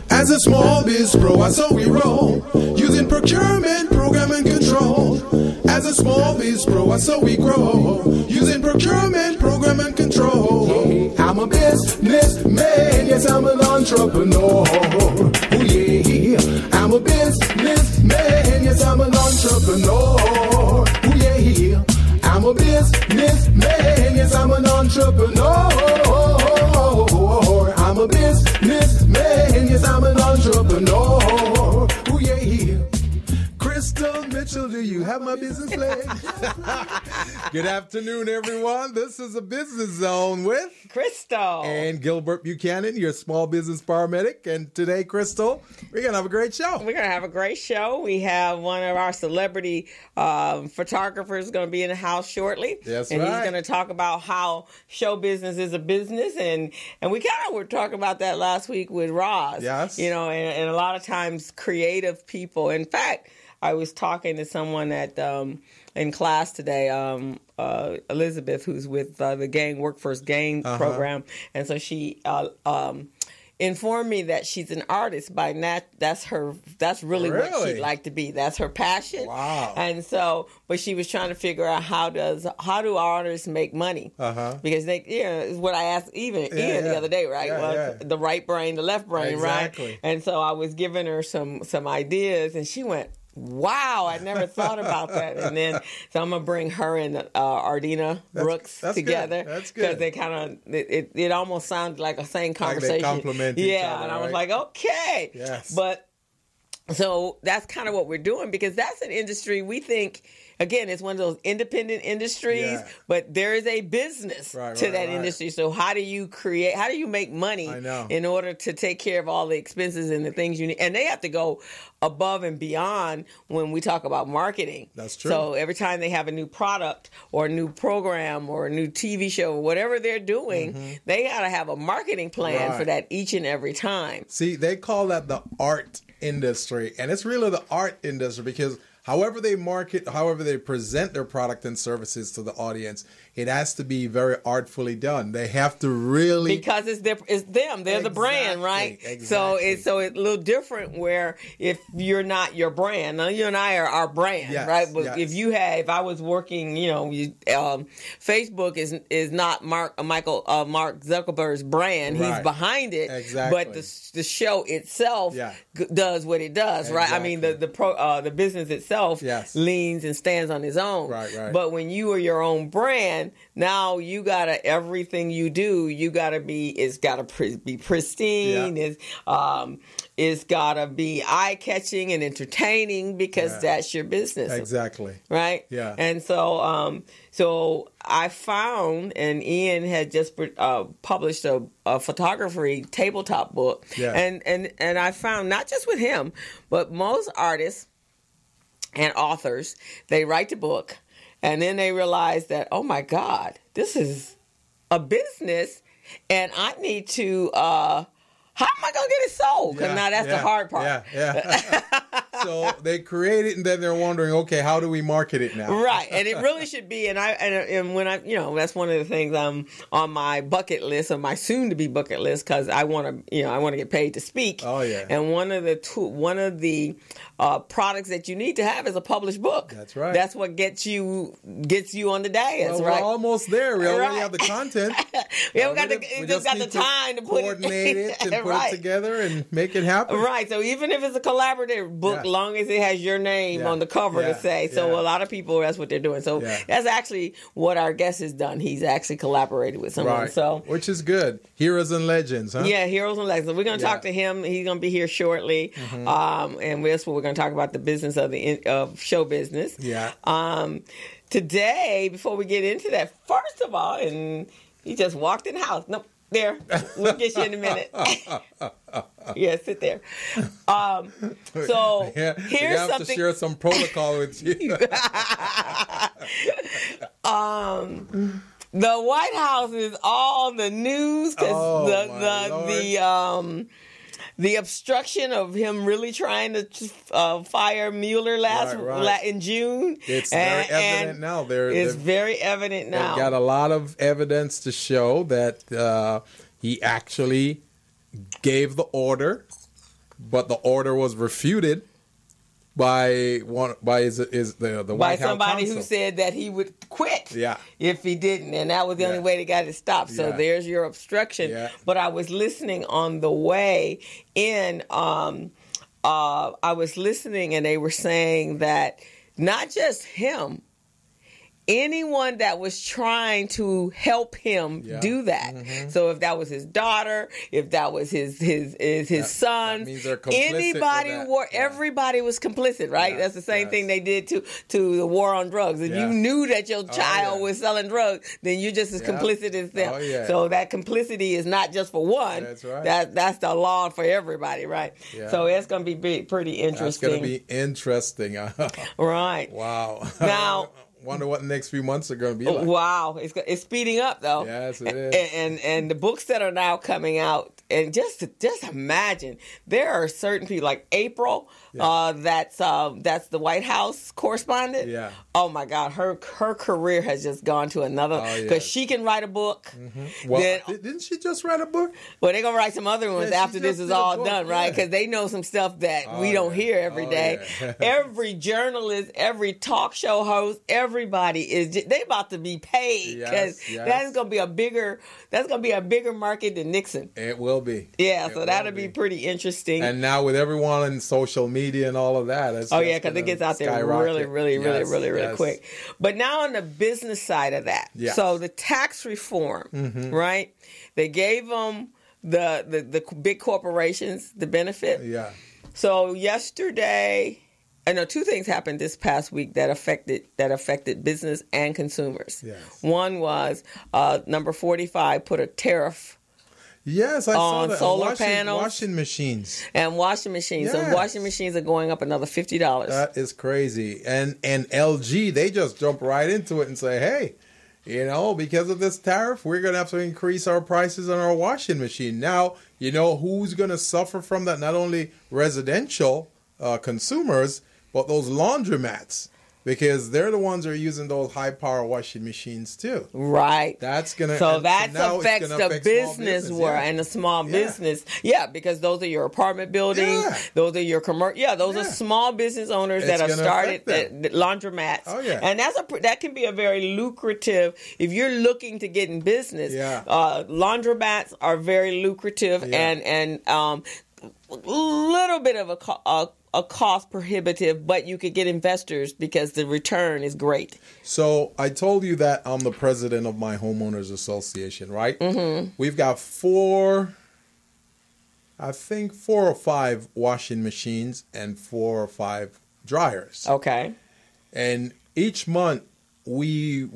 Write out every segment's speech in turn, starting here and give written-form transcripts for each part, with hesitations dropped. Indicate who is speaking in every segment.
Speaker 1: As a small biz pro, I saw we roll, using procurement, program, and control. As a small biz pro, I saw we grow, using procurement, program, and control. I'm a businessman, yes, I'm an entrepreneur. Oh yeah, I'm a businessman, yes, I'm an entrepreneur. Oh yeah, I'm a businessman, yes, I'm an entrepreneur. I'm a businessman, yes, I'm an entrepreneur. Oh yeah. Crystal Mitchell, do you have my business flag? Good afternoon, everyone. This is a Business Zone with
Speaker 2: Crystal
Speaker 1: and Gilbert Buchanan, your small business paramedic. And today, Crystal, we're going to have a great show.
Speaker 2: We're going to have a great show. We have one of our celebrity photographers going to be in the house shortly.
Speaker 1: That's
Speaker 2: and
Speaker 1: right.
Speaker 2: He's going to talk about how show business is a business. And we kind of were talking about that last week with Roz.
Speaker 1: Yes.
Speaker 2: You know, and a lot of times creative people. In fact, I was talking to someone at in class today, Elizabeth, who's with the Gang Work First Gang program, and so she informed me that she's an artist by that's really what she'd like to be. That's her passion.
Speaker 1: Wow.
Speaker 2: And so, but she was trying to figure out how do artists make money? Because they, is what I asked Ian the other day, right? The right brain, the left brain,
Speaker 1: exactly.
Speaker 2: Right? And so I was giving her some ideas, and she went, wow, I never thought about that. And then, so I'm going to bring her and Ardina Brooks together.
Speaker 1: Good. That's good.
Speaker 2: Because they kind of, it almost sounded like a same conversation.
Speaker 1: Like they complement each other,
Speaker 2: and I was like, okay.
Speaker 1: Yes.
Speaker 2: But, so that's kind of what we're doing, because that's an industry we think, again, it's one of those independent industries, but there is a business to that industry. So how do you make money in order to take care of all the expenses and the things you need? And they have to go above and beyond when we talk about marketing.
Speaker 1: That's true.
Speaker 2: So every time they have a new product or a new program or a new TV show or whatever they're doing, they got to have a marketing plan for that each and every time.
Speaker 1: See, they call that the art industry, and it's really the art industry because however they market, however they present their product and services to the audience, it has to be very artfully done. They have to really,
Speaker 2: because it's them. They're the brand, right?
Speaker 1: Exactly.
Speaker 2: So it's a little different. Where if you're not your brand, now you and I are our brand, right? But if I was working, Facebook is not Mark Zuckerberg's brand. He's behind it, but the show itself does what it does, right? I mean, the business itself leans and stands on its own,
Speaker 1: right.
Speaker 2: But when you are your own brand, now you gotta, everything you do, it's gotta be pristine. It's gotta be eye-catching and entertaining because that's your business.
Speaker 1: Exactly.
Speaker 2: Right?
Speaker 1: Yeah.
Speaker 2: And so, so I found, and Ian had just published a photography tabletop book. Yeah. And I found, not just with him, but most artists and authors, they write the book, and then they realize that, oh my God, this is a business, and I need to, how am I going to get it sold? Because now that's the hard part. So they create it, and then they're wondering, okay, how do we market it now? Right, and it really should be, and when I, that's one of the things on my bucket list, or my soon-to-be bucket list, because I want to get paid to speak. Oh yeah. And one of the products that you need to have is a published book. That's right. That's what gets you on the dais. We're almost there. We already have the content. We haven't got the time to coordinate it and put it together and make it happen. Right. So even if it's a collaborative book, long as it has your name on the cover to say. So a lot of people, that's what they're doing. So that's actually what our guest has done. He's actually collaborated with someone. Right. So, which is good. Heroes and legends, huh? Yeah, heroes and legends. We're going to talk to him. He's going to be here shortly. And that's what we're going to talk about, the business of show business. Yeah. Today, before we get into that, first of all, and he just walked in the house. Nope. There. We'll get you in a minute. Yeah, sit there. So here's something. I have to share some protocol with you. The White House is all the news because the obstruction of him really trying to fire Mueller in June. It's very evident now. It's very evident now. They've got a lot of evidence to show that
Speaker 1: he actually gave the order, but the order was refuted by the White House
Speaker 2: somebody
Speaker 1: counsel.
Speaker 2: who said that he would quit
Speaker 1: Yeah.
Speaker 2: if he didn't, and that was the only way they got it stopped. So there's your obstruction.
Speaker 1: Yeah.
Speaker 2: But I was listening on the way in. I was listening, and they were saying that not just him. Anyone that was trying to help him do that. Mm-hmm. So if that was his daughter, if that was his son, everybody was complicit, right? Yes, that's the same thing they did to the war on drugs. If you knew that your child was selling drugs, then you're just as complicit as them. Oh, yeah. So that complicity is not just for one. That's right. That's the law for everybody, right? Yeah. So it's going to be pretty interesting. It's going to
Speaker 1: be interesting.
Speaker 2: Right.
Speaker 1: Wow.
Speaker 2: Now,
Speaker 1: wonder what the next few months are going to be like.
Speaker 2: Wow, it's speeding up though.
Speaker 1: Yes, it is.
Speaker 2: And the books that are now coming out, and just imagine, there are certain people like April. That's the White House correspondent.
Speaker 1: Yeah.
Speaker 2: Oh my God, her career has just gone to another, because she can write a book.
Speaker 1: Mm-hmm. Well, didn't she just write a book?
Speaker 2: Well, they're gonna write some other ones after this is all done, right? Because they know some stuff that we don't hear every day. Yeah. Every journalist, every talk show host, everybody they about to be paid, because that's gonna be a bigger market than Nixon.
Speaker 1: It will be.
Speaker 2: Yeah, so that'll be pretty interesting.
Speaker 1: And now with everyone in social media and all of that,
Speaker 2: because it gets out there really quick. But now on the business side of that, so the tax reform, right? They gave them the big corporations the benefit.
Speaker 1: Yeah.
Speaker 2: So yesterday, I know two things happened this past week that affected business and consumers.
Speaker 1: Yes.
Speaker 2: One was number 45 put a tariff.
Speaker 1: Yes, I saw that.
Speaker 2: Solar panels,
Speaker 1: washing machines,
Speaker 2: and washing machines. Yes. So washing machines are going up another $50.
Speaker 1: That is crazy. And LG, they just jump right into it and say, hey, because of this tariff, we're going to have to increase our prices on our washing machine. Now, who's going to suffer from that? Not only residential consumers, but those laundromats. Because they're the ones that are using those high-power washing machines too.
Speaker 2: Right.
Speaker 1: That's gonna.
Speaker 2: So that affects the business world and the small business. Yeah, because those are your apartment buildings. Yeah. Those are your commercial. Yeah, those are small business owners that have started laundromats.
Speaker 1: Oh yeah.
Speaker 2: And that can be a very lucrative if you're looking to get in business.
Speaker 1: Yeah.
Speaker 2: Laundromats are very lucrative and little bit of a cost prohibitive, but you could get investors because the return is great.
Speaker 1: So I told you that I'm the president of my homeowners association, right?
Speaker 2: Mm-hmm.
Speaker 1: We've got 4 or 5 washing machines and 4 or 5 dryers.
Speaker 2: Okay.
Speaker 1: And each month we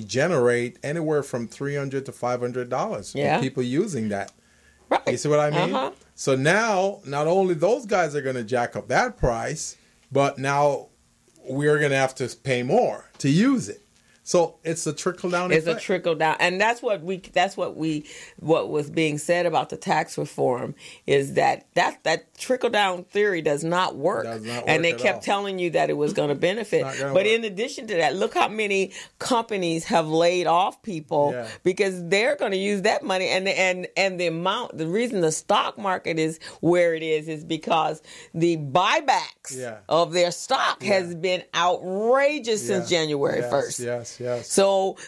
Speaker 1: generate anywhere from $300 to $500 for people using that.
Speaker 2: Right.
Speaker 1: You see what I mean? Uh-huh. So now, not only those guys are going to jack up that price, but now we're going to have to pay more to use it. So it's a trickle down effect.
Speaker 2: It's a trickle down, and that's what was being said about the tax reform is that trickle down theory does not work. And they kept telling you that it was going to benefit. But in addition to that, look how many companies have laid off people because they're going to use that money, and the reason the stock market is where it is because the buybacks of their stock has been outrageous since January 1st.
Speaker 1: Yes.
Speaker 2: So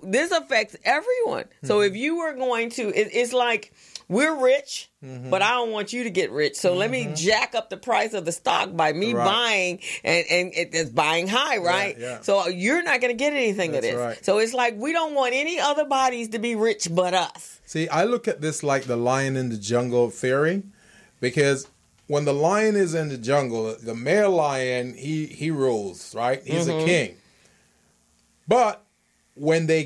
Speaker 2: this affects everyone. Mm-hmm. So if you were going to, it's like we're rich, but I don't want you to get rich. So let me jack up the price of the stock by me buying, and it's buying high, right?
Speaker 1: Yeah.
Speaker 2: So you're not going to get anything of this.
Speaker 1: Right.
Speaker 2: So it's like we don't want any other bodies to be rich but us.
Speaker 1: See, I look at this like the lion in the jungle theory, because when the lion is in the jungle, the male lion, he rules, right? He's a king. But when they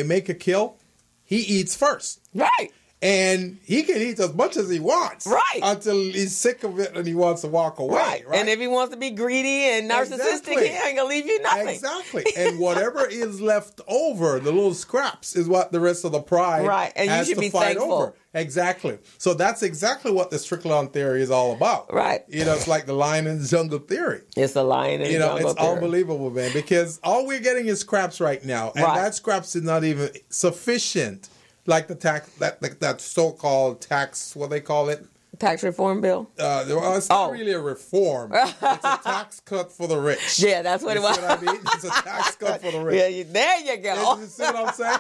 Speaker 1: make a kill, he eats first.
Speaker 2: Right.
Speaker 1: And he can eat as much as he wants.
Speaker 2: Right.
Speaker 1: Until he's sick of it and he wants to walk away. Right.
Speaker 2: And if he wants to be greedy and narcissistic, he ain't going to leave you nothing.
Speaker 1: Exactly. And whatever is left over, the little scraps, is what the rest of the pride
Speaker 2: and
Speaker 1: has
Speaker 2: you should
Speaker 1: to
Speaker 2: be
Speaker 1: fight
Speaker 2: thankful.
Speaker 1: over. Exactly. So that's exactly what this trickle-down theory is all about.
Speaker 2: Right.
Speaker 1: It's like the lion in the jungle theory.
Speaker 2: It's the lion in the jungle
Speaker 1: it's
Speaker 2: theory.
Speaker 1: Unbelievable, man, because all we're getting is scraps right now. And that scraps is not even sufficient Like the tax, that so-called tax, what they call it?
Speaker 2: Tax reform bill?
Speaker 1: Well, it's not really a reform. It's a tax cut for the rich.
Speaker 2: Yeah, that's what it was.
Speaker 1: See what I mean? It's a tax cut for the rich.
Speaker 2: Yeah, there you go.
Speaker 1: You see what I'm saying?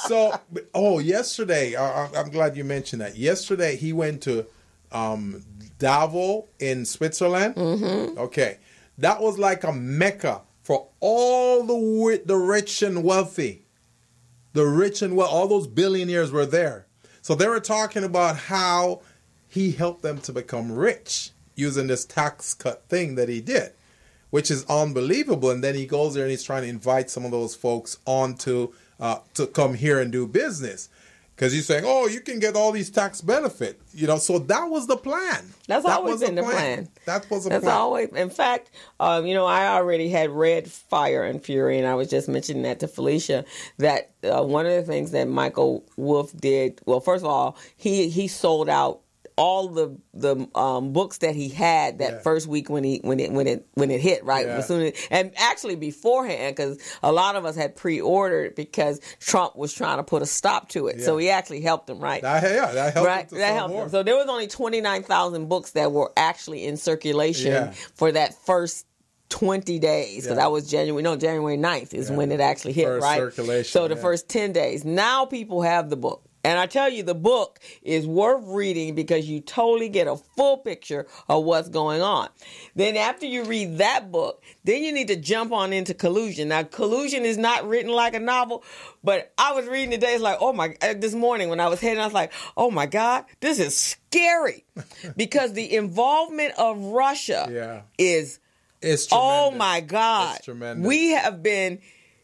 Speaker 1: So, yesterday, I'm glad you mentioned that. Yesterday, he went to Davos in Switzerland. Mm-hmm. Okay. That was like a mecca for all the rich and wealthy. The rich and all those billionaires were there. So they were talking about how he helped them to become rich using this tax cut thing that he did, which is unbelievable. And then he goes there and he's trying to invite some of those folks on to come here and do business. Because he's saying, oh, you can get all these tax benefits. So that was the plan.
Speaker 2: That's always been the plan.
Speaker 1: That was the plan.
Speaker 2: That's always. In fact, I already had read Fire and Fury, and I was just mentioning that to Felicia, that one of the things that Michael Wolff did, well, first of all, he sold out all the books that he had that first week when it hit, right?
Speaker 1: Yeah.
Speaker 2: As soon as, and actually beforehand, because a lot of us had pre-ordered because Trump was trying to put a stop to it. Yeah. So he actually helped them, right?
Speaker 1: That helped him. That helped him.
Speaker 2: So there was only 29,000 books that were actually in circulation for that first 20 days, because that was January 9th is when it actually hit,
Speaker 1: first
Speaker 2: right?
Speaker 1: Circulation,
Speaker 2: so the first 10 days. Now people have the book. And I tell you, the book is worth reading because you totally get a full picture of what's going on. Then after you read that book, then you need to jump on into Collusion. Now, Collusion is not written like a novel, but I was reading today. It's like, this morning when I was heading, I was like, oh my God, this is scary. Because the involvement of Russia is, oh my God.
Speaker 1: It's tremendous.
Speaker 2: We have been,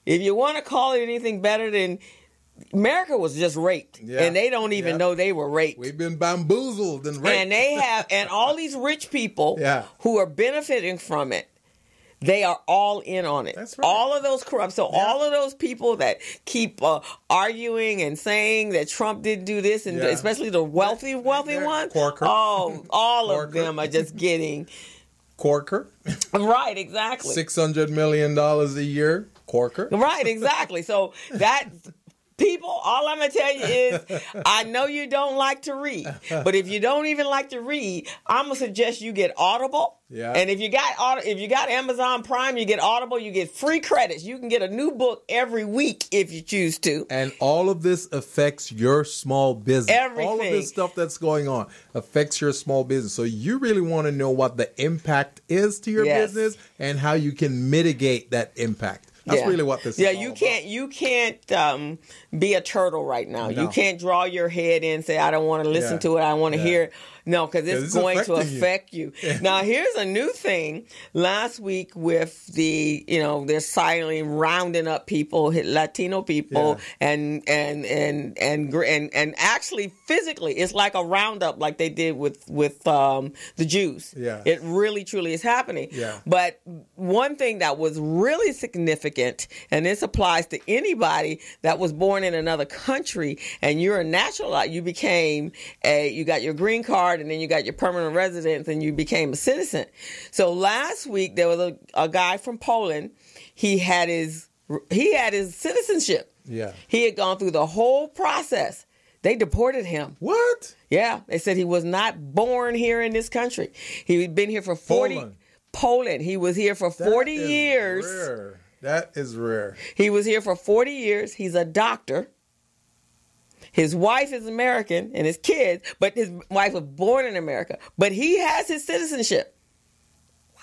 Speaker 2: if you want to call it anything better than, America was just raped, and they don't even know they were raped.
Speaker 1: We've been bamboozled and raped.
Speaker 2: And they have, and all these rich people who are benefiting from it, they are all in on it.
Speaker 1: That's right.
Speaker 2: All of those corrupt. So all of those people that keep arguing and saying that Trump didn't do this, and especially the wealthy ones,
Speaker 1: Corker.
Speaker 2: Oh, all of them are just getting
Speaker 1: Corker.
Speaker 2: Right, exactly.
Speaker 1: $600 million a year. Corker.
Speaker 2: Right, exactly. So that. People, all I'm going to tell you is, I know you don't like to read, but if you don't even like to read, I'm going to suggest you get Audible. Yeah. And if you got Amazon Prime, you get Audible, you get free credits. You can get a new book every week if you choose to.
Speaker 1: And all of this affects your small business.
Speaker 2: Everything.
Speaker 1: All of this stuff that's going on affects your small business. So you really want to know what the impact is to your business and how you can mitigate that impact. That's really what this is all about.
Speaker 2: You can't be a turtle right now. No. You can't draw your head in and say, I don't want to listen to it. I want to hear it. No, because it's going to affect you. Now, here's a new thing. Last week with they're silently rounding up people, Latino people, and actually physically, it's like a roundup like they did with the Jews.
Speaker 1: Yeah.
Speaker 2: It really, truly is happening.
Speaker 1: Yeah.
Speaker 2: But one thing that was really significant, and this applies to anybody that was born in another country, and you're a naturalized, you got your green card, and then you got your permanent residence, and you became a citizen. So last week there was a guy from Poland. He had his citizenship.
Speaker 1: Yeah.
Speaker 2: He had gone through the whole process. They deported him.
Speaker 1: What?
Speaker 2: Yeah. They said he was not born here in this country. He'd been here for 40. Poland. He was here for 40 years.
Speaker 1: Rare. That is rare.
Speaker 2: He was here for 40 years. He's a doctor. His wife is American and his kids, but his wife was born in America. But he has his citizenship. Wow.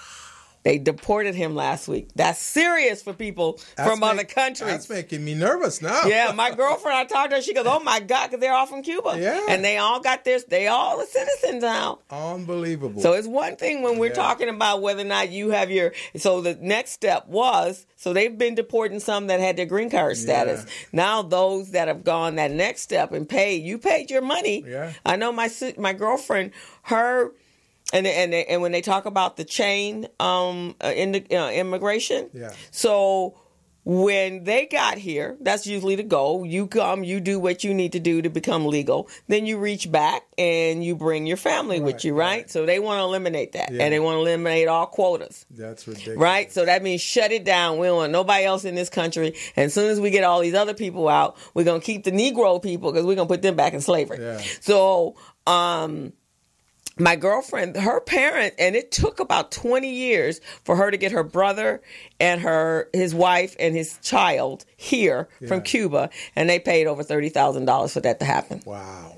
Speaker 2: They deported him last week. That's serious for people from other countries.
Speaker 1: That's making me nervous now.
Speaker 2: Yeah, my girlfriend, I talked to her, she goes, oh my God, because they're all from Cuba.
Speaker 1: Yeah.
Speaker 2: And they all are citizens now.
Speaker 1: Unbelievable.
Speaker 2: So it's one thing when we're talking about whether or not you have so the next step was, so they've been deporting some that had their green card status. Yeah. Now those that have gone that next step and you paid your money.
Speaker 1: Yeah.
Speaker 2: I know my girlfriend, her, and when they talk about the chain in the immigration.
Speaker 1: Yeah.
Speaker 2: So when they got here, that's usually the goal. You come, you do what you need to do to become legal. Then you reach back and you bring your family with you, right? So they want to eliminate that. And they want to eliminate all quotas.
Speaker 1: That's ridiculous. Right?
Speaker 2: So that means shut it down. We don't want nobody else in this country. And as soon as we get all these other people out, we're going to keep the Negro people because we're going to put them back in slavery. Yeah. So, my girlfriend, her parent, and it took about 20 years for her to get her brother and his wife and his child here from Cuba, and they paid over $30,000 for that to happen.
Speaker 1: Wow.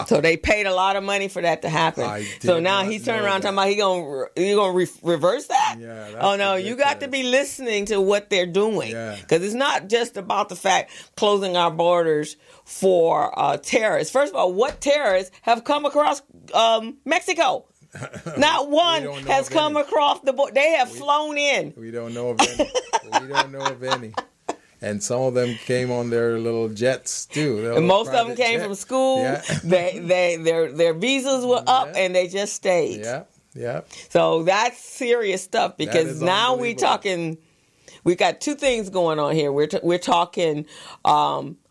Speaker 2: So they paid a lot of money for that to happen. So now he's turning around talking about he gonna reverse that? Yeah. Oh no, ridiculous. You got to be listening to what they're doing, because it's not just about the fact closing our borders for terrorists. First of all, what terrorists have come across Mexico? Not one has come across the border. They have flown in.
Speaker 1: We don't know of any. And some of them came on their little jets too.
Speaker 2: And most of them came from school. Yeah. Their visas were up and they just stayed.
Speaker 1: Yeah.
Speaker 2: So that's serious stuff, because now we're talking. We got two things going on here. We're talking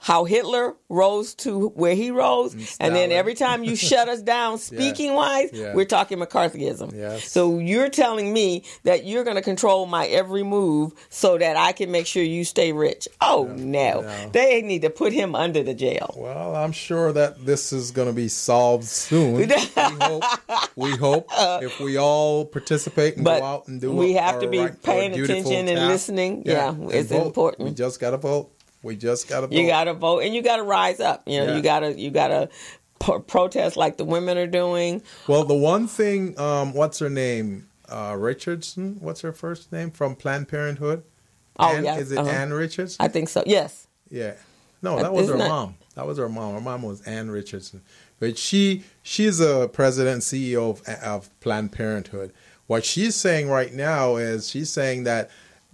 Speaker 2: how Hitler rose to where he rose, and then every time you shut us down, speaking wise, we're talking McCarthyism. Yes. So you're telling me that you're going to control my every move so that I can make sure you stay rich. Oh no. They need to put him under the jail.
Speaker 1: Well, I'm sure that this is going to be solved soon. We hope if we all participate and go out and do it.
Speaker 2: We have to be paying attention and listening. Yeah, it's important.
Speaker 1: We just got to vote. You
Speaker 2: got to vote, and you got to rise up. You got to protest like the women are doing.
Speaker 1: Well, the one thing, what's her name? Richardson. What's her first name from Planned Parenthood? Is it Ann Richardson?
Speaker 2: I think so. Yes.
Speaker 1: Yeah. No, that was her mom. That was her mom. Her mom was Ann Richardson, but she's a president and CEO of Planned Parenthood. What she's saying right now is she's saying that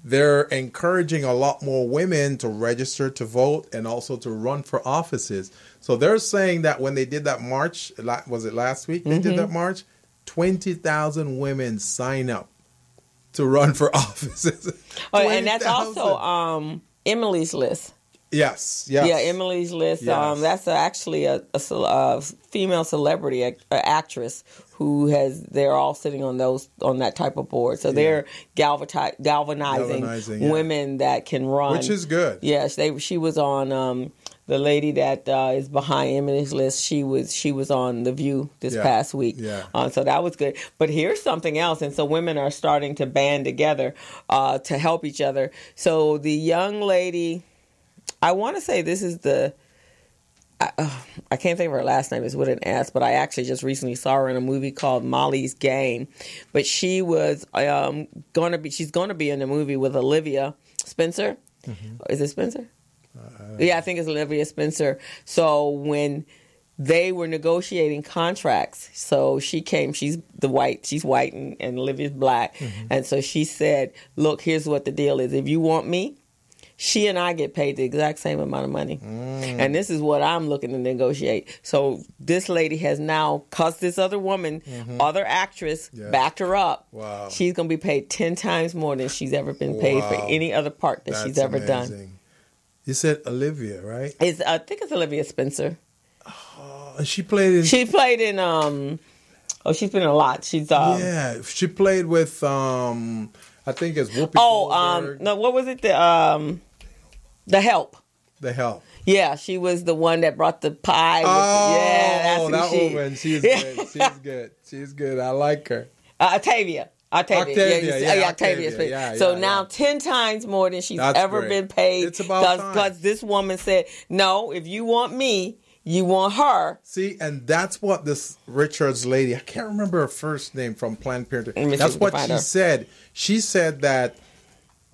Speaker 1: they're encouraging a lot more women to register to vote and also to run for offices. So they're saying that when they did that march, was it last week they did that march? 20,000 women sign up to run for offices.
Speaker 2: Oh, and that's also Emily's List.
Speaker 1: Yes.
Speaker 2: Yeah, Emily's List. Yes. That's actually a female celebrity, actress they're all sitting on that type of board. So they're galvanizing women that can run,
Speaker 1: which is good.
Speaker 2: Yes, she was on the lady that is behind Emily's List. She was on The View this past week. Yeah. So that was good. But here's something else, and so women are starting to band together to help each other. So the young lady, I want to say this is I can't think of her last name. It's with an S, but I actually just recently saw her in a movie called Molly's Game. But she was she's going to be in the movie with Olivia Spencer. Mm-hmm. Is it Spencer? I think it's Olivia Spencer. So when they were negotiating contracts, so she's white and Olivia's black. Mm-hmm. And so she said, look, here's what the deal is. If you want me, she and I get paid the exact same amount of money. And this is what I'm looking to negotiate. So this lady has now, because this other woman, other actress, backed her up. Wow. She's going to be paid 10 times more than she's ever been paid for any other part that she's ever done.
Speaker 1: You said Olivia, right?
Speaker 2: I think it's Olivia Spencer.
Speaker 1: She played in...
Speaker 2: she's been in a lot.
Speaker 1: She played with... I think it's Whoopi Goldberg.
Speaker 2: No, what was it? The Help.
Speaker 1: The Help.
Speaker 2: Yeah, she was the one that brought the pie.
Speaker 1: That's that woman. She's good. She's good. She's good. I like her.
Speaker 2: Octavia.
Speaker 1: Octavia.
Speaker 2: So now 10 times more than she's ever been paid.
Speaker 1: It's about time.
Speaker 2: Because this woman said, no, if you want me, you want her.
Speaker 1: See, and that's what this Richards lady, I can't remember her first name from Planned Parenthood. That's what she said. She said that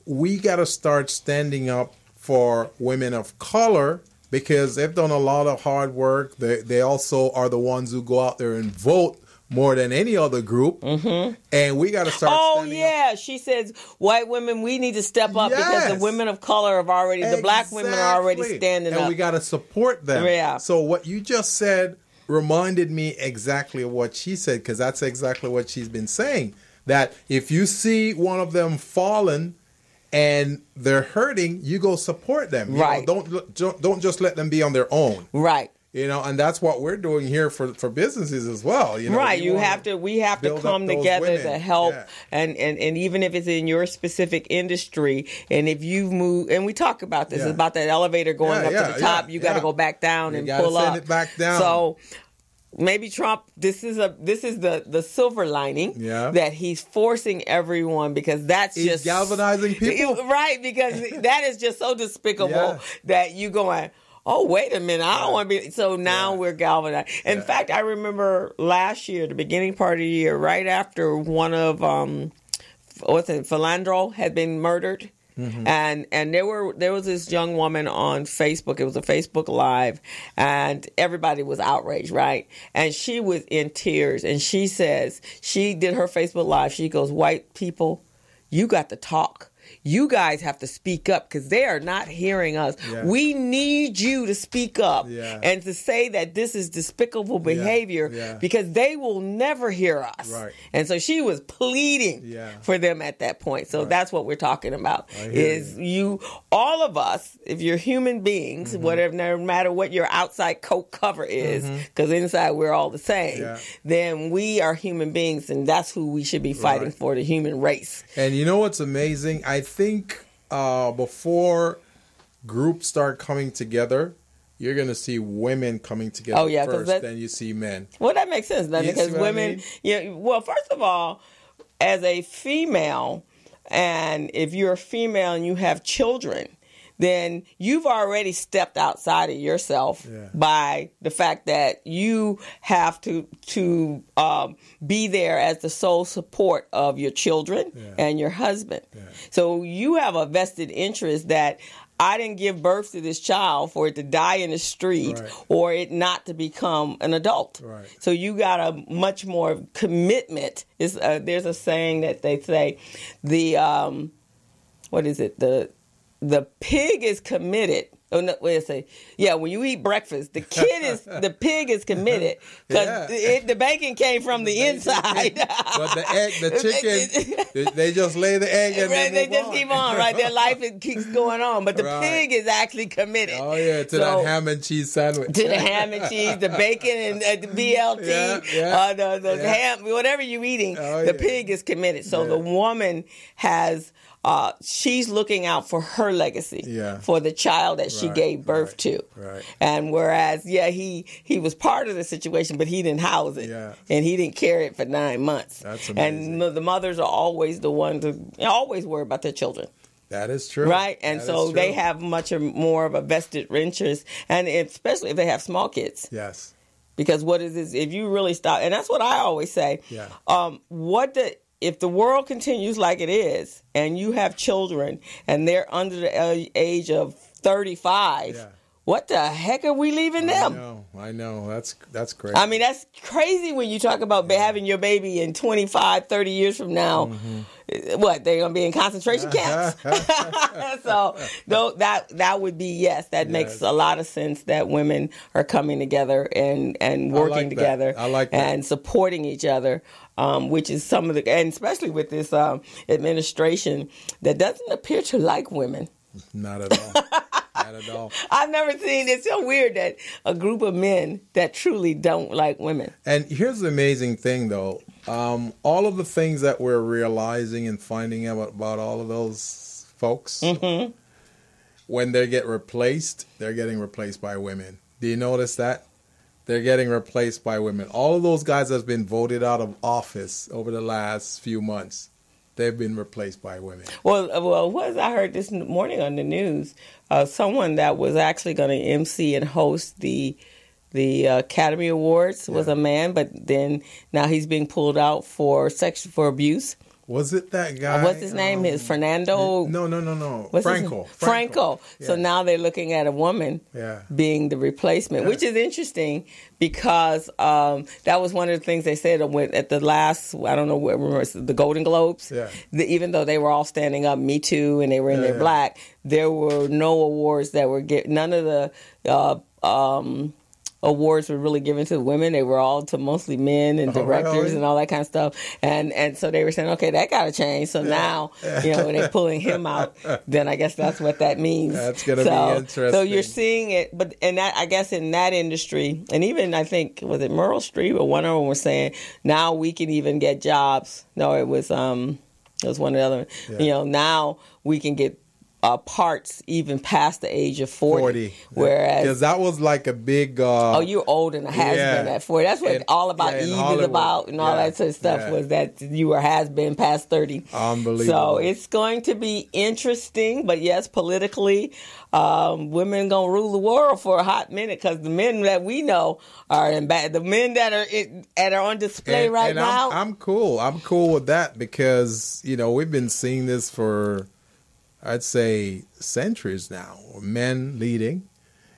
Speaker 1: we got to start standing up for women of color because they've done a lot of hard work. They also are the ones who go out there and vote more than any other group. Mm-hmm. And we got to start standing up.
Speaker 2: She says, white women, we need to step up because the women of color have already, the black women are already standing up.
Speaker 1: And we got to support them.
Speaker 2: Yeah.
Speaker 1: So what you just said reminded me exactly of what she said, because that's exactly what she's been saying. That if you see one of them fallen and they're hurting, you go support them.
Speaker 2: Right.
Speaker 1: Don't just let them be on their own.
Speaker 2: Right.
Speaker 1: And that's what we're doing here for businesses as well.
Speaker 2: Right. We have to come together to help. Yeah. And even if it's in your specific industry, and if you've moved, and we talk about this, it's about that elevator going up to the top, you got to go back down and pull up. Send it back down. So maybe Trump, this is the silver lining that he's forcing everyone, because he's galvanizing people. Right. Because that is just so despicable that you going, oh, wait a minute, I don't want to be. So now we're galvanized. In fact, I remember last year, the beginning part of the year, right after one of, Philandro had been murdered. Mm-hmm. And there was this young woman on Facebook. It was a Facebook Live, and everybody was outraged, right? And she was in tears, and she says, she did her Facebook Live. She goes, white people, you got to talk. You guys have to speak up, because they are not hearing us. Yeah. We need you to speak up and to say that this is despicable behavior, because they will never hear us. Right. And so she was pleading for them at that point. So that's what we're talking about, is all of us, if you're human beings, whatever, no matter what your outside coat cover is, because inside we're all the same, then we are human beings, and that's who we should be fighting for, the human race.
Speaker 1: And you know what's amazing? I think before groups start coming together, you're going to see women coming together first, then you see men.
Speaker 2: Well, that makes sense, then, because women, well, first of all, as a female, and if you're a female and you have children, then you've already stepped outside of yourself by the fact that you have to be there as the sole support of your children and your husband. Yeah. So you have a vested interest that I didn't give birth to this child for it to die in the street or it not to become an adult. Right. So you got a much more commitment. There's a saying that they say, the pig is committed. Oh no! Wait a second. Yeah, when you eat breakfast, the pig is committed because the bacon came from the inside.
Speaker 1: But the chicken, they just lay the egg and
Speaker 2: they just keep on. Right, their life keeps going on. But the pig is actually committed.
Speaker 1: Oh yeah, to that ham and cheese sandwich.
Speaker 2: To the ham and cheese, the bacon and the BLT, the ham, whatever you're eating. The pig is committed. So the woman has. She's looking out for her legacy, for the child that she gave birth to. Right. And whereas, he was part of the situation, but he didn't house it. Yeah. And he didn't carry it for 9 months. That's amazing. And the mothers are always the ones to always worry about their children.
Speaker 1: That is true.
Speaker 2: Right? And so they have much more of a vested interest, and especially if they have small kids. Yes. Because what is this? If you really stop, and that's what I always say, if the world continues like it is and you have children and they're under the age of 35, what the heck are we leaving them?
Speaker 1: I know. That's crazy.
Speaker 2: I mean, that's crazy when you talk about having your baby in 25, 30 years from now. Mm-hmm. What, they're going to be in concentration camps? So that would be, that makes a lot of sense that women are coming together and working together and supporting each other. Which is some of and especially with this administration that doesn't appear to like women.
Speaker 1: Not at all. Not at all.
Speaker 2: I've never seen, it's so weird that a group of men that truly don't like women.
Speaker 1: And here's the amazing thing, though. All of the things that we're realizing and finding out about all of those folks, when they get replaced, they're getting replaced by women. Do you notice that? They're getting replaced by women. All of those guys that have been voted out of office over the last few months, they've been replaced by women.
Speaker 2: Well, what I heard this morning on the news, someone that was actually going to MC and host the Academy Awards was a man, but then now he's being pulled out for abuse.
Speaker 1: Was it that guy?
Speaker 2: What's his name? Is Fernando?
Speaker 1: No.
Speaker 2: Franco. Yeah. So now they're looking at a woman being the replacement, which is interesting because that was one of the things they said at the last, I don't know, remember, the Golden Globes. Yeah. Even though they were all standing up, Me Too, and they were in their black, there were no awards that were none of the awards were really given to women. They were all to mostly men and directors and all that kind of stuff. And so they were saying, okay, that got to change. So now, when they're pulling him out, then I guess that's what that means.
Speaker 3: That's going to be interesting.
Speaker 2: So you're seeing it, but I guess in that industry, and even I think, was it Meryl Streep or one of them was saying, now we can even get jobs. No, it was one of the other. Yeah. Now we can get parts even past the age of 40. Whereas,
Speaker 3: because that was like a big
Speaker 2: you're old and a has-been at 40. That's what all about Eve is about, and all that sort of stuff was that you were has-been past 30.
Speaker 3: Unbelievable.
Speaker 2: So it's going to be interesting, but yes, politically, women gonna rule the world for a hot minute, because the men that we know are in bad. The men that are on display right now.
Speaker 3: I'm cool with that, because we've been seeing this for, I'd say, centuries now. Men leading,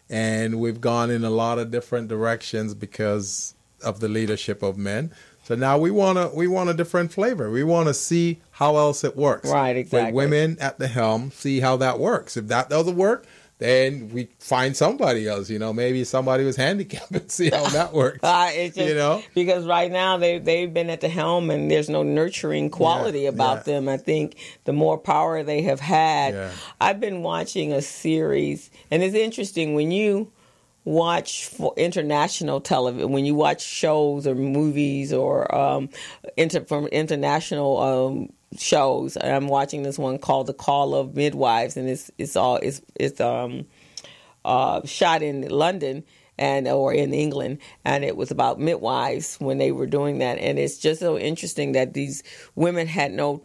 Speaker 3: and we've gone in a lot of different directions because of the leadership of men. So now we want a different flavor. We want to see how else it works.
Speaker 2: Right, exactly.
Speaker 3: With women at the helm, see how that works. If that doesn't work, then we find somebody else. Maybe somebody was handicapped, and see how that works.
Speaker 2: It's just, because right now they've been at the helm, and there's no nurturing quality about them. I think the more power they have had. I've been watching a series, and it's interesting when you watch for international television, when you watch shows or movies or from international shows. I'm watching this one called The Call of Midwives, and it's shot in London or in England, and it was about midwives when they were doing that. And it's just so interesting that these women had no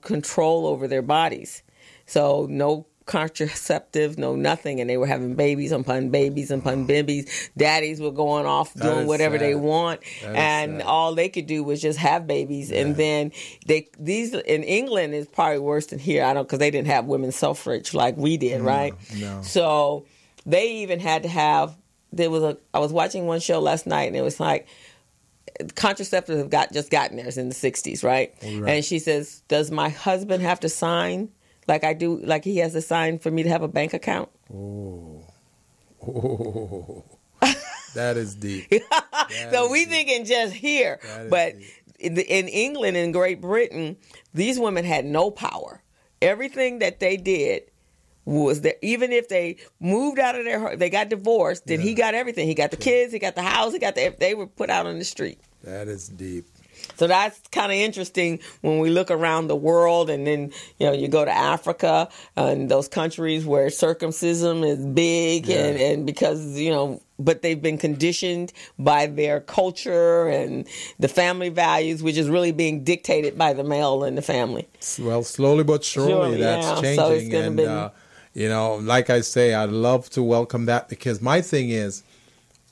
Speaker 2: control over their bodies, so no contraceptive, no nothing, and they were having babies upon babies upon babies. Daddies were going off doing whatever they want, and all they could do was just have babies. And then these in England is probably worse than here. I don't, because they didn't have women's suffrage like we did, right?
Speaker 3: No.
Speaker 2: So they even had to have. I was watching one show last night, and it was like, contraceptives have just gotten theirs in the 60s, right? And she says, "Does my husband have to sign like I do, like he has to sign for me to have a bank account?"
Speaker 3: Oh. That is deep.
Speaker 2: So we thinking just here, but in England and Great Britain, these women had no power. Everything that they did was that, even if they moved out of they got divorced, then he got everything. He got the kids, he got the house, they were put out on the street.
Speaker 3: That is deep.
Speaker 2: So that's kind of interesting when we look around the world, and then you go to Africa and those countries where circumcision is big, and because but they've been conditioned by their culture and the family values, which is really being dictated by the male in the family.
Speaker 3: Well, slowly but surely that's changing,
Speaker 2: so it's gonna
Speaker 3: and like I say, I'd love to welcome that, because my thing is,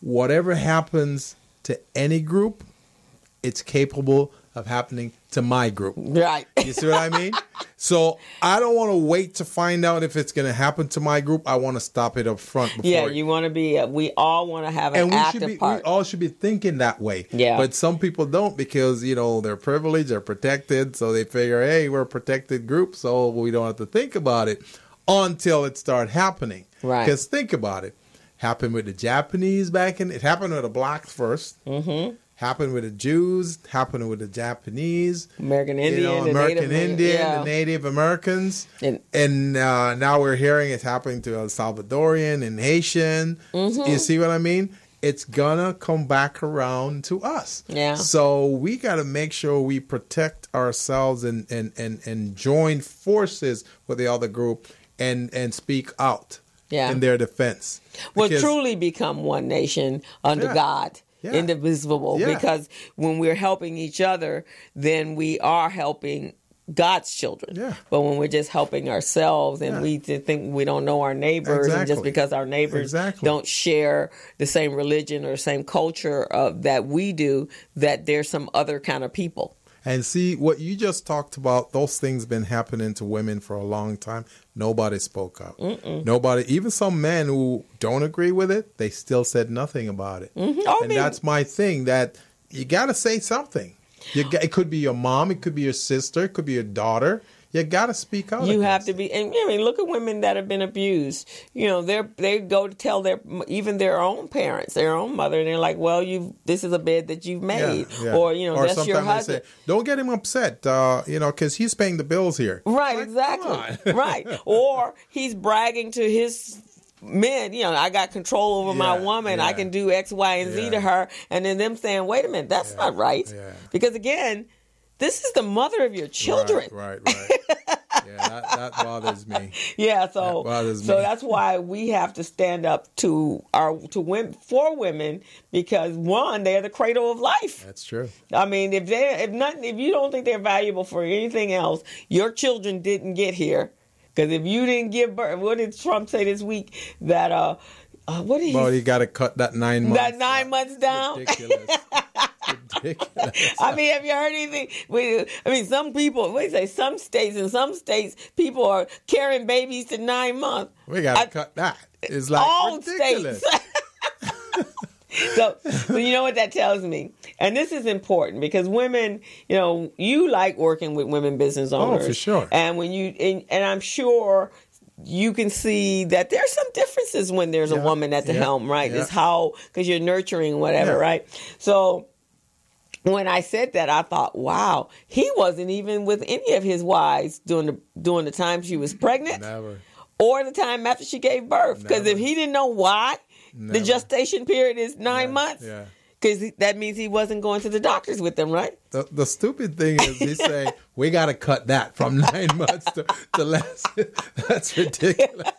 Speaker 3: whatever happens to any group, it's capable of happening to my group.
Speaker 2: Right.
Speaker 3: You see what I mean? So I don't want to wait to find out if it's going to happen to my group. I want to stop it up front.
Speaker 2: You want to be, we all want to have an active part.
Speaker 3: We all should be thinking that way.
Speaker 2: Yeah.
Speaker 3: But some people don't, because, they're privileged, they're protected. So they figure, hey, we're a protected group, so we don't have to think about it until it starts happening.
Speaker 2: Right.
Speaker 3: Because think about it. Happened with the Japanese it happened with the blacks first. Mm-hmm. Happened with the Jews, happened with the Japanese,
Speaker 2: American Indian,
Speaker 3: the Native Americans, and now we're hearing it's happening to El Salvadorian and Haitian. Mm-hmm. You see what I mean? It's gonna come back around to us.
Speaker 2: Yeah.
Speaker 3: So we got to make sure we protect ourselves and join forces with the other group and speak out in their defense.
Speaker 2: We'll truly become one nation under God. Yeah. Indivisible, because when we're helping each other, then we are helping God's children. Yeah. But when we're just helping ourselves, and we think we don't know our neighbors, and just because our neighbors don't share the same religion or same culture that we do, that there's some other kind of people.
Speaker 3: And see, what you just talked about, those things been happening to women for a long time. Nobody spoke up. Nobody, even some men who don't agree with it, they still said nothing about it. Mm-hmm. That's my thing, that you got to say something. It could be your mom, it could be your sister, it could be your daughter. You got to speak out.
Speaker 2: You have to be, and I mean, look at women that have been abused. You know, they go to tell even their own parents, their own mother, and they're like, "Well, this is a bed that you've made," or or that's your husband.
Speaker 3: They say, don't get him upset, because he's paying the bills here.
Speaker 2: Right, exactly, right. Or he's bragging to his men, I got control over my woman. I can do X, Y, and Z to her, and then them saying, "Wait a minute, that's not right," because again, this is the mother of your children.
Speaker 3: Right. Yeah, that bothers me.
Speaker 2: Yeah, so that's why we have to stand up for women, because one, they're the cradle of life.
Speaker 3: That's true.
Speaker 2: I mean, if you don't think they're valuable for anything else, your children didn't get here. Because if you didn't give birth, what did Trump say this week? That you got
Speaker 3: to cut that 9 months.
Speaker 2: That 9 months down.
Speaker 3: Ridiculous.
Speaker 2: I mean, have you heard anything? Some people, some states, people are carrying babies to 9 months.
Speaker 3: We got to cut that. It's like all ridiculous.
Speaker 2: States. So you know what that tells me? And this is important because women, you like working with women business owners.
Speaker 3: Oh, for sure.
Speaker 2: And and I'm sure you can see that there's some differences when there's a woman at the helm, right? It's because you're nurturing whatever, right? So when I said that, I thought, wow, he wasn't even with any of his wives during the time she was pregnant.
Speaker 3: Never.
Speaker 2: Or the time after she gave birth. Because if he didn't know why, the gestation period is 9 months. Yeah. Because that means he wasn't going to the doctors with them, right?
Speaker 3: The stupid thing is he's saying, we got to cut that from 9 months to less. That's ridiculous.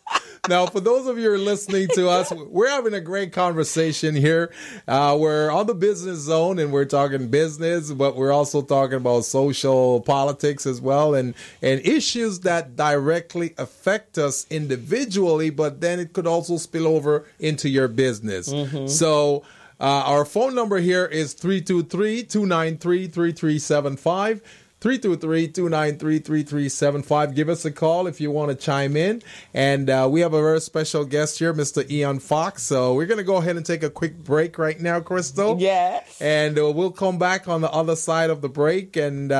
Speaker 3: Now, for those of you who are listening to us, we're having a great conversation here. We're on the Business Zone, and we're talking business, but we're also talking about social politics as well, and issues that directly affect us individually, but then it could also spill over into your business. Mm-hmm. So our phone number here is 323-293-3375. 323-293-3375. Give us a call if you want to chime in. And we have a very special guest here, Mr. Ian Foxx. So we're going to go ahead and take a quick break right now, Crystal.
Speaker 2: Yes.
Speaker 3: And we'll come back on the other side of the break, and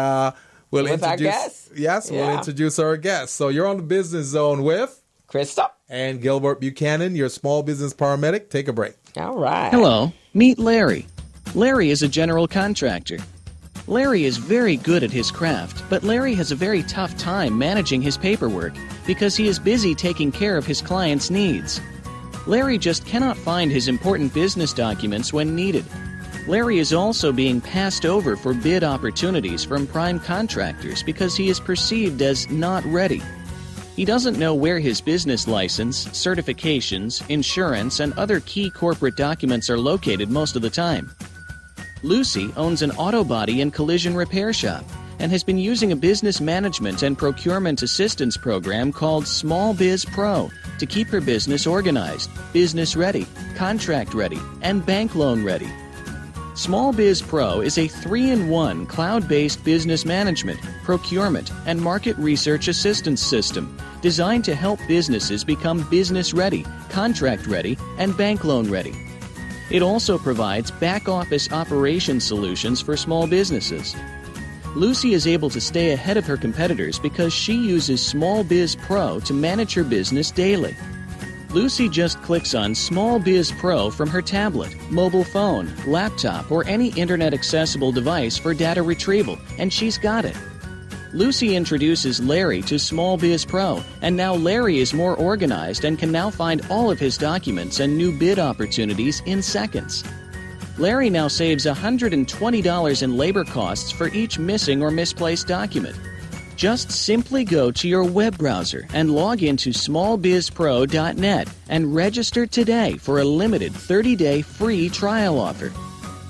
Speaker 3: we'll introduce
Speaker 2: our guest.
Speaker 3: Yes, we'll introduce our guest. So you're on the Business Zone with
Speaker 2: Crystal
Speaker 3: and Gilbert Buchanan, your small business paramedic. Take a break.
Speaker 2: All right.
Speaker 4: Hello. Meet Larry. Larry is a general contractor. Larry is very good at his craft, but Larry has a very tough time managing his paperwork because he is busy taking care of his clients' needs. Larry just cannot find his important business documents when needed. Larry is also being passed over for bid opportunities from prime contractors because he is perceived as not ready. He doesn't know where his business license, certifications, insurance, and other key corporate documents are located most of the time. Lucy owns an auto body and collision repair shop and has been using a business management and procurement assistance program called Small Biz Pro to keep her business organized, business ready, contract ready, and bank loan ready. Small Biz Pro is a 3-in-1 cloud-based business management, procurement, and market research assistance system designed to help businesses become business ready, contract ready, and bank loan ready. It also provides back-office operation solutions for small businesses. Lucy is able to stay ahead of her competitors because she uses Small Biz Pro to manage her business daily. Lucy just clicks on Small Biz Pro from her tablet, mobile phone, laptop, or any internet-accessible device for data retrieval, and she's got it. Lucy introduces Larry to Small Biz Pro, and now Larry is more organized and can now find all of his documents and new bid opportunities in seconds. Larry now saves $120 in labor costs for each missing or misplaced document. Just simply go to your web browser and log into smallbizpro.net and register today for a limited 30-day free trial offer.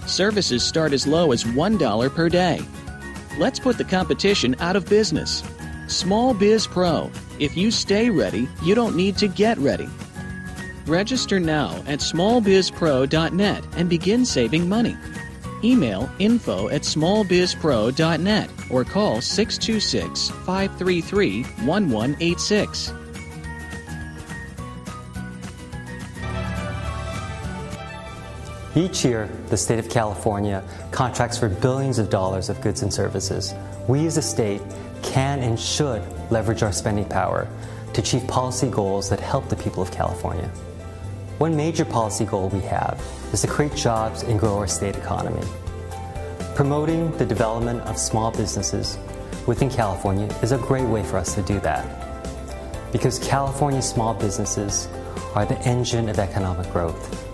Speaker 4: Services start as low as $1 per day. Let's put the competition out of business. Small Biz Pro. If you stay ready, you don't need to get ready. Register now at smallbizpro.net and begin saving money. Email info@smallbizpro.net or call 626-533-1186.
Speaker 5: Each year, the state of California contracts for billions of dollars of goods and services, we as a state can and should leverage our spending power to achieve policy goals that help the people of California. One major policy goal we have is to create jobs and grow our state economy. Promoting the development of small businesses within California is a great way for us to do that, because California's small businesses are the engine of economic growth.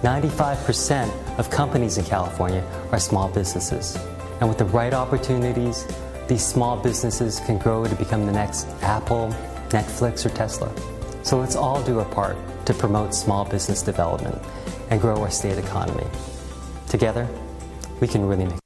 Speaker 5: 95% of companies in California are small businesses, and with the right opportunities, these small businesses can grow to become the next Apple, Netflix, or Tesla. So let's all do our part to promote small business development and grow our state economy. Together, we can really make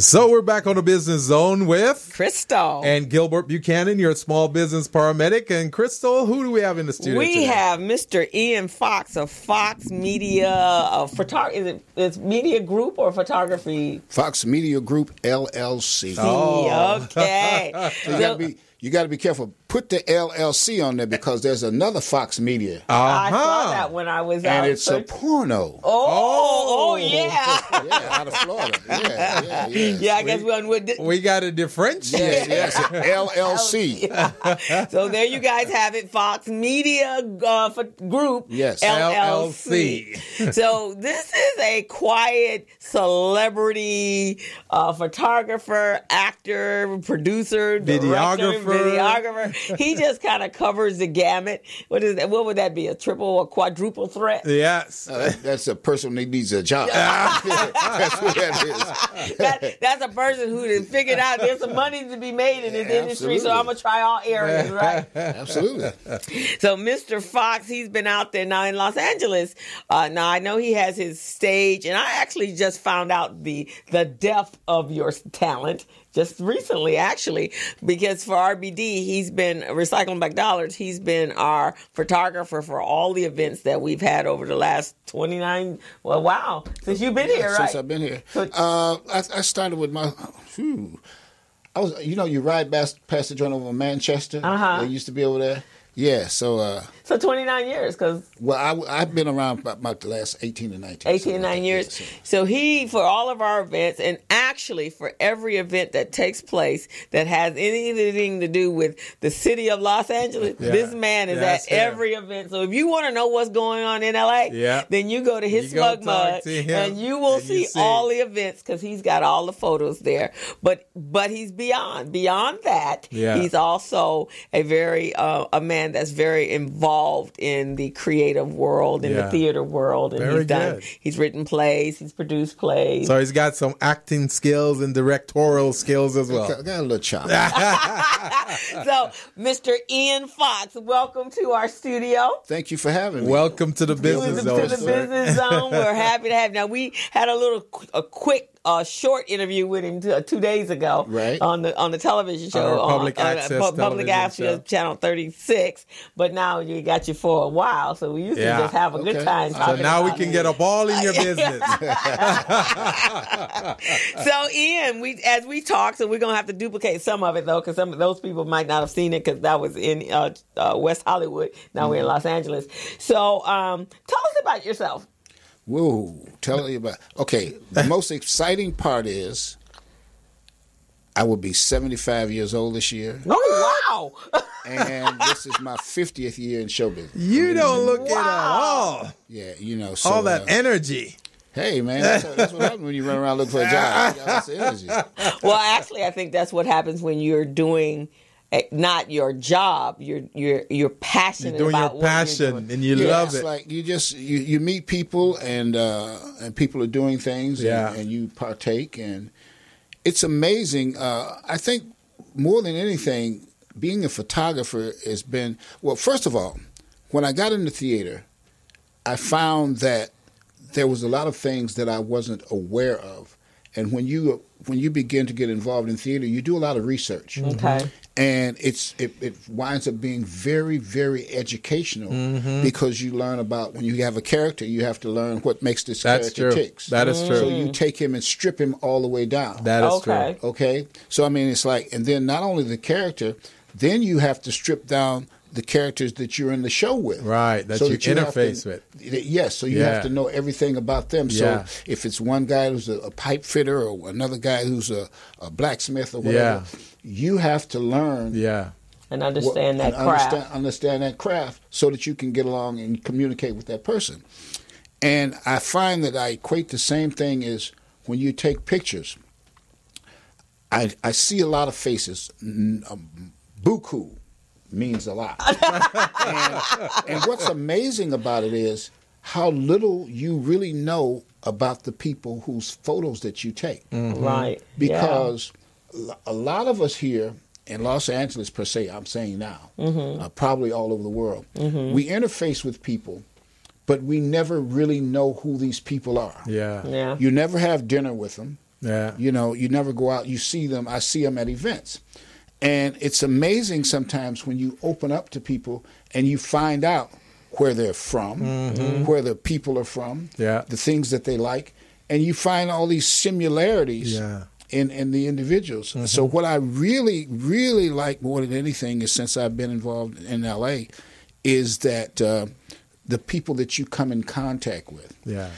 Speaker 3: So we're back on the Business Zone with
Speaker 2: Crystal
Speaker 3: and Gilbert Buchanan, your small business paramedic. And Crystal, who do we have in the studio
Speaker 2: We
Speaker 3: today?
Speaker 2: have Mr. Ian Foxx of Fox Media, is it Media Group or Photography?
Speaker 6: Fox Media Group, LLC.
Speaker 2: Oh. Okay.
Speaker 6: So you got to be careful. Put the LLC on there because there's another Fox Media.
Speaker 2: I saw that when I was out.
Speaker 6: And it's a porno.
Speaker 2: Oh, yeah.
Speaker 6: Yeah, out of Florida. Yeah.
Speaker 2: Yeah, I guess
Speaker 3: we got to differentiate.
Speaker 6: Yes, LLC.
Speaker 2: Yeah. So there you guys have it, Fox Media Group,
Speaker 6: yes,
Speaker 2: LLC. So this is a quiet celebrity photographer, actor, producer, director, videographer. He just kind of covers the gamut. What is that? What would that be? A triple or quadruple threat?
Speaker 3: Yes.
Speaker 6: That's a person who needs a job. That's what that is.
Speaker 2: That's a person who has figured out there's some money to be made in this industry, so I'm going to try all areas, right?
Speaker 6: Absolutely.
Speaker 2: So Mr. Fox, he's been out there now in Los Angeles. Now, I know he has his stage, and I actually just found out the depth of your talent just recently, actually, because for RBD, he's been Recycling Back Dollars. He's been our photographer for all the events that we've had over the last 29. Well, wow, since you've been here, right?
Speaker 6: Since I've been here, I started with my. I was, you ride past the joint over Manchester. They used to be over there. Yeah, so
Speaker 2: 29 years, because...
Speaker 6: Well, I've been around about the last 18 and 19.
Speaker 2: 18 and 9 years.
Speaker 6: Yeah,
Speaker 2: so he, for all of our events, and actually for every event that takes place that has anything to do with the city of Los Angeles, this man is at every event. So if you want to know what's going on in L.A., then you go to his Slug Mug, and you will see all the events, because he's got all the photos there. But he's beyond that. Yeah. He's also a very a man that's very involved in the creative world, in the theater world, and he's written plays, he's produced plays.
Speaker 3: So he's got some acting skills and directorial skills as well.
Speaker 6: Got a little chop.
Speaker 2: So, Mr. Ian Foxx, welcome to our studio.
Speaker 6: Thank you for having me.
Speaker 3: Welcome to the Business Zone.
Speaker 2: To the Business Zone. We're happy to have you. Now, we had a quick short interview with him 2 days ago, on the television show,
Speaker 3: Public Access
Speaker 2: Channel 36. But now you got you for a while, so we used to just have a good time.
Speaker 3: So now we can get up all in your business.
Speaker 2: So Ian, as we talk, so we're gonna have to duplicate some of it though, because some of those people might not have seen it, because that was in West Hollywood. Now we're in Los Angeles. So tell us about yourself.
Speaker 6: Whoa, tell me about. Okay, the most exciting part is I will be 75 years old this year.
Speaker 2: Oh, wow.
Speaker 6: And this is my 50th year in show business.
Speaker 3: You don't look it at all.
Speaker 6: Yeah, so,
Speaker 3: all that energy.
Speaker 6: Hey, man, that's what happens when you run around looking for a job. You got lots of energy.
Speaker 2: Well, actually, I think that's what happens when you're doing not your job. You're passionate about what you're doing.
Speaker 3: And you love it.
Speaker 6: It's like you meet people and people are doing things and you partake, and it's amazing. I think more than anything, being a photographer has been, well, first of all, when I got into theater, I found that there was a lot of things that I wasn't aware of. And when you begin to get involved in theater, you do a lot of research.
Speaker 2: Okay.
Speaker 6: And it winds up being very, very educational because you learn about, when you have a character, you have to learn what makes this character tick.
Speaker 3: That is true.
Speaker 6: So you take him and strip him all the way down.
Speaker 3: That is true.
Speaker 6: Okay? So, I mean, it's like, and then not only the character, then you have to strip down the characters that you're in the show with.
Speaker 3: Right, that you interface with.
Speaker 6: Yes, so you have to know everything about them. So if it's one guy who's a pipe fitter or another guy who's a blacksmith or whatever, you have to learn
Speaker 2: and understand that craft.
Speaker 6: Understand that craft so that you can get along and communicate with that person. And I find that I equate the same thing as when you take pictures. I see a lot of faces. Buku means a lot. and what's amazing about it is how little you really know about the people whose photos that you take.
Speaker 2: Right.
Speaker 6: Because a lot of us here in Los Angeles, per se, I'm saying now, probably all over the world, we interface with people, but we never really know who these people are.
Speaker 2: Yeah.
Speaker 6: You never have dinner with them.
Speaker 3: Yeah.
Speaker 6: You know, you never go out, you see them. I see them at events. And it's amazing sometimes when you open up to people and you find out where they're from, where the people are from, the things that they like, and you find all these similarities in the individuals. So what I really, really like more than anything is, since I've been involved in L.A., is that the people that you come in contact with.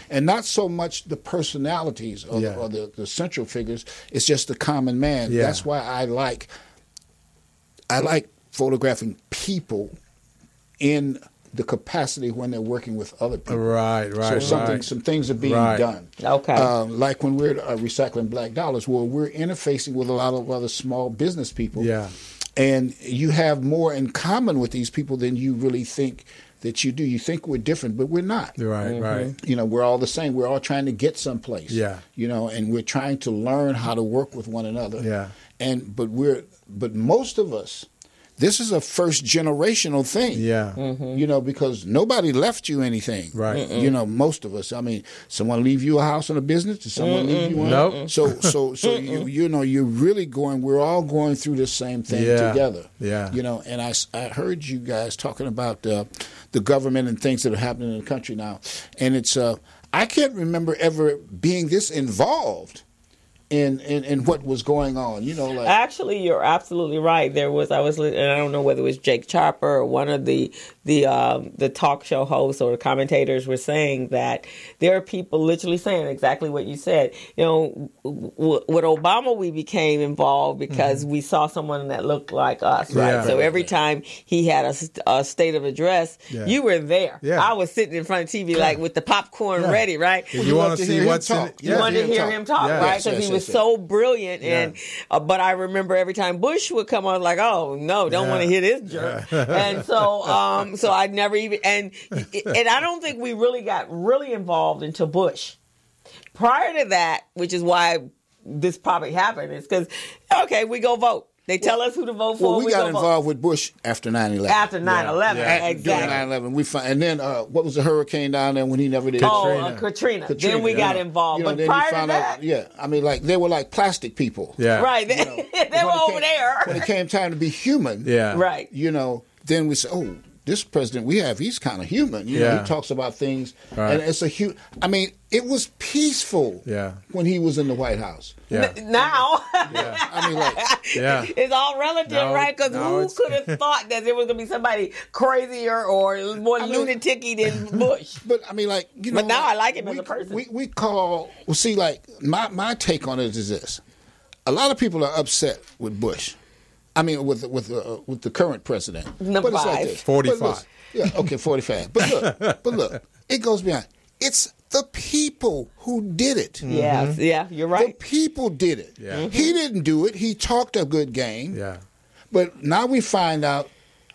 Speaker 6: And not so much the personalities or the central figures, it's just the common man. That's why I like photographing people in the capacity when they're working with other people.
Speaker 3: Right.
Speaker 6: So some things are being done.
Speaker 2: Okay.
Speaker 6: Like when we're recycling black dollars, well, we're interfacing with a lot of other small business people. And you have more in common with these people than you really think that you do. You think we're different, but we're not.
Speaker 3: Right.
Speaker 6: You know, we're all the same. We're all trying to get someplace. You know, and we're trying to learn how to work with one another. But most of us, this is a first generational thing. You know, because nobody left you anything. You know, most of us. I mean, someone leave you a house and a business? Did someone leave you one?
Speaker 3: Nope.
Speaker 6: So you know, you're really we're all going through the same thing together. You know, and I heard you guys talking about the government and things that are happening in the country now. And it's I can't remember ever being this involved in what was going on, you know, like.
Speaker 2: Actually, you're absolutely right. I was listening, and I don't know whether it was Jake Chopper or one of the talk show hosts or commentators were saying that there are people literally saying exactly what you said. You know, with Obama, we became involved because we saw someone that looked like us, right? So every time he had a state of address, you were there. I was sitting in front of TV like with the popcorn ready, right?
Speaker 3: You want to see what's in it.
Speaker 2: You wanted to hear him talk, right? Because he was so brilliant, and but I remember every time Bush would come on, like, oh no, don't want to hear this jerk, and so so I never even and I don't think we really got involved until Bush. Prior to that, which is why this probably happened, is because we go vote. They tell us who to vote for.
Speaker 6: Well, we got involved with Bush after 9/11.
Speaker 2: After 9/11, exactly.
Speaker 6: During 9/11, and then what was the hurricane down there when he never did?
Speaker 2: Katrina. Then we got involved. But prior to that,
Speaker 6: I mean, like they were like plastic people.
Speaker 2: Right. You know, they were over there.
Speaker 6: When it came time to be human,
Speaker 2: right.
Speaker 6: You know, then we said, oh, this president we have, he's kind of human. You know, he talks about things, and it's I mean, it was peaceful when he was in the White House.
Speaker 2: Now,
Speaker 6: I mean, like,
Speaker 2: it's all relative, right? Because who could have thought that there was going to be somebody crazier or more lunatic-y than Bush?
Speaker 6: But I mean, like, you know.
Speaker 2: But now I like him as a person.
Speaker 6: We call, well, see, like, my take on it is this: a lot of people are upset with Bush. I mean, with the current president.
Speaker 2: Number
Speaker 6: but it's
Speaker 2: 5.
Speaker 6: Like this.
Speaker 3: 45.
Speaker 6: Okay, 45. But look, it goes beyond. It's the people who did it.
Speaker 2: Yeah, you're right.
Speaker 6: The people did it. He didn't do it. He talked a good game. But now we find out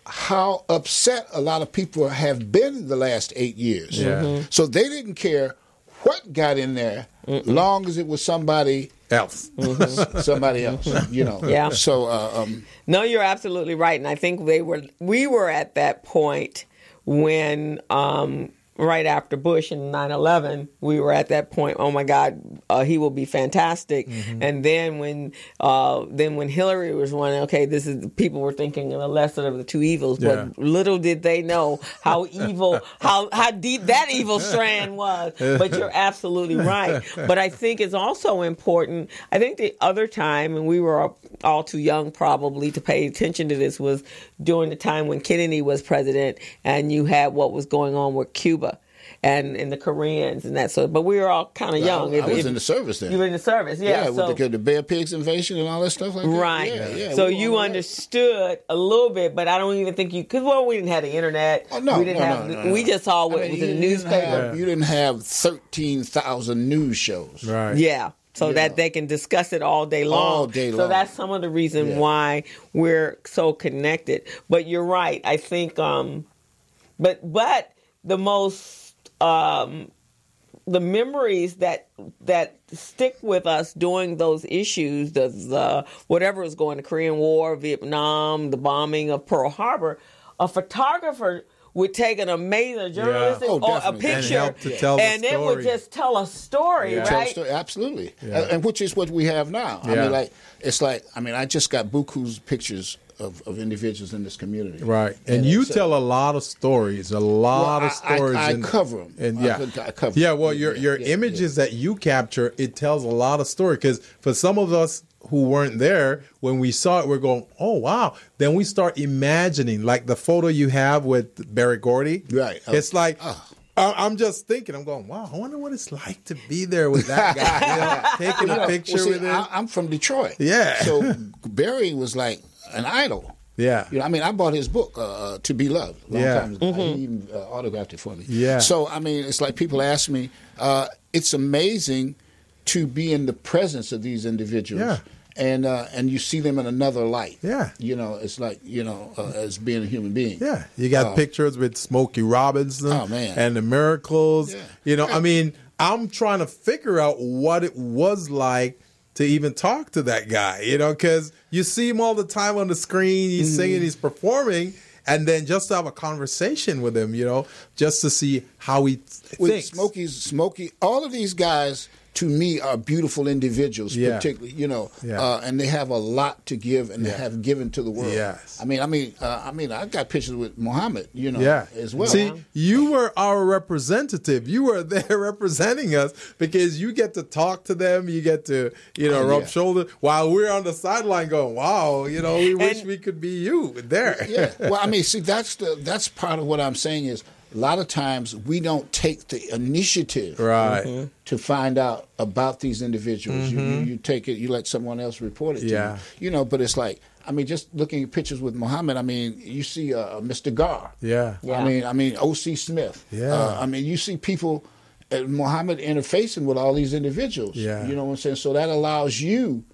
Speaker 6: how upset a lot of people have been the last 8 years. So they didn't care what got in there, long as it was somebody
Speaker 3: else.
Speaker 6: Somebody else, you know. So
Speaker 2: no, you're absolutely right, and I think we were at that point when right after Bush and 9/11, we were at that point. Oh my God, he will be fantastic. And then when Hillary was running, okay, people were thinking of the lesser of the two evils, but little did they know how evil, how deep that evil strand was. But you're absolutely right. But I think it's also important. I think the other time, and we were all too young probably to pay attention to this, was during the time when Kennedy was president, and you had what was going on with Cuba and the Koreans and that sort. But we were all kind of young.
Speaker 6: I was in the service then.
Speaker 2: You were in the service, yeah.
Speaker 6: Yeah, with the Bear Pigs invasion and all that stuff like that.
Speaker 2: Right.
Speaker 6: Yeah.
Speaker 2: So you understood a little bit, but I don't even think you, because we didn't have the internet.
Speaker 6: Oh, no,
Speaker 2: we didn't have. We just saw what was in the newspaper.
Speaker 6: You didn't have 13,000 news shows.
Speaker 3: Right.
Speaker 2: Yeah. So that they can discuss it all day long.
Speaker 6: All day long.
Speaker 2: So that's some of the reason why we're so connected. But you're right. I think, but the most, the memories that stick with us during those issues, the whatever was going, the Korean War, Vietnam, the bombing of Pearl Harbor, a photographer would take an amazing journalistic or a picture, and it would just tell a story, right?
Speaker 6: Absolutely, and which is what we have now. I mean, I just got buku's pictures of individuals in this community,
Speaker 3: right? And you tell a lot of stories,
Speaker 6: I cover them,
Speaker 3: and
Speaker 6: I cover.
Speaker 3: Yeah, well, your images that you capture, it tells a lot of story, because for some of us who weren't there, when we saw it, we're going, oh, wow. Then we start imagining, like the photo you have with Barry Gordy.
Speaker 6: Right.
Speaker 3: It's like, I'm just thinking, I'm going, wow, I wonder what it's like to be there with that guy, taking a picture with him.
Speaker 6: I'm from Detroit.
Speaker 3: Yeah.
Speaker 6: So Barry was like an idol.
Speaker 3: Yeah.
Speaker 6: I mean, I bought his book, To Be Loved, a long time ago. He even autographed it for me.
Speaker 3: Yeah.
Speaker 6: So, I mean, it's like people ask me, it's amazing to be in the presence of these individuals.
Speaker 3: Yeah.
Speaker 6: And you see them in another light.
Speaker 3: Yeah.
Speaker 6: It's like, as being a human being.
Speaker 3: Yeah. You got pictures with Smokey Robinson.
Speaker 6: Oh, man.
Speaker 3: And the Miracles.
Speaker 6: Yeah.
Speaker 3: I mean, I'm trying to figure out what it was like to even talk to that guy, because you see him all the time on the screen, he's singing, he's performing, and then just to have a conversation with him, just to see how he thinks.
Speaker 6: Smokey, all of these guys, to me, are beautiful individuals, particularly, and they have a lot to give and have given to the world.
Speaker 3: Yes.
Speaker 6: I mean, I got pictures with Muhammad, as well.
Speaker 3: See, you were our representative. You were there representing us, because you get to talk to them. You get to, rub shoulders, while we're on the sideline going, wow, we wish we could be you there.
Speaker 6: Yeah. Well, I mean, see, that's part of what I'm saying is, a lot of times we don't take the initiative to find out about these individuals. You take it, you let someone else report it to you. But it's like, I mean, just looking at pictures with Muhammad, I mean, you see Mr. Gar.
Speaker 3: Yeah.
Speaker 6: I mean, O.C. Smith.
Speaker 3: Yeah.
Speaker 6: I mean, you see people, Muhammad interfacing with all these individuals.
Speaker 3: Yeah.
Speaker 6: You know what I'm saying? So that allows you,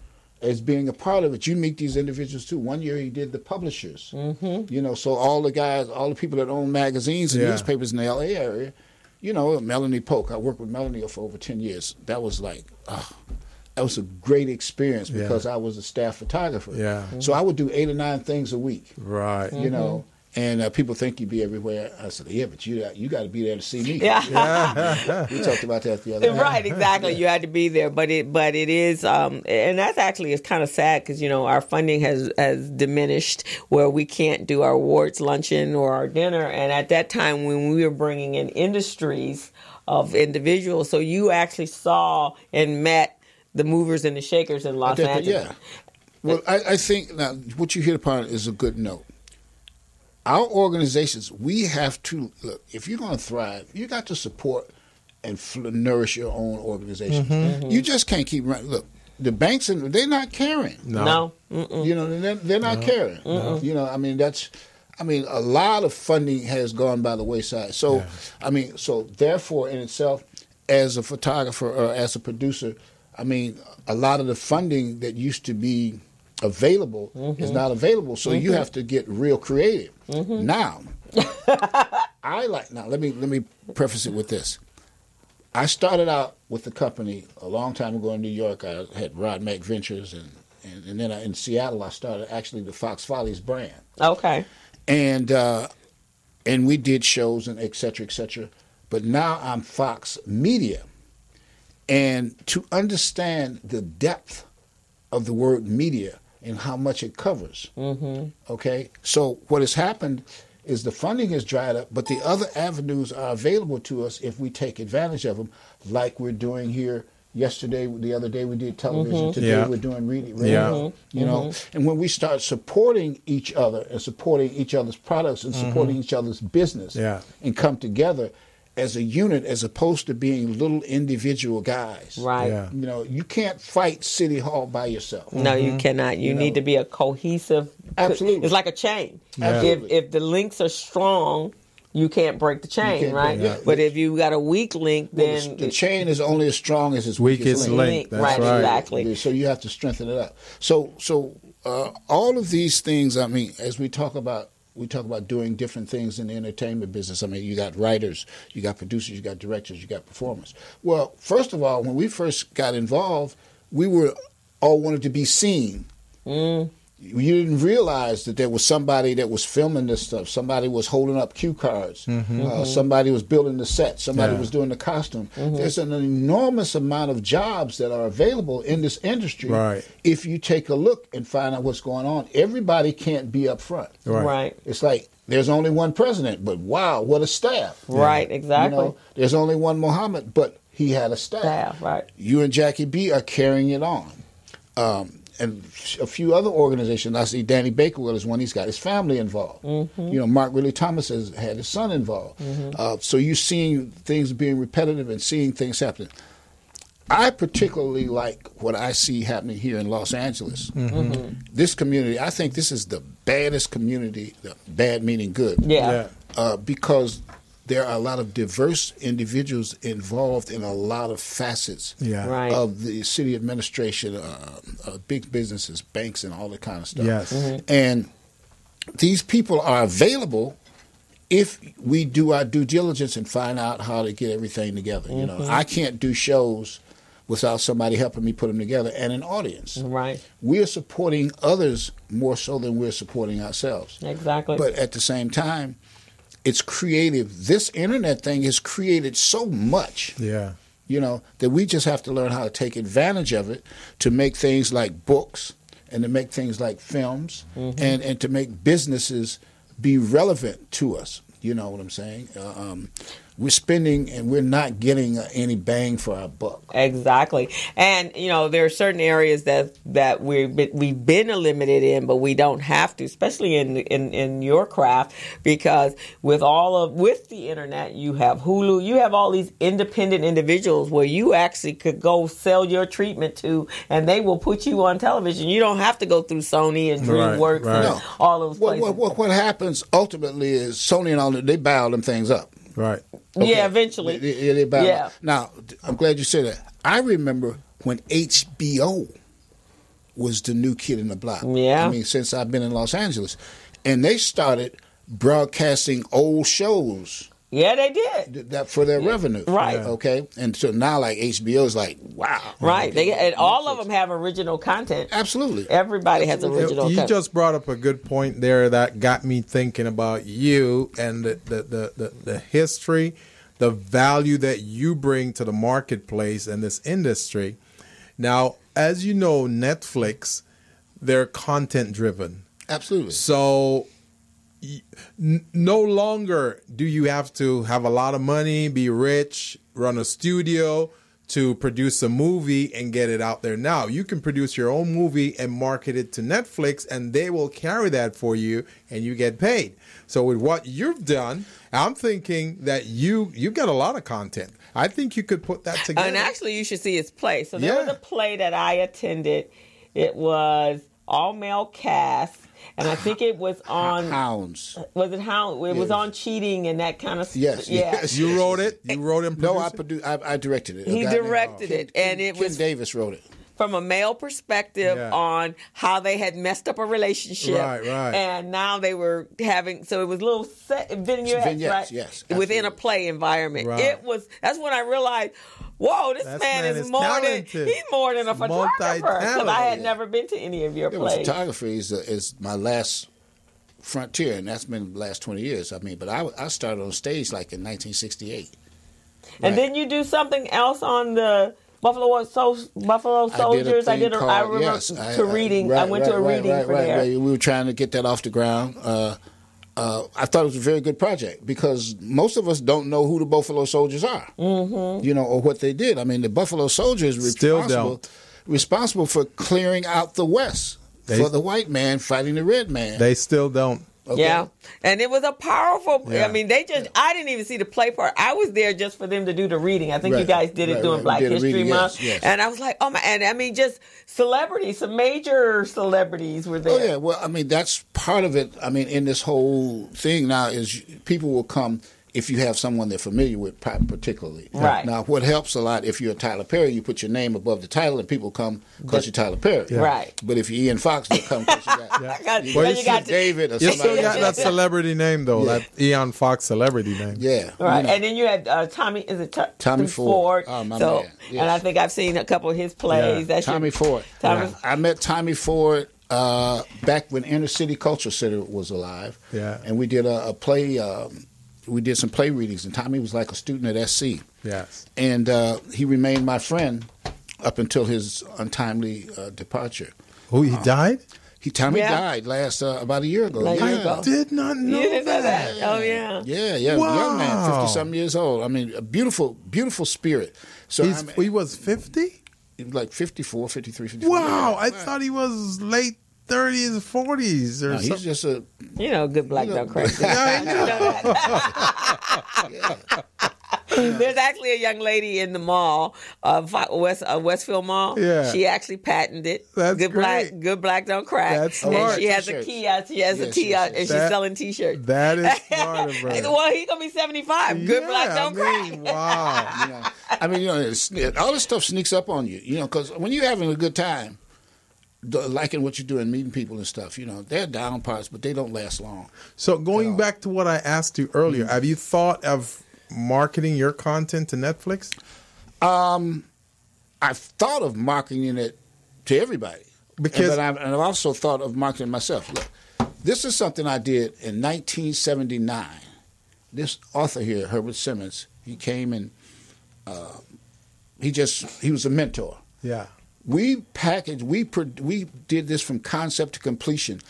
Speaker 6: as being a part of it, you meet these individuals too. One year he did the publishers. So all the people that own magazines and newspapers in the L.A. area, Melanie Polk. I worked with Melanie for over 10 years. That was like, that was a great experience, because I was a staff photographer.
Speaker 3: Yeah.
Speaker 6: So I would do 8 or 9 things a week.
Speaker 3: Right.
Speaker 6: And people think you'd be everywhere. I said, yeah, but you got to be there to see me.
Speaker 2: Yeah.
Speaker 6: We talked about that the other night.
Speaker 2: Right, exactly. You had to be there, but it is, and that's actually, it's kind of sad, because our funding has diminished, where we can't do our awards luncheon or our dinner. And at that time, when we were bringing in industries of individuals, so you actually saw and met the movers and the shakers in Los Angeles.
Speaker 6: Yeah. Well, I think now what you hit upon is a good note. Our organizations, we have to look. If you're going to thrive, you got to support and nourish your own organization. You just can't keep running. Look, the banks, they're not caring.
Speaker 2: No.
Speaker 6: They're not caring. A lot of funding has gone by the wayside. So, so therefore, in itself, as a photographer or as a producer, a lot of the funding that used to be available is not available. So you have to get real creative. Now, let me preface it with this. I started out with the company a long time ago in New York. I had Rod Mack Ventures, and then in Seattle I started actually the Fox Follies brand.
Speaker 2: Okay.
Speaker 6: And we did shows and et cetera, et cetera. but now I'm Fox Media. And to understand the depth of the word media and how much it covers, okay? So what has happened is the funding has dried up, but the other avenues are available to us if we take advantage of them, like we're doing here yesterday. The other day we did television. Today we're doing radio. You know, and when we start supporting each other and supporting each other's products and supporting each other's business and come together as a unit as opposed to being little individual guys.
Speaker 2: Right.
Speaker 3: Yeah.
Speaker 6: You know, you can't fight City Hall by yourself.
Speaker 2: No, you cannot. You need to be a cohesive.
Speaker 6: Absolutely.
Speaker 2: It's like a chain.
Speaker 6: Absolutely.
Speaker 2: If the links are strong, you can't break the chain, right? But if you got a weak link, then
Speaker 6: the chain is only as strong as its weakest link.
Speaker 3: That's
Speaker 2: right,
Speaker 3: right.
Speaker 2: Exactly.
Speaker 6: So you have to strengthen it up. So all of these things, I mean, as we talk about doing different things in the entertainment business. I mean, you got writers, you got producers, you got directors, you got performers. Well, first of all, when we first got involved, we were all wanted to be seen. You didn't realize that there was somebody that was filming this stuff. Somebody was holding up cue cards. Somebody was building the set. Somebody was doing the costume. There's an enormous amount of jobs that are available in this industry.
Speaker 3: Right.
Speaker 6: If you take a look and find out what's going on, everybody can't be up front.
Speaker 2: Right.
Speaker 6: It's like there's only one president, but wow, what a staff.
Speaker 2: Right, exactly.
Speaker 6: You know, there's only one Muhammad, but he had a staff.
Speaker 2: Right.
Speaker 6: You and Jackie B are carrying it on. And a few other organizations. I see Danny Bakewell is one. He's got his family involved. You know, Mark Ridley Thomas has had his son involved. So you're seeing things being repetitive and seeing things happening. I particularly like what I see happening here in Los Angeles. This community, I think this is the baddest community, bad meaning good. Because there are a lot of diverse individuals involved in a lot of facets of the city administration, big businesses, banks, and all that kind of stuff. And these people are available if we do our due diligence and find out how to get everything together. You know, I can't do shows without somebody helping me put them together and an audience.
Speaker 2: Right.
Speaker 6: We're supporting others more so than we're supporting ourselves.
Speaker 2: Exactly.
Speaker 6: But at the same time, it's creative. This internet thing has created so much, you know, that we just have to learn how to take advantage of it to make things like books and to make things like films and to make businesses be relevant to us. You know what I'm saying? We're spending and we're not getting any bang for our buck.
Speaker 2: Exactly. And, you know, there are certain areas that we've been limited in, but we don't have to, especially in your craft, because with the internet, you have Hulu, you have all these independent individuals where you actually could go sell your treatment to, and they will put you on television. You don't have to go through Sony and DreamWorks and all those places.
Speaker 6: What happens ultimately is Sony and all that, they buy all them things up.
Speaker 3: Right.
Speaker 6: Okay.
Speaker 2: Yeah, eventually.
Speaker 6: They buy them up. Now, I'm glad you said that. I remember when HBO was the new kid in the block.
Speaker 2: Yeah.
Speaker 6: I mean, since I've been in Los Angeles. And they started broadcasting old shows.
Speaker 2: Yeah, they did.
Speaker 6: That for their revenue.
Speaker 2: Right.
Speaker 6: Okay. And so now, like, HBO is like, wow.
Speaker 2: Right. And all of them have original content.
Speaker 6: Absolutely.
Speaker 2: Everybody has original content.
Speaker 3: You just brought up a good point there that got me thinking about you and the history, the value that you bring to the marketplace and this industry. Now, as you know, Netflix, they're content driven.
Speaker 6: Absolutely.
Speaker 3: So no longer do you have to have a lot of money, be rich, run a studio to produce a movie and get it out there. Now you can produce your own movie and market it to Netflix, and they will carry that for you, and you get paid. So with what you've done, I'm thinking that you've got a lot of content. I think you could put that together.
Speaker 2: And actually, you should see his play. So there was a play that I attended. It was all male cast. And I think it was on
Speaker 6: Hounds.
Speaker 2: Was it Hounds? It was on cheating and that kind of stuff.
Speaker 6: Yes.
Speaker 3: You wrote it? You wrote and produced
Speaker 6: No, I directed it.
Speaker 2: He directed it. And it was
Speaker 6: Ken Davis wrote it.
Speaker 2: From a male perspective on how they had messed up a relationship.
Speaker 3: Right.
Speaker 2: And now they were having, so it was little vignettes, right?
Speaker 6: Yes.
Speaker 2: Within a play environment.
Speaker 3: Right.
Speaker 2: That's when I realized, whoa, this man is more
Speaker 3: talented.
Speaker 2: he's more than a photographer. Because I had never been to any of your plays.
Speaker 6: Photography is my last frontier, and that's been the last 20 years. I mean, but I started on stage like in 1968.
Speaker 2: And then you do something else on the Buffalo Soldiers. I remember reading. I went to a reading for there.
Speaker 6: We were trying to get that off the ground. I thought it was a very good project because most of us don't know who the Buffalo Soldiers are, or what they did. I mean, the Buffalo Soldiers responsible for clearing out the West for the white man fighting the red man.
Speaker 3: They still don't.
Speaker 2: Okay. Yeah, and it was a powerful. I mean, I didn't even see the play part. I was there just for them to do the reading. I think you guys did it during Black History Month, and I was like, oh my! And I mean, just celebrities, some major celebrities were there.
Speaker 6: Oh yeah, well, I mean, that's part of it. I mean, in this whole thing now is people will come if you have someone they're familiar with, particularly.
Speaker 2: Right.
Speaker 6: Now, what helps a lot, if you're Tyler Perry, you put your name above the title and people come because you're Tyler Perry.
Speaker 2: Yeah. Right.
Speaker 6: But if you're Ian Foxx, they'll come because you got David or somebody.
Speaker 3: You still got that celebrity name, though, that Ian Foxx celebrity name.
Speaker 6: Yeah.
Speaker 2: Right. And then you had Tommy Ford.
Speaker 6: Oh, my
Speaker 2: man.
Speaker 6: Yes.
Speaker 2: And I think I've seen a couple of his plays.
Speaker 6: Yeah. Tommy Ford. I met Tommy Ford back when Inner City Culture Center was alive.
Speaker 3: Yeah.
Speaker 6: And we did a play. We did some play readings, and Tommy was like a student at SC.
Speaker 3: Yes.
Speaker 6: And he remained my friend up until his untimely departure.
Speaker 3: Oh, he died?
Speaker 6: Tommy died about a year ago.
Speaker 3: I did not know that.
Speaker 2: Oh, yeah.
Speaker 6: Yeah. Wow. Young man, 50-something years old. I mean, a beautiful, beautiful spirit. So
Speaker 3: he was 50?
Speaker 6: He was like 54, 53, 54.
Speaker 3: Wow. I thought he was late 30s, 40s or something.
Speaker 6: He's just a...
Speaker 2: good black don't crack. There's actually a young lady in the mall, Westfield Mall.
Speaker 3: Yeah.
Speaker 2: She actually patented it.
Speaker 3: That's
Speaker 2: great. Good black don't crack.
Speaker 3: That's smart.
Speaker 2: And she has a key out. She has a tee out, and she's selling T-shirts.
Speaker 3: That is smart of her.
Speaker 2: Well, he's gonna be 75. Good black don't crack.
Speaker 3: Wow.
Speaker 6: All this stuff sneaks up on you. Because when you're having a good time, liking what you're doing, meeting people and stuff, they're down parts, but they don't last long.
Speaker 3: So going back to what I asked you earlier, have you thought of marketing your content to Netflix?
Speaker 6: I've thought of marketing it to everybody. And I've also thought of marketing myself. Look, this is something I did in 1979. This author here, Herbert Simmons, he came and he was a mentor.
Speaker 3: Yeah.
Speaker 6: We did this from concept to completion.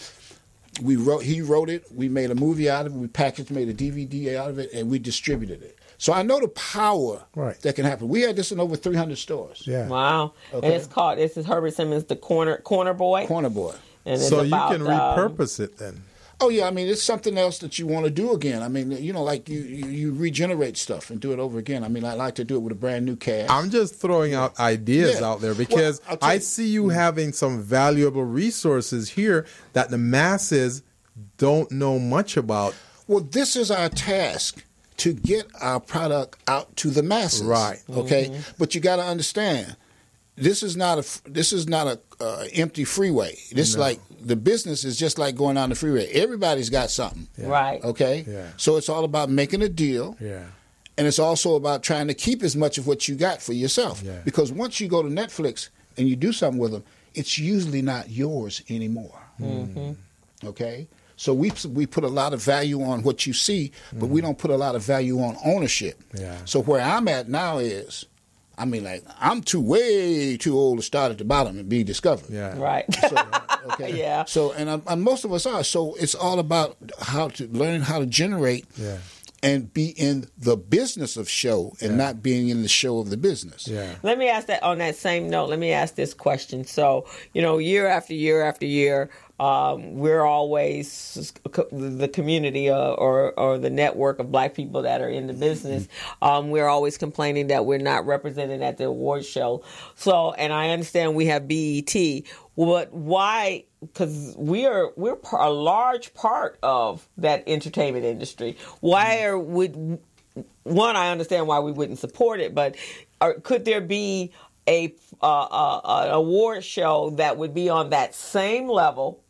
Speaker 6: He wrote it, we made a movie out of it, we packaged, made a DVD out of it, and we distributed it. So I know the power that can happen. We had this in over 300 stores.
Speaker 2: Yeah. Wow. Okay. And this is Herbert Simmons, the Corner Boy.
Speaker 6: Corner Boy.
Speaker 2: And
Speaker 3: so you can repurpose it then.
Speaker 6: Oh, yeah. I mean, it's something else that you want to do again. I mean, like you regenerate stuff and do it over again. I mean, I like to do it with a brand new cast.
Speaker 3: I'm just throwing out ideas out there because I see you having some valuable resources here that the masses don't know much about.
Speaker 6: Well, this is our task, to get our product out to the masses.
Speaker 3: Right.
Speaker 6: Okay? Mm-hmm. But you got to understand, this is not a empty freeway. Like the business is just like going down the freeway. Everybody's got something.
Speaker 2: Yeah. Right.
Speaker 6: Okay?
Speaker 3: Yeah.
Speaker 6: So it's all about making a deal.
Speaker 3: Yeah.
Speaker 6: And it's also about trying to keep as much of what you got for yourself.
Speaker 3: Yeah.
Speaker 6: Because once you go to Netflix and you do something with them, it's usually not yours anymore.
Speaker 2: Mm-hmm.
Speaker 6: Okay? So we put a lot of value on what you see, but we don't put a lot of value on ownership.
Speaker 3: Yeah.
Speaker 6: So where I'm at now is, I mean, like, I'm way too old to start at the bottom and be discovered.
Speaker 3: Yeah.
Speaker 2: Right.
Speaker 6: So, okay.
Speaker 2: Yeah.
Speaker 6: So, and most of us are. So it's all about learning how to generate and be in the business of show and not being in the show of the business.
Speaker 3: Yeah.
Speaker 2: Let me ask that on that same note. Let me ask this question. So, year after year after year, we're always the community or the network of black people that are in the business. We're always complaining that we're not represented at the award show. So, and I understand we have BET. But why? Because we're a large part of that entertainment industry. Why I understand why we wouldn't support it, but could there be an award show that would be on that same level,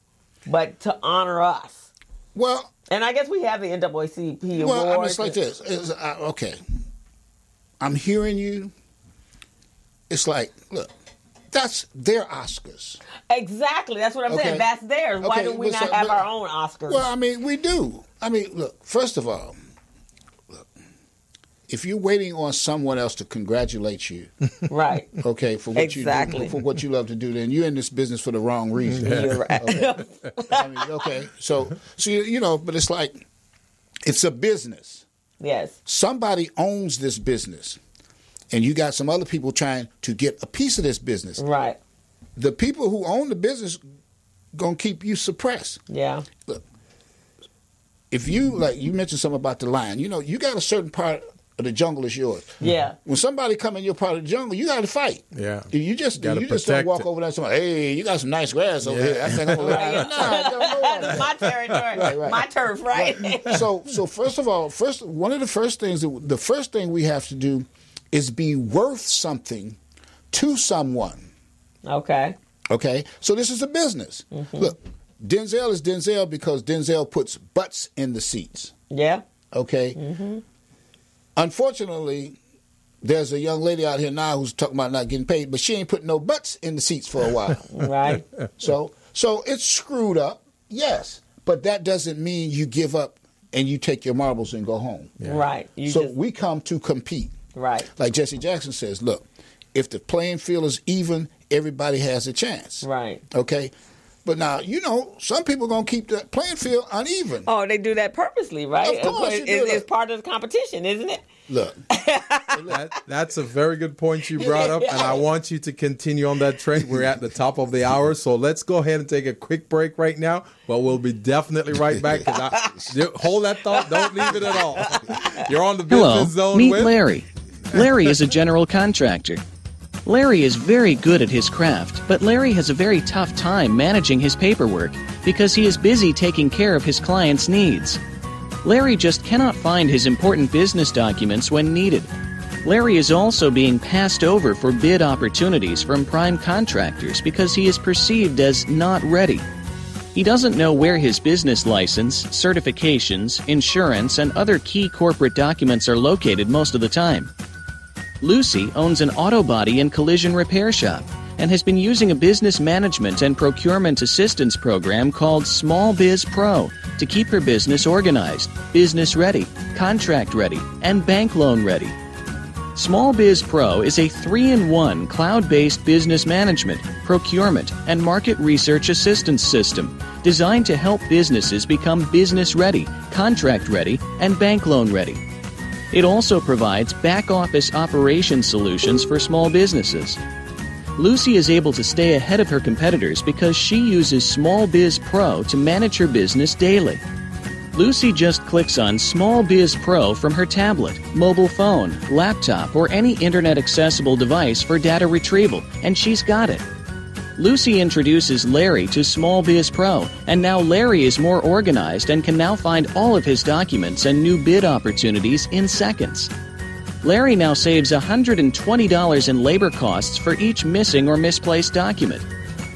Speaker 2: but to honor us?
Speaker 6: Well,
Speaker 2: and I guess we have the NAACP award.
Speaker 6: Well, I mean, it's like this. Okay, I'm hearing you. It's like, look, that's their Oscars.
Speaker 2: Exactly. That's what I'm saying. That's theirs. Why do we not have our own Oscars?
Speaker 6: Well, I mean, we do. I mean, look, first of all, if you're waiting on someone else to congratulate you,
Speaker 2: right?
Speaker 6: Okay, for what you do, for what you love to do, then you're in this business for the wrong reason.
Speaker 2: You're right.
Speaker 6: Okay. I mean, okay, so you know, but it's like it's a business.
Speaker 2: Yes.
Speaker 6: Somebody owns this business, and you got some other people trying to get a piece of this business.
Speaker 2: Right.
Speaker 6: The people who own the business gonna keep you suppressed.
Speaker 2: Yeah.
Speaker 6: Look, if you like, you mentioned something about the lion. You know, you got a certain part of the jungle is yours.
Speaker 2: Yeah.
Speaker 6: When somebody come in your part of the jungle, you got to fight.
Speaker 3: Yeah.
Speaker 6: You just don't walk over there and say, "Hey, you got some nice grass over here." I think I'm
Speaker 2: That's my territory, right. My turf, right?
Speaker 6: So first of all, one of the first thing we have to do is be worth something to someone.
Speaker 2: Okay.
Speaker 6: Okay. So this is a business. Mm-hmm. Look, Denzel is Denzel because Denzel puts butts in the seats.
Speaker 2: Yeah.
Speaker 6: Okay. Mm-hmm. Unfortunately, there's a young lady out here now who's talking about not getting paid, but she ain't putting no butts in the seats for a while.
Speaker 2: Right.
Speaker 6: So it's screwed up, yes, but that doesn't mean you give up and you take your marbles and go home.
Speaker 2: Yeah. Right.
Speaker 6: We come to compete.
Speaker 2: Right.
Speaker 6: Like Jesse Jackson says, look, if the playing field is even, everybody has a chance.
Speaker 2: Right.
Speaker 6: Okay? But now, you know, some people are going to keep the playing field uneven.
Speaker 2: Oh, they do that purposely, right?
Speaker 6: Of course
Speaker 2: It's part of the competition, isn't it?
Speaker 6: Look.
Speaker 3: That's a very good point you brought up, and I want you to continue on that trend. We're at the top of the hour, so let's go ahead and take a quick break right now, but we'll be definitely right back. Hold that thought. Don't leave it at all. You're on the Business Zone
Speaker 4: meet
Speaker 3: with
Speaker 4: Larry. Larry is a general contractor. Larry is very good at his craft, but Larry has a very tough time managing his paperwork because he is busy taking care of his clients' needs. Larry just cannot find his important business documents when needed. Larry is also being passed over for bid opportunities from prime contractors because he is perceived as not ready. He doesn't know where his business license, certifications, insurance, and other key corporate documents are located most of the time. Lucy owns an auto body and collision repair shop and has been using a business management and procurement assistance program called Small Biz Pro to keep her business organized, business ready, contract ready, and bank loan ready. Small Biz Pro is a 3-in-1 cloud-based business management, procurement, and market research assistance system designed to help businesses become business ready, contract ready, and bank loan ready. It also provides back-office operations solutions for small businesses. Lucy is able to stay ahead of her competitors because she uses Small Biz Pro to manage her business daily. Lucy just clicks on Small Biz Pro from her tablet, mobile phone, laptop, or any internet-accessible device for data retrieval, and she's got it. Lucy introduces Larry to Small Biz Pro, and now Larry is more organized and can now find all of his documents and new bid opportunities in seconds. Larry now saves $120 in labor costs for each missing or misplaced document.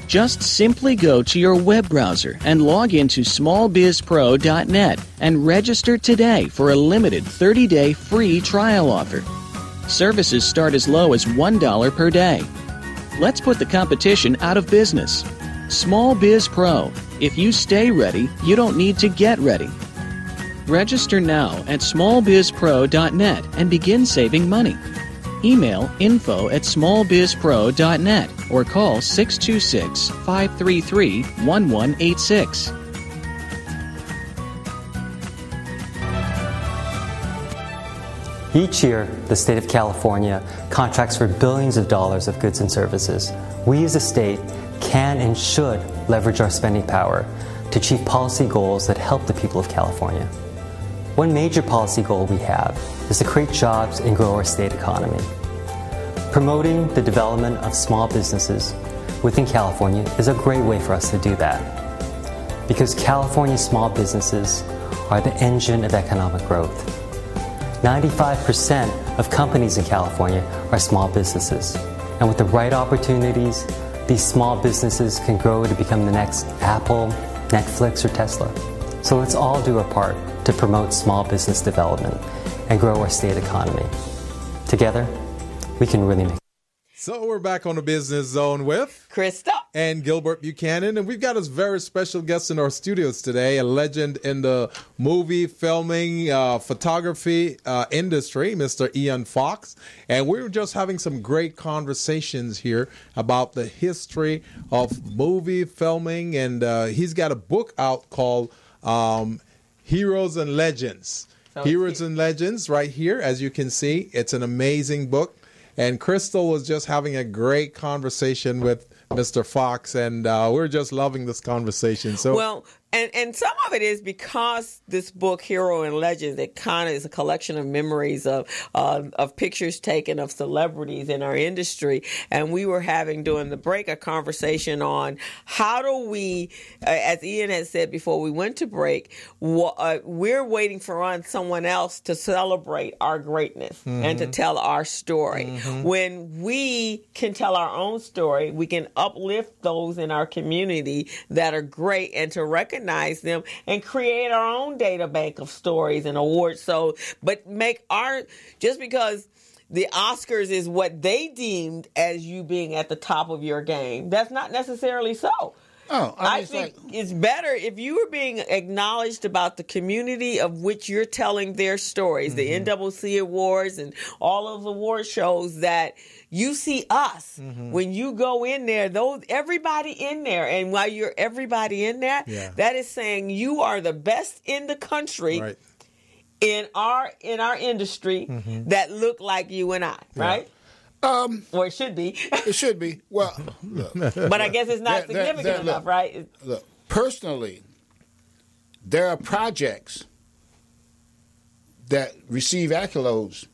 Speaker 4: Just simply go to your web browser and log into smallbizpro.net and register today for a limited 30-day free trial offer. Services start as low as $1 per day. Let's put the competition out of business. Small Biz Pro. If you stay ready, you don't need to get ready. Register now at smallbizpro.net and begin saving money. Email info@smallbizpro.net or call 626-533-1186.
Speaker 5: Each year, the state of California contracts for billions of dollars of goods and services. We as a state can and should leverage our spending power to achieve policy goals that help the people of California. One major policy goal we have is to create jobs and grow our state economy. Promoting the development of small businesses within California is a great way for us to do that, because California small businesses are the engine of economic growth. 95% of companies in California are small businesses. And with the right opportunities, these small businesses can grow to become the next Apple, Netflix, or Tesla. So let's all do our part to promote small business development and grow our state economy. Together, we can really make it.
Speaker 3: So we're back on the Business Zone with
Speaker 2: Krista
Speaker 3: And Gilbert Buchanan. And we've got a very special guest in our studios today, a legend in the movie, filming, photography industry, Mr. Ian Foxx. And we were just having some great conversations here about the history of movie filming. And he's got a book out called Heroes and Legends. Heroes and Legends right here, as you can see. It's an amazing book. And Crystal was just having a great conversation with Mr. Foxx, and we're just loving this conversation. So,
Speaker 2: well, and some of it is because this book, Hero and Legends, it kind of is a collection of memories of pictures taken of celebrities in our industry. And we were having, during the break, a conversation on how do we, as Ian had said before we went to break, we're waiting for someone else to celebrate our greatness and to tell our story. When we can tell our own story, we can uplift those in our community that are great and to recognize them and create our own data bank of stories and awards. So, but just because the Oscars is what they deemed as you being at the top of your game, that's not necessarily so.
Speaker 6: Oh,
Speaker 2: I think it's better if you are being acknowledged about the community of which you're telling their stories, the NCCC awards and all of the award shows, that you see us when you go in there, everybody in there. And while you're everybody in there, that is saying you are the best in the country in our industry that look like you and I, right? Or it should be.
Speaker 6: It should be. Well, look.
Speaker 2: But I guess it's not significant enough, right?
Speaker 6: Look, personally, there are projects that receive accolades.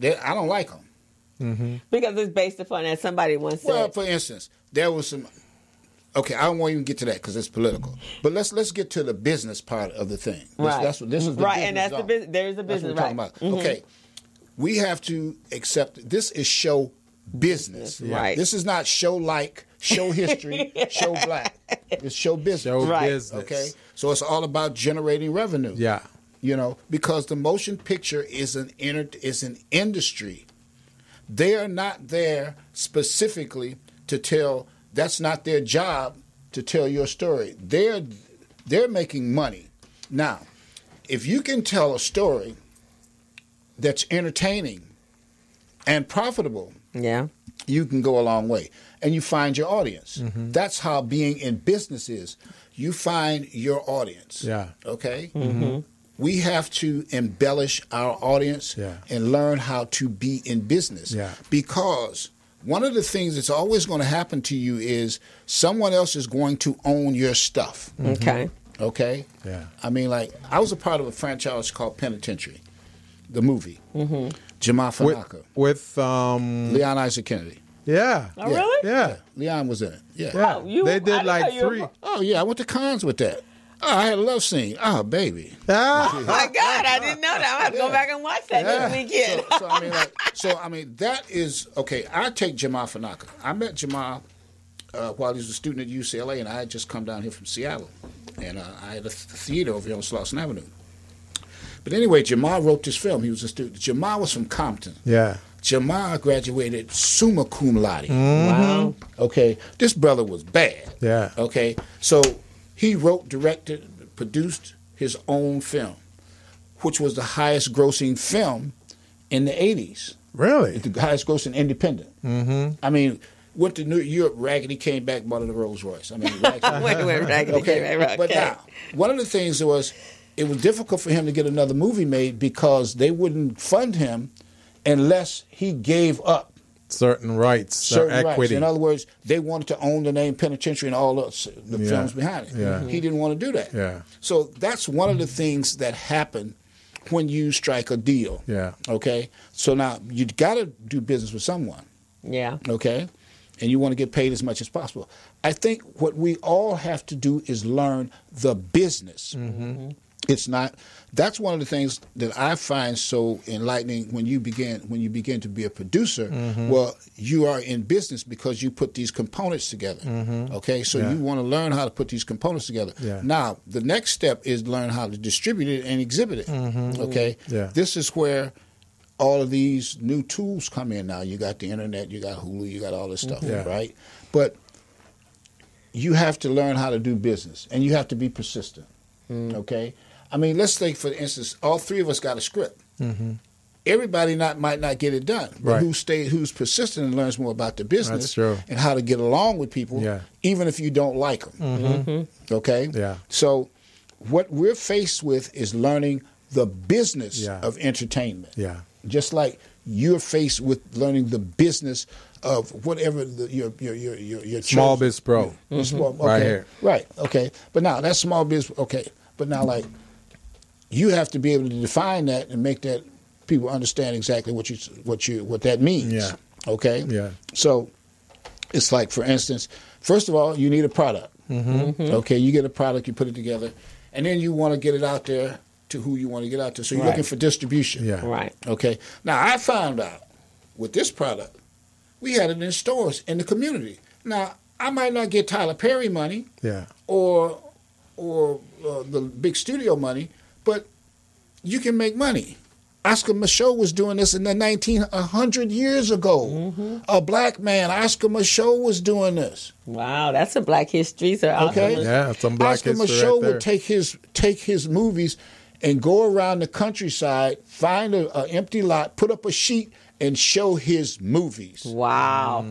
Speaker 6: I don't like them.
Speaker 2: Because it's based upon, as somebody once said.
Speaker 6: Well, for instance, there was some. Okay, I don't want to even get to that because it's political. But let's get to the business part of the thing. This is the
Speaker 2: right,
Speaker 6: business
Speaker 2: and that's
Speaker 6: zone.
Speaker 2: there's the business,
Speaker 6: that's what we're talking about. Okay. We have to accept this is show business.
Speaker 2: Right.
Speaker 6: This is not show history, show black. It's show business.
Speaker 3: Show business.
Speaker 6: Okay. So it's all about generating revenue.
Speaker 3: Yeah.
Speaker 6: You know, because the motion picture is an industry. They are not there specifically to tell. That's not their job to tell your story. They're making money. Now, if you can tell a story that's entertaining and profitable, you can go a long way. And you find your audience. That's how being in business is. You find your audience. Yeah. Okay? We have to embellish our audience and learn how to be in business. Yeah. Because one of the things that's always going to happen to you is someone else is going to own your stuff. Okay? Yeah. I mean, like, I was a part of a franchise called Penitentiary. The movie, Jamal Fanaka with Leon Isaac Kennedy.
Speaker 3: Yeah.
Speaker 2: Oh, really?
Speaker 6: Yeah. Leon was in it. Yeah.
Speaker 3: Oh, they did like 3.
Speaker 6: Oh, yeah. I went to cons with that. Oh, I had a love scene. Oh, baby.
Speaker 2: Oh my God, I didn't know that. I have to go back and watch that this weekend.
Speaker 6: I mean, that is okay. I take Jamal Fanaka. I met Jamal while he was a student at UCLA, and I had just come down here from Seattle, and I had a theater over here on Slauson Avenue. But anyway, Jamal wrote this film. He was a student. Jamal was from Compton. Yeah. Jamal graduated summa cum laude.
Speaker 2: Wow.
Speaker 6: Okay. This brother was bad.
Speaker 3: Yeah.
Speaker 6: Okay. So he wrote, directed, produced his own film, which was the highest grossing film in the 80s.
Speaker 3: Really?
Speaker 6: The highest grossing independent. I mean, went to New York, Raggedy came back, bought a Rolls Royce. I mean,
Speaker 2: Raggedy came back.
Speaker 6: But now, one of the things was, it was difficult for him to get another movie made because they wouldn't fund him unless he gave up
Speaker 3: certain rights, equity.
Speaker 6: In other words, they wanted to own the name Penitentiary and all the films behind it.
Speaker 3: Yeah.
Speaker 6: He didn't want to do that.
Speaker 3: Yeah.
Speaker 6: So that's one of the things that happen when you strike a deal.
Speaker 3: Yeah.
Speaker 6: Okay? So now you got to do business with someone.
Speaker 2: Yeah.
Speaker 6: Okay? And you want to get paid as much as possible. I think what we all have to do is learn the business. It's not. That's one of the things that I find so enlightening when you begin to be a producer. Well, you are in business because you put these components together. Okay, so you want to learn how to put these components together. Now, the next step is learn how to distribute it and exhibit it. Okay, this is where all of these new tools come in now. You got the internet, you got Hulu, you got all this stuff, right? But you have to learn how to do business, and you have to be persistent, okay? I mean, let's take, for instance, all three of us got a script. Everybody might not get it done, but who's persistent and learns more about the business and how to get along with people, even if you don't like them, okay? Yeah. So what we're faced with is learning the business of entertainment. Yeah. Just like you're faced with learning the business of whatever your
Speaker 3: small biz pro.
Speaker 6: Right here. Right. Okay. But now that's small biz. Okay. But now, like, you have to be able to define that and make that people understand exactly what that means. Yeah. Okay. Yeah. So it's like, for instance, first of all, you need a product. Okay. You get a product, you put it together, and then you want to get it out there to who you want to get out to. So you're looking for distribution. Yeah. Right. Okay. Now, I found out with this product, we had it in stores in the community. Now, I might not get Tyler Perry money or the big studio money, but you can make money. Oscar Michaud was doing this in the 100 years ago. A black man, Oscar Michaud, was doing this.
Speaker 2: Wow, that's a black history. So
Speaker 6: okay.
Speaker 3: Yeah, some black
Speaker 6: Oscar
Speaker 3: history
Speaker 6: Michaud
Speaker 3: right there.
Speaker 6: would take his movies and go around the countryside, find an empty lot, put up a sheet, and show his movies.
Speaker 2: Wow.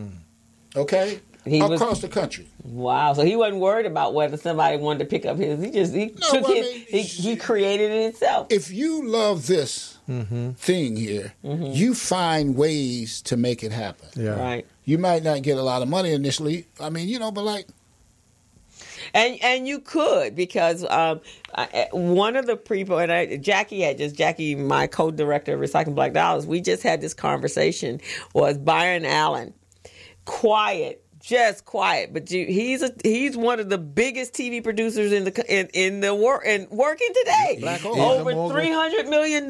Speaker 6: Okay? Across the country.
Speaker 2: Wow. So he wasn't worried about whether somebody wanted to pick up his. He created it himself.
Speaker 6: If you love this thing here, you find ways to make it happen. Yeah. Right. You might not get a lot of money initially. I mean, but like.
Speaker 2: And you could, because one of the people, and Jackie, my co-director of Recycling Black Dollars, we just had this conversation, was Byron Allen. Just quiet, but he's one of the biggest TV producers in the working today. Over $300 million,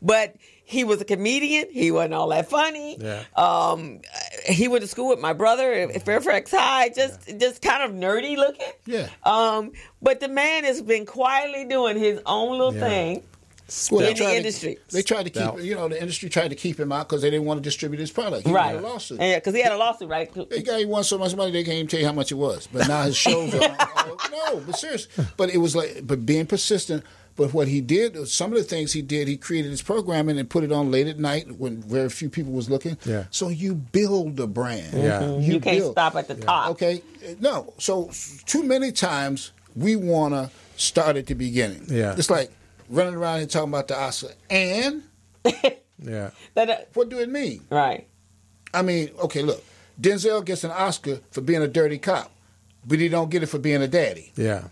Speaker 2: but he was a comedian. He wasn't all that funny. Yeah. He went to school with my brother at Fairfax High, just kind of nerdy looking. Yeah. But the man has been quietly doing his own little thing. In the industry.
Speaker 6: They tried to keep, the industry tried to keep him out because they didn't want to distribute his product. He had a lawsuit.
Speaker 2: Yeah, because he had a lawsuit, right?
Speaker 6: He won so much money they can't even tell you how much it was. But now his shows are no, but seriously. But it was but being persistent. But what he did, some of the things he did, he created his programming and put it on late at night when very few people was looking. Yeah. So you build a brand. Yeah.
Speaker 2: You can't stop at the top.
Speaker 6: Okay. No. So too many times we want to start at the beginning. Yeah. It's like running around and talking about the Oscar. And what do it mean? Right. I mean, okay, look. Denzel gets an Oscar for being a dirty cop, but he don't get it for being a daddy. Yeah.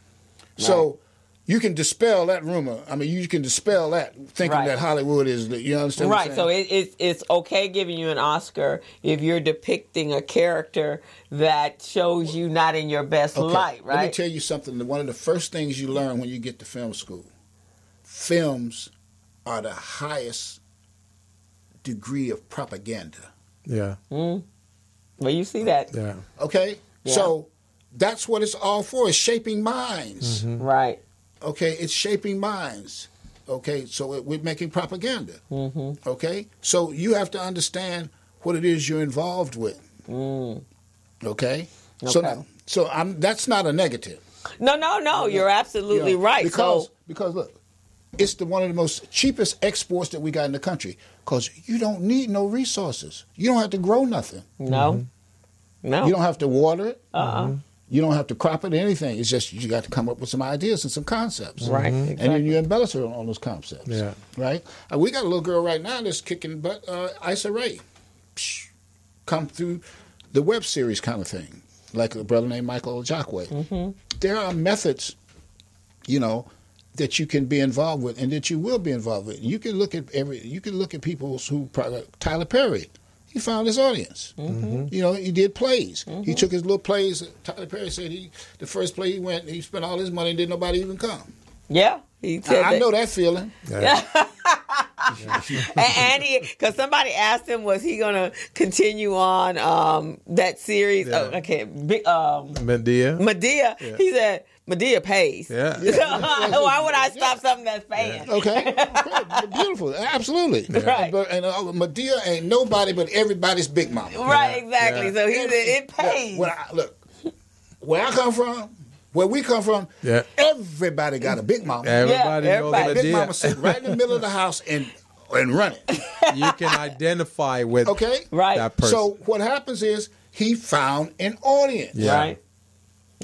Speaker 6: So you can dispel that rumor. I mean, you can dispel that thinking that Hollywood is, you understand what I'm saying?
Speaker 2: So it's okay giving you an Oscar if you're depicting a character that shows you not in your best light, right?
Speaker 6: Let me tell you something. One of the first things you learn when you get to film school, films are the highest degree of propaganda. Yeah.
Speaker 2: Well, you see that.
Speaker 6: Yeah. Okay? Yeah. So that's what it's all for. It's shaping minds.
Speaker 2: Right.
Speaker 6: Okay? It's shaping minds. Okay? So we're making propaganda. Okay? So you have to understand what it is you're involved with. Okay? So that's not a negative.
Speaker 2: No. You're absolutely right.
Speaker 6: Because look, it's one of the most cheapest exports that we got in the country because you don't need no resources. You don't have to grow nothing.
Speaker 2: No.
Speaker 6: You don't have to water it. You don't have to crop it or anything. It's just you got to come up with some ideas and some concepts. Right. Exactly. And then you embellish it on those concepts. Yeah. Right? We got a little girl right now that's kicking butt, Issa Rae. Come through the web series kind of thing, like a brother named Michael Jackway. There are methods, that you can be involved with and that you will be involved with. You can look at people who Tyler Perry. He found his audience. He did plays. He took his little plays. Tyler Perry said the first play he went, he spent all his money and didn't nobody even come.
Speaker 2: Yeah.
Speaker 6: I know that feeling.
Speaker 2: Yeah. And because somebody asked him, was he going to continue on that series? Yeah. Medea. Yeah. He said, Medea pays.
Speaker 3: Yeah.
Speaker 2: Why would I stop something that's paying?
Speaker 6: Yeah. Okay. Beautiful. Absolutely.
Speaker 2: Right.
Speaker 6: And Medea ain't nobody but everybody's big mama.
Speaker 2: Right, exactly.
Speaker 3: Yeah.
Speaker 2: So he said it pays.
Speaker 6: Where I come from, where we come from,
Speaker 3: Yeah.
Speaker 6: everybody got a big mama.
Speaker 3: Everybody knows
Speaker 2: everybody.
Speaker 6: Big
Speaker 3: Medea.
Speaker 6: mama sit right in the middle of the house and run it.
Speaker 3: You can identify with
Speaker 2: Right.
Speaker 3: that person.
Speaker 6: So what happens is he found an audience.
Speaker 3: Yeah.
Speaker 2: Right.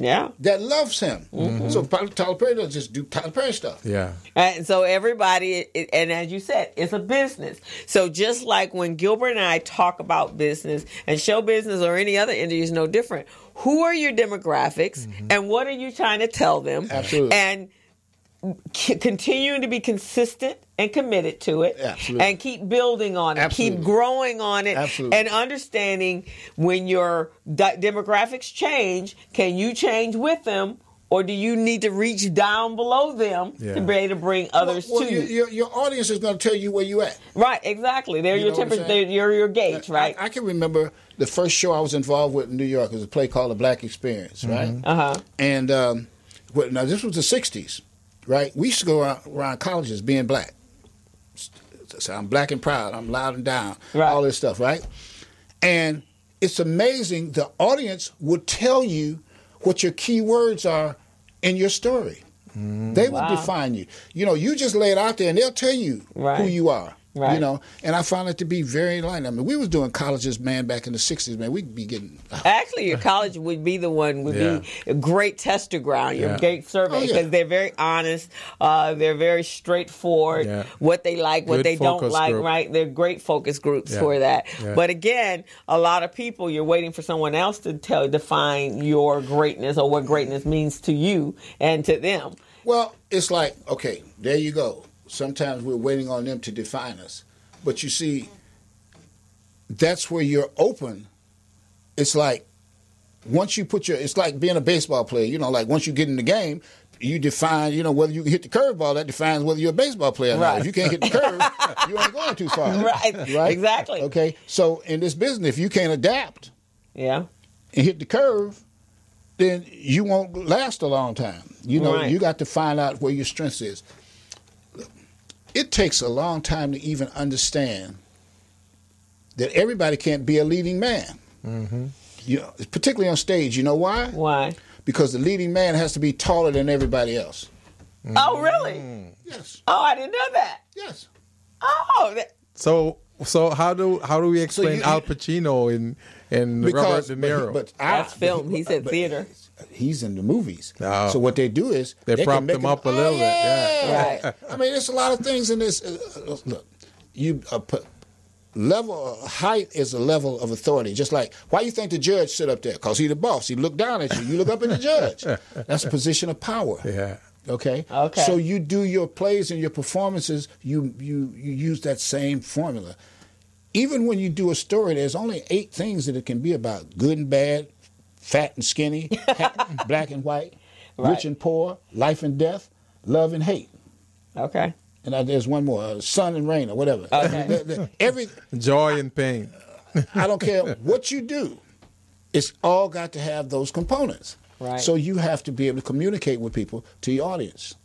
Speaker 2: Yeah.
Speaker 6: That loves him. Mm-hmm. So Tyler Perry doesn't just do Tyler Perry stuff.
Speaker 3: Yeah.
Speaker 2: And so everybody, and as you said, it's a business. So just like when Gilbert and I talk about business, and show business or any other industry is no different. Who are your demographics, and what are you trying to tell them?
Speaker 6: Absolutely.
Speaker 2: And continuing to be consistent and committed to it.
Speaker 6: Absolutely.
Speaker 2: And keep building on it.
Speaker 6: Absolutely.
Speaker 2: Keep growing on it.
Speaker 6: Absolutely.
Speaker 2: And understanding when your demographics change, can you change with them? Or do you need to reach down below them to be able to bring others to you?
Speaker 6: Your audience is going to tell you where you at.
Speaker 2: Right, exactly. They're your temperature. They're your gauge, right?
Speaker 6: I can remember the first show I was involved with in New York. It was a play called The Black Experience, right? And now this was the 60s, right? We used to go around colleges being black. So I'm black and proud. I'm loud and down.
Speaker 2: Right.
Speaker 6: All this stuff, right? And it's amazing. The audience would tell you what your key words are in your story. They would define you. You know, you just lay it out there and they'll tell you who you are.
Speaker 2: Right.
Speaker 6: You know, and I found it to be very enlightening. I mean, we was doing colleges, man, back in the 60s, man. We'd be getting...
Speaker 2: Actually, your college would be the one, be a great tester ground, your great survey, because they're very honest, they're very straightforward, what they like, what they don't like, right? They're great focus groups for that. Yeah. But again, a lot of people, you're waiting for someone else to define your greatness or what greatness means to you and to them.
Speaker 6: Well, it's like, okay, there you go. Sometimes we're waiting on them to define us. But you see, that's where you're open. It's like once you put it's like being a baseball player. You know, like once you get in the game, you define, you know, whether you can hit the curveball, that defines whether you're a baseball player or not. If you can't hit the curve, you ain't going too far.
Speaker 2: Right? Exactly.
Speaker 6: Okay, so in this business, if you can't adapt and hit the curve, then you won't last a long time. You know, you got to find out where your strength is. It takes a long time to even understand that everybody can't be a leading man. You know, particularly on stage. You know why?
Speaker 2: Why?
Speaker 6: Because the leading man has to be taller than everybody else.
Speaker 2: Oh, really?
Speaker 6: Yes.
Speaker 2: Oh, I didn't know that.
Speaker 6: Yes.
Speaker 2: Oh.
Speaker 3: So how do we explain Al Pacino in Robert De Niro?
Speaker 6: But
Speaker 2: that's film. He said theater.
Speaker 6: He's in the movies.
Speaker 3: Oh.
Speaker 6: So what they do is
Speaker 3: they prop him up a little bit. Yeah.
Speaker 2: Right.
Speaker 6: I mean, there's a lot of things in this. Look, you level height is a level of authority. Just like why you think the judge sit up there? Because he's the boss. He look down at you. You look up at the judge. That's a position of power.
Speaker 3: Yeah.
Speaker 6: Okay. So you do your plays and your performances. You use that same formula. Even when you do a story, there's only 8 things that it can be about: good and bad, fat and skinny, black and white, rich and poor, life and death, love and hate.
Speaker 2: Okay.
Speaker 6: And there's one more: sun and rain, or whatever.
Speaker 2: Okay.
Speaker 3: Joy and pain.
Speaker 6: I don't care what you do. It's all got to have those components.
Speaker 2: Right.
Speaker 6: So you have to be able to communicate with people, to your audience.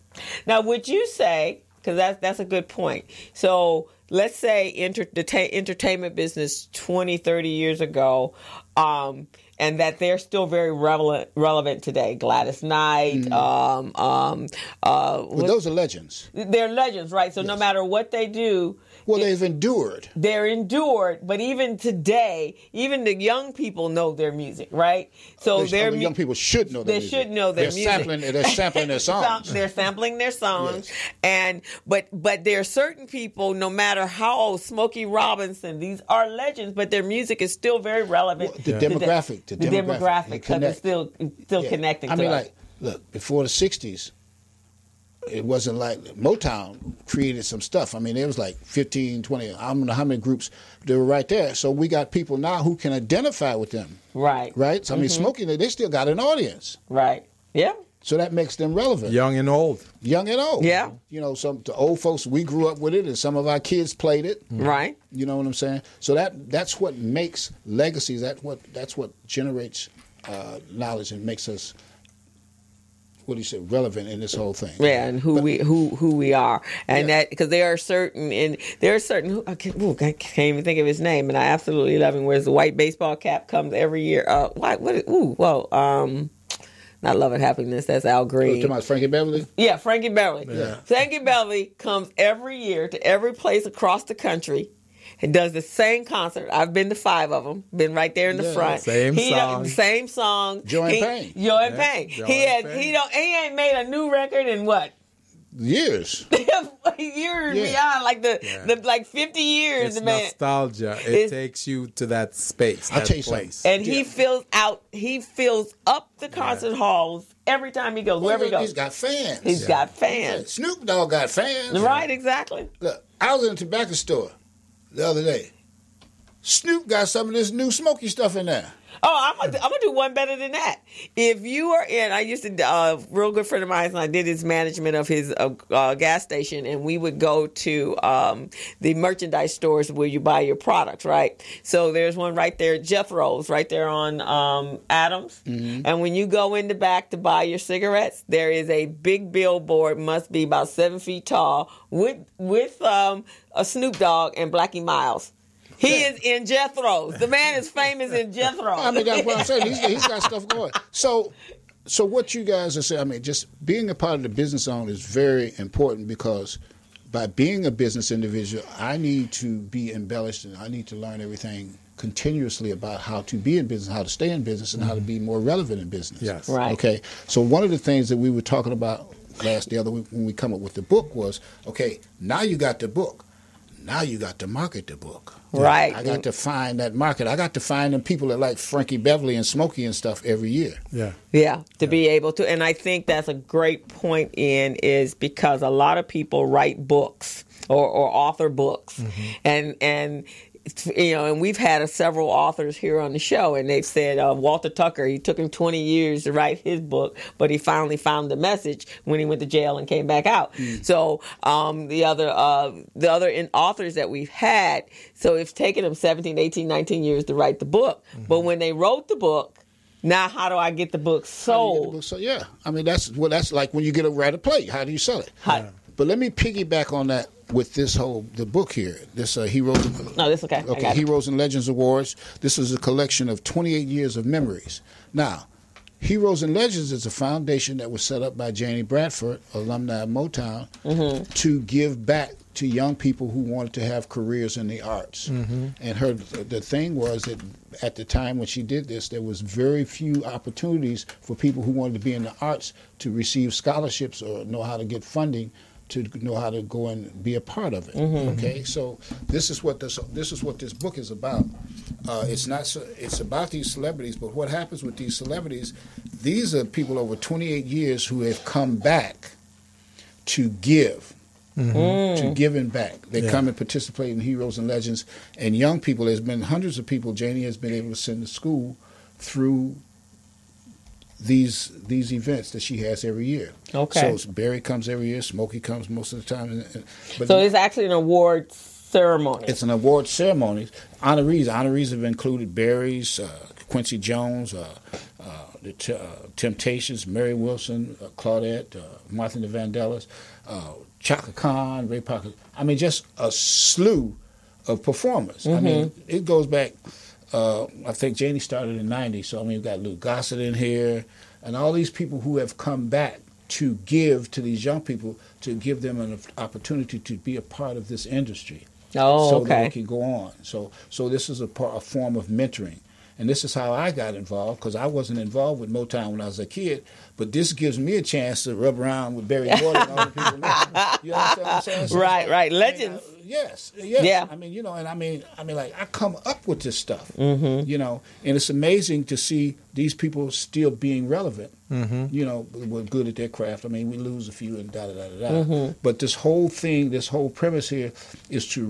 Speaker 2: Now, would you say, because that's a good point. So let's say the entertainment business 20, 30 years ago, and that they're still very relevant today. Gladys Knight.
Speaker 6: Well, those are legends.
Speaker 2: They're legends, right? So no matter what they do...
Speaker 6: Well, they've endured.
Speaker 2: They're endured, but even today, even the young people know their music, right? So
Speaker 6: the young people should know their music.
Speaker 2: They should know their music.
Speaker 6: They're sampling their songs.
Speaker 2: They're sampling their songs, but there are certain people, no matter how old, Smokey Robinson, these are legends, but their music is still very relevant.
Speaker 6: The demographic,
Speaker 2: because it's still connecting.
Speaker 6: I mean, like, look, before the 60s, it wasn't like Motown created some stuff. I mean, there was like 15, 20, I don't know how many groups they were right there. So we got people now who can identify with them.
Speaker 2: Right.
Speaker 6: Right? So, I mean, Smokey, they still got an audience.
Speaker 2: Right. Yeah.
Speaker 6: So that makes them relevant.
Speaker 3: Young and old.
Speaker 6: Young and old.
Speaker 2: Yeah.
Speaker 6: You know, the old folks, we grew up with it, and some of our kids played it.
Speaker 2: Right.
Speaker 6: You know what I'm saying? So that's what makes legacies. That's what generates knowledge and makes us what he said, relevant in this whole thing.
Speaker 2: Yeah, and who we are, and that because there are certain I can't even think of his name, and I absolutely love him. Whereas the white baseball cap comes every year. Not Love and Happiness. That's Al Green.
Speaker 6: Oh, talking about Frankie Beverly?
Speaker 2: Yeah, Frankie Beverly.
Speaker 3: Yeah.
Speaker 2: Frankie Beverly comes every year to every place across the country and does the same concert. I've been to 5 of them. Been right there in the front.
Speaker 3: Same
Speaker 2: song.
Speaker 6: Joy and Pain.
Speaker 2: Joy and Pain. He ain't made a new record in what?
Speaker 6: Years.
Speaker 2: Years beyond, like 50 years.
Speaker 3: It's
Speaker 2: man.
Speaker 3: nostalgia. It takes you to that space.
Speaker 6: I'll tell you something.
Speaker 2: And he fills up the concert halls every time he goes, wherever he goes.
Speaker 6: He's got fans.
Speaker 2: He's got fans.
Speaker 6: Snoop Dogg got fans.
Speaker 2: Right, exactly.
Speaker 6: Look, I was in a tobacco store the other day. Snoop got some of this new smoky stuff in there.
Speaker 2: Oh, I'm gonna do one better than that. If you are in, I used to, a real good friend of mine, and I did his management of his gas station, and we would go to the merchandise stores where you buy your products, right? So there's one right there, Jethro's, right there on Adams. Mm-hmm. And when you go in the back to buy your cigarettes, there is a big billboard, must be about 7 feet tall, with a Snoop Dogg and Blackie Miles. He is in Jethro's. The man is famous in Jethro's.
Speaker 6: I mean, that's what I'm saying. He's got stuff going. So what you guys are saying, I mean, just being a part of the Business Zone is very important because by being a business individual, I need to be embellished and I need to learn everything continuously about how to be in business, how to stay in business, and how to be more relevant in business.
Speaker 3: Yes.
Speaker 2: Right.
Speaker 6: Okay. So one of the things that we were talking about the other week when we come up with the book was, okay, now you got the book. Now you got to market the book.
Speaker 2: Right.
Speaker 6: I got to find that market. I got to find them people that like Frankie Beverly and Smokey and stuff every year.
Speaker 2: Yeah, to be able to. And I think that's a great point, Ian, is because a lot of people write books or author books. Mm-hmm. And and we've had several authors here on the show, and they've said Walter Tucker, he took him 20 years to write his book, but he finally found the message when he went to jail and came back out. So the other authors that we've had, so it's taken them 17, 18, 19 years to write the book. Mm-hmm. But when they wrote the book, now how do I get the book sold?
Speaker 6: Yeah, I mean that's like when you get a play. How do you sell it? But let me piggyback on that with the book here. This Heroes.
Speaker 2: No, this okay.
Speaker 6: Okay, Heroes and Legends Awards. This is a collection of 28 years of memories. Now, Heroes and Legends is a foundation that was set up by Janie Bradford, alumni of Motown, to give back to young people who wanted to have careers in the arts. Mm-hmm. And the thing was that at the time when she did this, there was very few opportunities for people who wanted to be in the arts to receive scholarships or know how to get funding to know how to go and be a part of it. Mm-hmm. Okay, so this is what this book is about. It's about these celebrities, but what happens with these celebrities? These are people over 28 years who have come back to give. Mm-hmm. To giving back. They come and participate in Heroes and Legends. And young people, there's been hundreds of people Janie has been able to send to school through these events that she has every year. Okay. So Barry comes every year, Smokey comes most of the time.
Speaker 2: So it's actually an award ceremony.
Speaker 6: It's an award ceremony. Honorees have included Barry's, Quincy Jones, the Temptations, Mary Wilson, Claudette, Martha and the Vandellas, Chaka Khan, Ray Parker. I mean, just a slew of performers. Mm-hmm. I mean, it goes back, I think Janie started in 90, so I mean, we've got Lou Gossett in here, and all these people who have come back to give to these young people, to give them an opportunity to be a part of this industry. So that they can go on. So this is a form of mentoring. And this is how I got involved, because I wasn't involved with Motown when I was a kid, but this gives me a chance to rub around with Barry Gordy and all the people there. You understand what I'm saying? So
Speaker 2: right. Legends.
Speaker 6: Yes. Yeah. I mean, and I mean, like, I come up with this stuff, and it's amazing to see these people still being relevant. Mm-hmm. We're good at their craft. I mean, we lose a few and da-da-da-da-da. Mm-hmm. But this whole premise here is to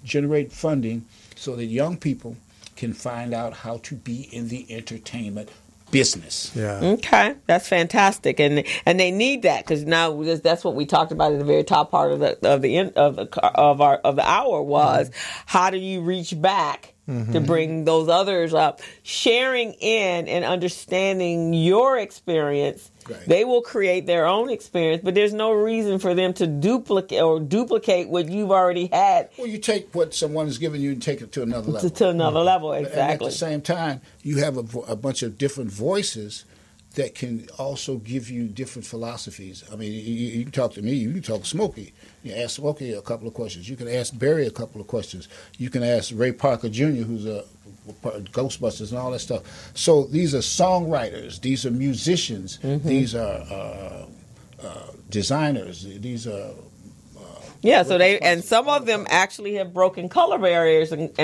Speaker 6: generate funding so that young people can find out how to be in the entertainment business. Yeah.
Speaker 2: Okay, that's fantastic, and they need that, because now that's what we talked about at the very top part of the hour was how do you reach back to bring those others up, sharing in and understanding your experience.
Speaker 6: Right.
Speaker 2: They will create their own experience, but there's no reason for them to duplicate what you've already had.
Speaker 6: Well, you take what someone has given you and take it to another level.
Speaker 2: To another level, exactly.
Speaker 6: And at the same time, you have a bunch of different voices that can also give you different philosophies. I mean, you can talk to me, you can talk to Smokey. You ask Smokey a couple of questions. You can ask Barry a couple of questions. You can ask Ray Parker Jr., who's a Ghostbusters and all that stuff. So these are songwriters. These are musicians. These are designers. These are...
Speaker 2: Yeah, so some of them actually have broken color barriers and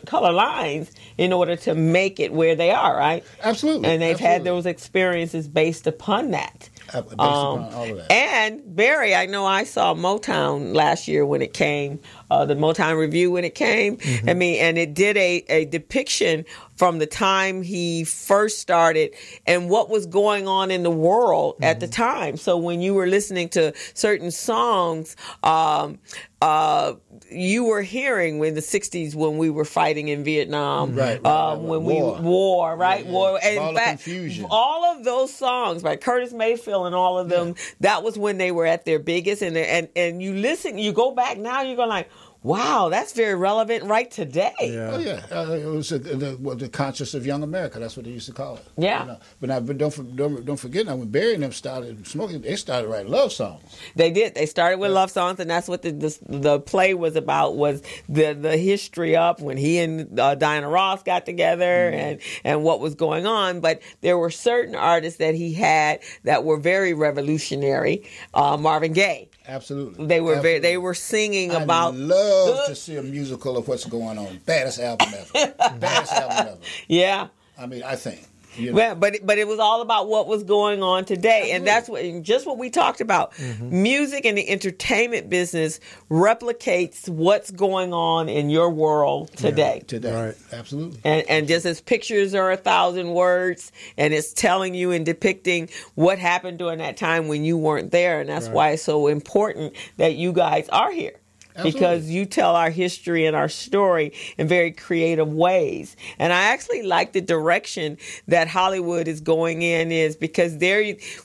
Speaker 2: color lines in order to make it where they are, right?
Speaker 6: Absolutely.
Speaker 2: And they've had those experiences based upon that.
Speaker 6: Based upon all of that.
Speaker 2: And Barry, I know I saw Motown last year when it came, the Motown Review when it came. I mean, and it did a depiction from the time he first started and what was going on in the world at the time. So when you were listening to certain songs, you were hearing in the 60s when we were fighting in Vietnam, when we war, right?
Speaker 6: Yeah.
Speaker 2: War. And in fact,
Speaker 6: confusion.
Speaker 2: all of those songs by Curtis Mayfield and all of them, that was when they were at their biggest. And you listen, you go back now, you're going like, wow, that's very relevant right today.
Speaker 3: Yeah.
Speaker 6: Oh yeah, it was the conscience of young America. That's what they used to call it.
Speaker 2: Yeah.
Speaker 6: You know? But don't forget now when Barry and them started smoking, they started writing love songs.
Speaker 2: They did. They started with love songs, and that's what the play was about. Was the history of when he and Diana Ross got together and what was going on. But there were certain artists that he had that were very revolutionary. Marvin Gaye.
Speaker 6: Absolutely.
Speaker 2: They were singing about.
Speaker 6: I'd love to see a musical of what's going on. Baddest album ever. Baddest album ever.
Speaker 2: Yeah.
Speaker 6: I mean, I think. You know.
Speaker 2: Well, but it was all about what was going on today, and that's what we talked about. Music and the entertainment business replicates what's going on in your world today.
Speaker 6: Yeah, today, right? Absolutely.
Speaker 2: And just as pictures are 1,000 words, and it's telling you and depicting what happened during that time when you weren't there, and that's why it's so important that you guys are here. Absolutely. Because you tell our history and our story in very creative ways. And I actually like the direction that Hollywood is going in is because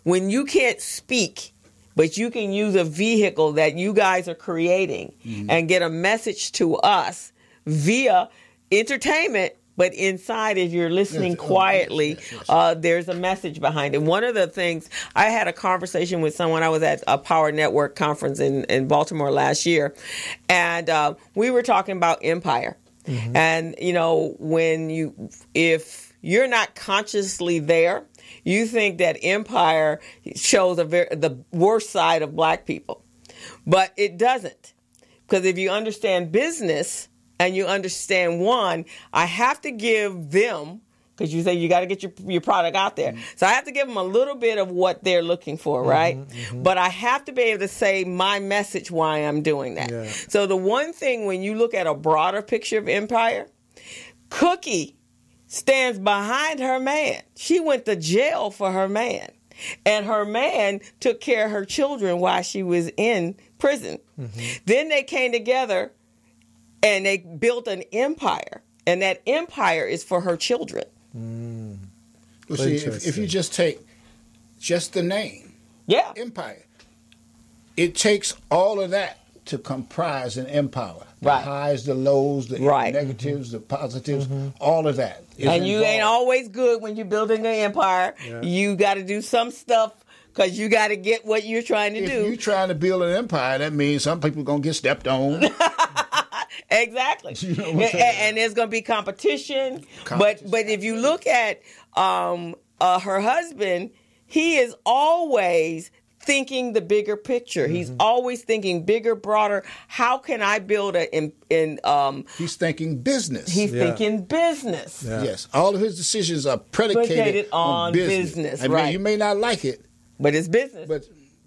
Speaker 2: when you can't speak, but you can use a vehicle that you guys are creating and get a message to us via entertainment. But inside, if you're listening quietly, there's a message behind it. One of the things, I had a conversation with someone. I was at a Power Network conference in Baltimore last year, and we were talking about empire. And, you know, if you're not consciously there, you think that empire shows the worst side of black people. But it doesn't. Because if you understand business, and you understand, I have to give them, because you say you got to get your product out there. So I have to give them a little bit of what they're looking for, right? But I have to be able to say my message why I'm doing that. Yeah. So the one thing when you look at a broader picture of empire, Cookie stands behind her man. She went to jail for her man. And her man took care of her children while she was in prison. Then they came together and they built an empire, and that empire is for her children.
Speaker 6: Well, see, if you just take just the name, empire, it takes all of that to comprise an empire. The highs, the lows, the negatives, the positives, all of that.
Speaker 2: And you ain't always good when you're building an empire. Yeah. You got to do some stuff because you got to get what you're trying to do.
Speaker 6: If you're trying to build an empire, that means some people are going to get stepped on.
Speaker 2: Exactly. You know and there's going to be competition. But if you look at her husband, he is always thinking the bigger picture. He's always thinking bigger, broader. How can I build
Speaker 6: He's thinking business.
Speaker 2: He's thinking business.
Speaker 6: Yeah. Yes. All of his decisions are predicated on business. I mean, you may not like it.
Speaker 2: But it's business.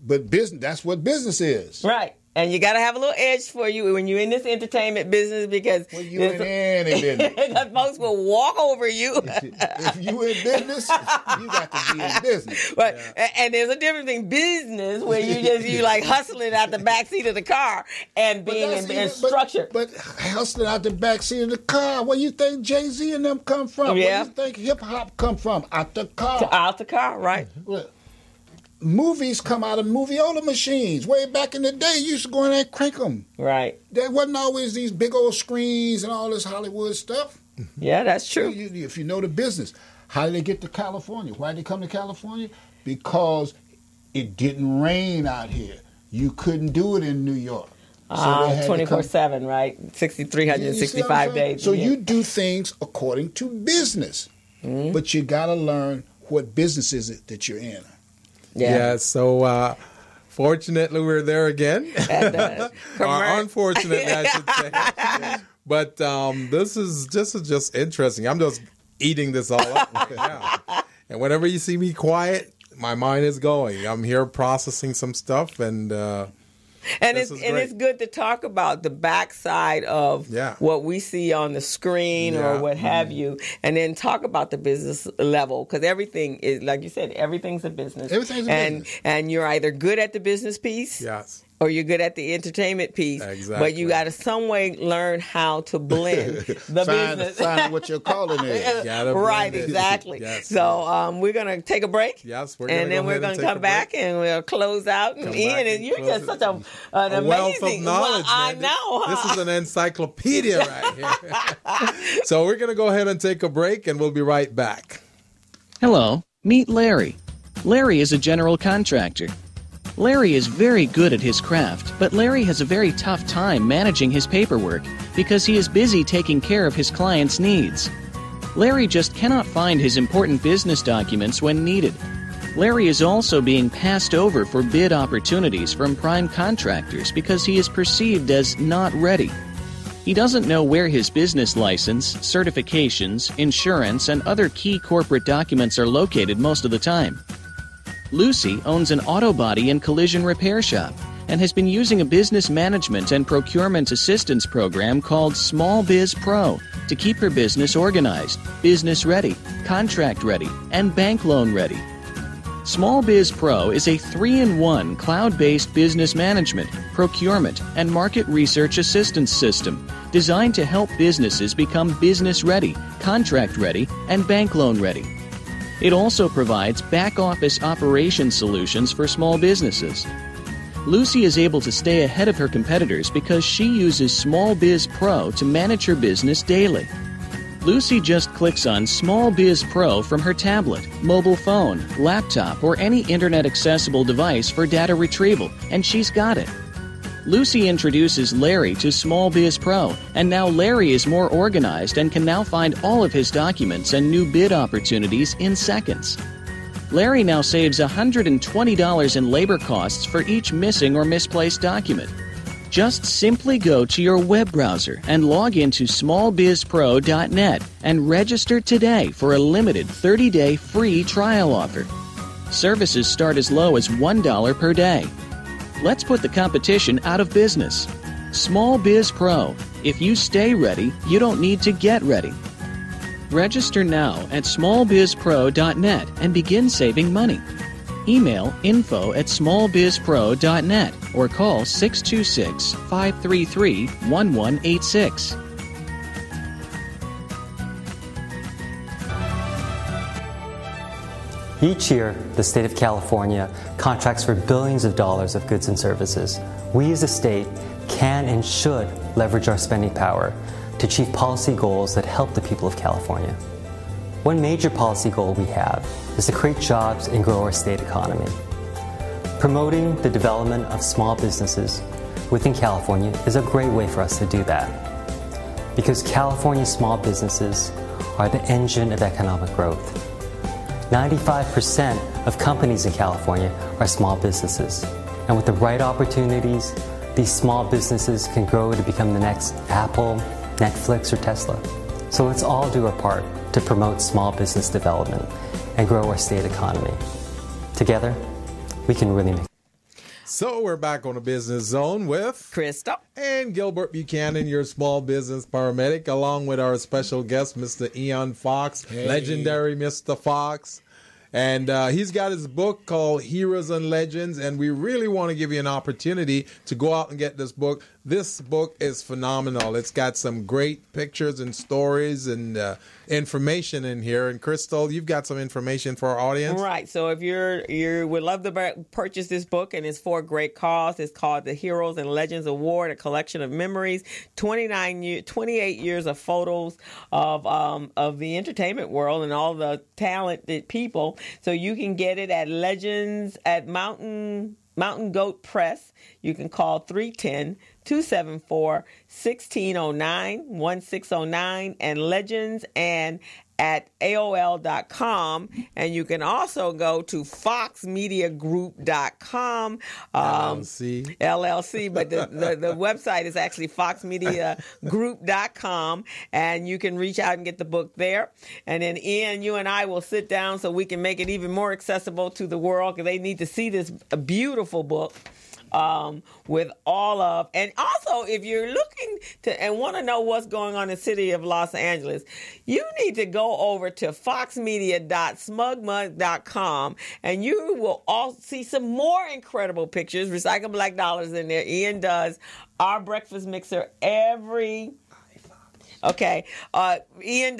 Speaker 6: But business, that's what business is.
Speaker 2: Right. And you got to have a little edge for you when you're in this entertainment business because
Speaker 6: you in any business.
Speaker 2: Folks will walk over you.
Speaker 6: If you in business, you got to be in business.
Speaker 2: But and there's a difference between business where you like hustling out the back seat of the car and being in structure.
Speaker 6: But hustling out the back seat of the car, where you think Jay-Z and them come from?
Speaker 2: Yeah.
Speaker 6: Where you think hip hop come from? Out the car.
Speaker 2: Out the car, right?
Speaker 6: Movies come out of moviola machines. Way back in the day, you used to go in there and crank them.
Speaker 2: Right.
Speaker 6: There wasn't always these big old screens and all this Hollywood stuff.
Speaker 2: Yeah, that's true.
Speaker 6: If you know the business. How did they get to California? Why did they come to California? Because it didn't rain out here. You couldn't do it in New York. So
Speaker 2: 24/7, right? 365 days.
Speaker 6: So you do things according to business. Mm-hmm. But you got to learn what business is it that you're in.
Speaker 3: Yeah, so fortunately we're there again. Or unfortunately, I should say. Yeah. But this is just interesting. I'm just eating this all up right now. And whenever you see me quiet, my mind is going. I'm here processing some stuff, and
Speaker 2: it's good to talk about the backside of what we see on the screen or what have you, and then talk about the business level, because everything is, like you said, everything's a business.
Speaker 6: Everything's a business.
Speaker 2: And you're either good at the business piece, or you're good at the entertainment piece.
Speaker 3: Exactly.
Speaker 2: But you got to some way learn how to blend the business.
Speaker 6: Find what you're calling it.
Speaker 2: Right, exactly.
Speaker 3: Yes.
Speaker 2: So we're going to take a break.
Speaker 3: Yes,
Speaker 2: and then we're going to come back and we'll close out. And Ian, and you're just such an amazing
Speaker 3: wealth of knowledge.
Speaker 2: I know. Huh?
Speaker 3: This is an encyclopedia right here. So we're going to go ahead and take a break, and we'll be right back.
Speaker 4: Hello, meet Larry. Larry is a general contractor. Larry is very good at his craft, but Larry has a very tough time managing his paperwork because he is busy taking care of his clients' needs. Larry just cannot find his important business documents when needed. Larry is also being passed over for bid opportunities from prime contractors because he is perceived as not ready. He doesn't know where his business license, certifications, insurance, and other key corporate documents are located most of the time. Lucy owns an auto body and collision repair shop and has been using a business management and procurement assistance program called Small Biz Pro to keep her business organized, business ready, contract ready, and bank loan ready. Small Biz Pro is a 3-in-1 cloud-based business management, procurement, and market research assistance system designed to help businesses become business ready, contract ready, and bank loan ready. It also provides back-office operation solutions for small businesses. Lucy is able to stay ahead of her competitors because she uses Small Biz Pro to manage her business daily. Lucy just clicks on Small Biz Pro from her tablet, mobile phone, laptop, or any internet-accessible device for data retrieval, and she's got it. Lucy introduces Larry to Small Biz Pro, and now Larry is more organized and can now find all of his documents and new bid opportunities in seconds. Larry now saves $120 in labor costs for each missing or misplaced document. Just simply go to your web browser and log into smallbizpro.net and register today for a limited 30-day free trial offer. Services start as low as $1 per day. Let's put the competition out of business. Small Biz Pro. If you stay ready, you don't need to get ready. Register now at smallbizpro.net and begin saving money. Email info@smallbizpro.net or call 626-533-1186.
Speaker 5: Each year, the state of California contracts for billions of dollars of goods and services. We as a state can and should leverage our spending power to achieve policy goals that help the people of California. One major policy goal we have is to create jobs and grow our state economy. Promoting the development of small businesses within California is a great way for us to do that, because California's small businesses are the engine of economic growth. 95% of companies in California are small businesses. And with the right opportunities, these small businesses can grow to become the next Apple, Netflix, or Tesla. So let's all do our part to promote small business development and grow our state economy. Together, we can really make
Speaker 3: So we're back on the Business Zone with
Speaker 2: Crystal
Speaker 3: and Gilbert Buchanan, your small business paramedic, along with our special guest, Mr. Ian Foxx, legendary Mr. Foxx. And he's got his book called Heroes and Legends, and we really want to give you an opportunity to go out and get this book. This book is phenomenal. It's got some great pictures and stories and information in here. And Crystal, you've got some information for our audience.
Speaker 2: Right. So if you would love to purchase this book, and it's for a great cause. It's called the Heroes and Legends Award, a collection of memories, 28 years of photos of the entertainment world and all the talented people. So you can get it at Legends at Mountain Goat Press. You can call 310-274-1609, and Legends and at AOL.com. And you can also go to foxmediagroup.com. LLC, but the website is actually foxmediagroup.com, and you can reach out and get the book there. And then Ian, you and I will sit down so we can make it even more accessible to the world, because they need to see this beautiful book. With all of, and also if you're looking to and want to know what's going on in the city of Los Angeles, you need to go over to foxmedia.smugmug.com, and you will all see some more incredible pictures. Recycle Black Dollars in there. Ian does our breakfast mixer every. Okay. Ian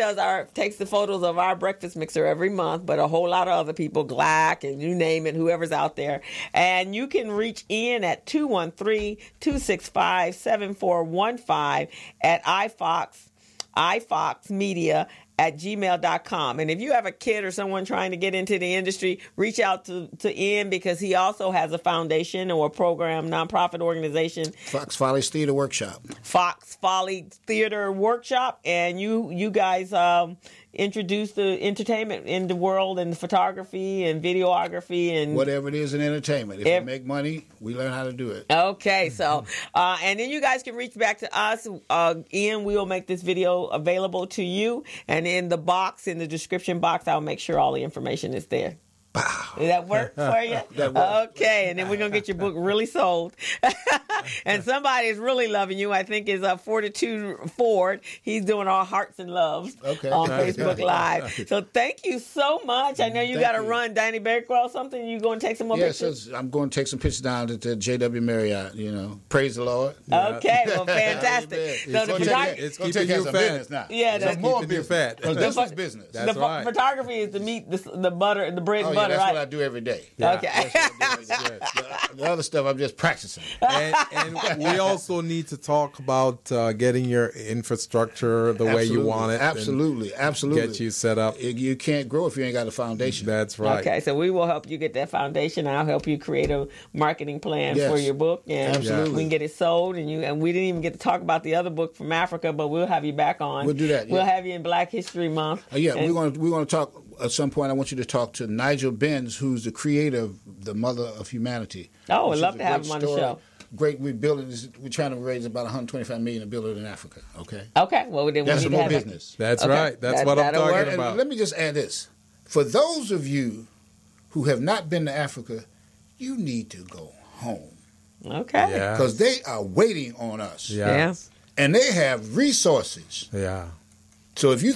Speaker 2: takes the photos of our breakfast mixer every month, but a whole lot of other people, Glack and you name it, whoever's out there. And you can reach Ian at 213-265-7415 at ifoxmedia@gmail.com. And if you have a kid or someone trying to get into the industry, reach out to Ian, because he also has a foundation or a program, nonprofit organization.
Speaker 6: Fox Follies Theater Workshop.
Speaker 2: Fox Folly Theater Workshop. And you guys introduce the entertainment in the world, and photography and videography and
Speaker 6: whatever it is in entertainment. If you make money, we learn how to do it.
Speaker 2: Okay, so and then you guys can reach back to us. Ian, we will make this video available to you, and in the description box, I'll make sure all the information is there.
Speaker 6: Wow.
Speaker 2: Does that work for you?
Speaker 6: That works.
Speaker 2: Okay, and then we're going to get your book really sold. And somebody is really loving you, I think, is Fortitude Ford. He's doing our hearts and loves on Facebook Live. So thank you so much. I know you got to run. Danny Bakewell, something. You going to take some more pictures?
Speaker 6: Yes, I'm going to take some pictures down at the JW Marriott, Praise the Lord.
Speaker 2: Okay, well, fantastic.
Speaker 6: So
Speaker 3: it's keeping you fat.
Speaker 6: Business now.
Speaker 2: Yeah,
Speaker 3: that's more business. Fat.
Speaker 6: This is business.
Speaker 3: That's right.
Speaker 2: Photography is the meat, the butter, and the bread and butter,
Speaker 6: that's
Speaker 2: right?
Speaker 6: what I do every day.
Speaker 3: Yeah.
Speaker 2: Okay.
Speaker 6: The other stuff I'm just practicing.
Speaker 3: And we also need to talk about getting your infrastructure the way you want it.
Speaker 6: Absolutely.
Speaker 3: Get you set up.
Speaker 6: You can't grow if you ain't got a foundation.
Speaker 3: That's right.
Speaker 2: Okay, so we will help you get that foundation. I'll help you create a marketing plan for your book, and
Speaker 6: absolutely,
Speaker 2: we can get it sold. And we didn't even get to talk about the other book from Africa, but we'll have you back on.
Speaker 6: We'll do that.
Speaker 2: We'll have you in Black History Month.
Speaker 6: We're going to talk at some point. I want you to talk to Nigel Benz, who's the creator of The Mother of Humanity.
Speaker 2: Oh, I'd love to have him on the show.
Speaker 6: Great. We're trying to raise about $125 million to build it in Africa. Okay.
Speaker 2: Okay. Well, then
Speaker 6: that's
Speaker 2: we
Speaker 6: more business.
Speaker 3: That's right. That's what I'm talking about.
Speaker 6: And let me just add this: for those of you who have not been to Africa, you need to go home.
Speaker 2: Okay.
Speaker 6: Because they are waiting on us.
Speaker 2: Yes.
Speaker 6: And they have resources.
Speaker 3: Yeah.
Speaker 6: So if you're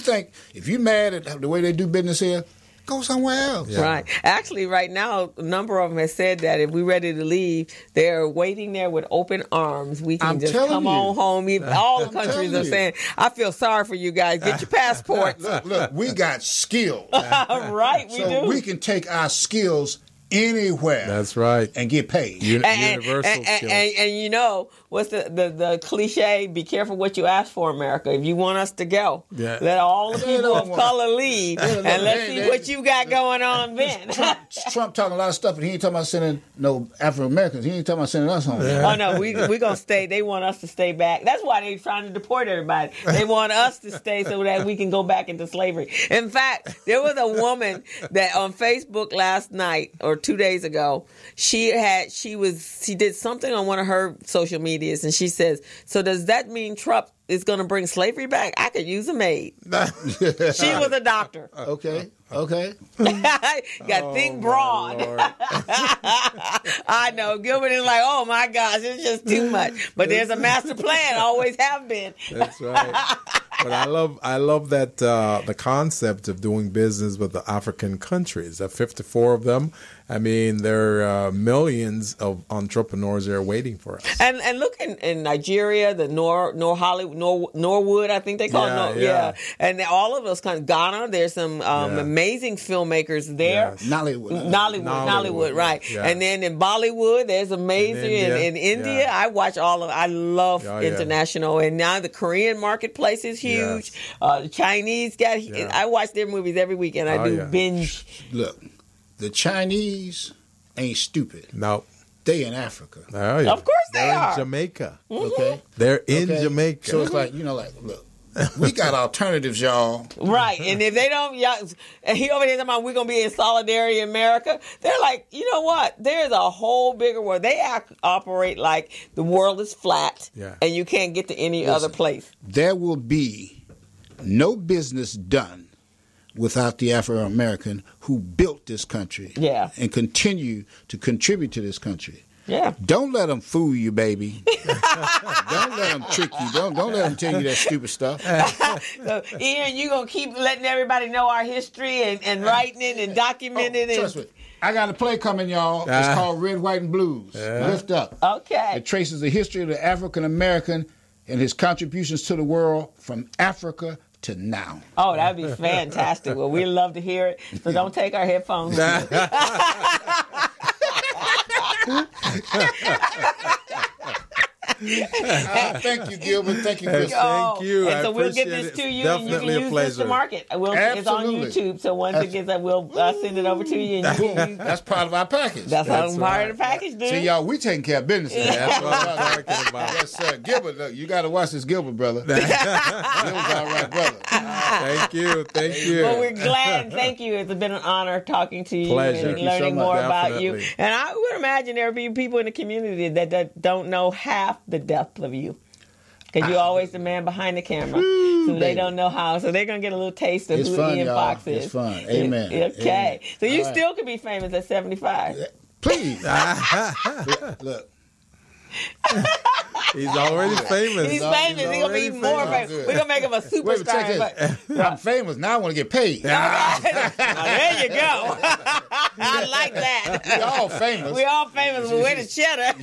Speaker 6: mad at the way they do business here, go somewhere else.
Speaker 2: Yeah. Right. Actually, right now, a number of them have said that if we're ready to leave, they're waiting there with open arms. We can just come on home. All the countries are saying, I feel sorry for you guys. Get your passports.
Speaker 6: Look, we got skills.
Speaker 2: Right, we do.
Speaker 6: So we can take our skills anywhere.
Speaker 3: That's right.
Speaker 6: And get paid.
Speaker 3: Universal skills.
Speaker 2: And what's the cliche? Be careful what you ask for, America. If you want us to go, let all the people of color leave, and let's see what you got going on then.
Speaker 6: Trump talking a lot of stuff, but he ain't talking about sending no African Americans. He ain't talking about sending us home.
Speaker 2: Yeah. Oh no, we're gonna stay. They want us to stay back. That's why they're trying to deport everybody. They want us to stay so that we can go back into slavery. In fact, there was a woman that on Facebook last night or 2 days ago, she did something on one of her social medias, and she says, "So does that mean Trump is going to bring slavery back? I could use a maid." She was a doctor.
Speaker 6: Okay. Okay.
Speaker 2: You got to think broad. I know. Gilbert is like, oh my gosh, it's just too much. But there's a master plan, always have been.
Speaker 3: That's right. But I love that the concept of doing business with the African countries. There are 54 of them. I mean, there are millions of entrepreneurs there waiting for us.
Speaker 2: And look in Nigeria, the Norwood, I think they call it. Yeah. And all of us kind of Ghana. There's some amazing filmmakers there.
Speaker 3: Yes.
Speaker 2: Nollywood, right?
Speaker 3: Yeah.
Speaker 2: And then in Bollywood, there's amazing. In India,
Speaker 3: yeah.
Speaker 2: I love international. And now the Korean marketplace is huge.
Speaker 3: Yes.
Speaker 2: The Chinese got. Yeah. I watch their movies every weekend. I do binge.
Speaker 6: Look. The Chinese ain't stupid.
Speaker 3: No.
Speaker 6: They in Africa.
Speaker 3: Oh, yeah.
Speaker 2: Of course they are.
Speaker 3: They're in Jamaica.
Speaker 2: Mm-hmm.
Speaker 6: Okay.
Speaker 3: They're in Jamaica.
Speaker 6: So it's like, look, we got alternatives, y'all.
Speaker 2: Right. And if they don't, and he over here talking about we're going to be in solidarity in America. They're like, you know what? There's a whole bigger world. They operate like the world is flat and you can't get to any other place.
Speaker 6: There will be no business done without the Afro-American who built this country and continue to contribute to this country.
Speaker 2: Yeah.
Speaker 6: Don't let them fool you, baby. Don't let them trick you. Don't let them tell you that stupid stuff.
Speaker 2: So, Ian, you going to keep letting everybody know our history and writing it and documenting it.
Speaker 6: Trust me. I got a play coming, y'all. It's called Red, White, and Blues. Lift Up.
Speaker 2: Okay.
Speaker 6: It traces the history of the African-American and his contributions to the world from Africa to now.
Speaker 2: Oh, that'd be fantastic. Well, we'd love to hear it. So don't take our headphones.
Speaker 6: Thank you, Gilbert. Thank you, Chris.
Speaker 3: Thank you.
Speaker 2: And so we'll get this to you, and you can use this to market. It's on YouTube, so once it gets up, we'll send it over to you. And
Speaker 6: That's part of our package.
Speaker 2: That's part of the package, dude.
Speaker 6: See, y'all, we taking care of business.
Speaker 3: That's what I'm talking about.
Speaker 6: Yes, sir. Gilbert, look, you got to watch this Gilbert, brother. Gilbert's all right, brother.
Speaker 3: Thank you.
Speaker 2: Well, we're glad. Thank you. It's been an honor talking to you.
Speaker 3: Pleasure.
Speaker 2: And learning more about you.
Speaker 3: Definitely.
Speaker 2: And I would imagine there would be people in the community that don't know half the depth of you. Because you're always the man behind the camera. So they don't know how. So they're going to get a little taste of who Ian Foxx is.
Speaker 6: It's fun. Amen.
Speaker 2: Okay.
Speaker 6: Amen.
Speaker 2: So you still could be famous at 75.
Speaker 6: Please. Look.
Speaker 3: He's already famous.
Speaker 2: He's famous. He's going to be even more famous. We're going to make him a superstar.
Speaker 6: I'm famous. Now I want to get paid.
Speaker 2: Now, there you go. I like that.
Speaker 6: We all famous.
Speaker 2: We all famous, but where's the cheddar?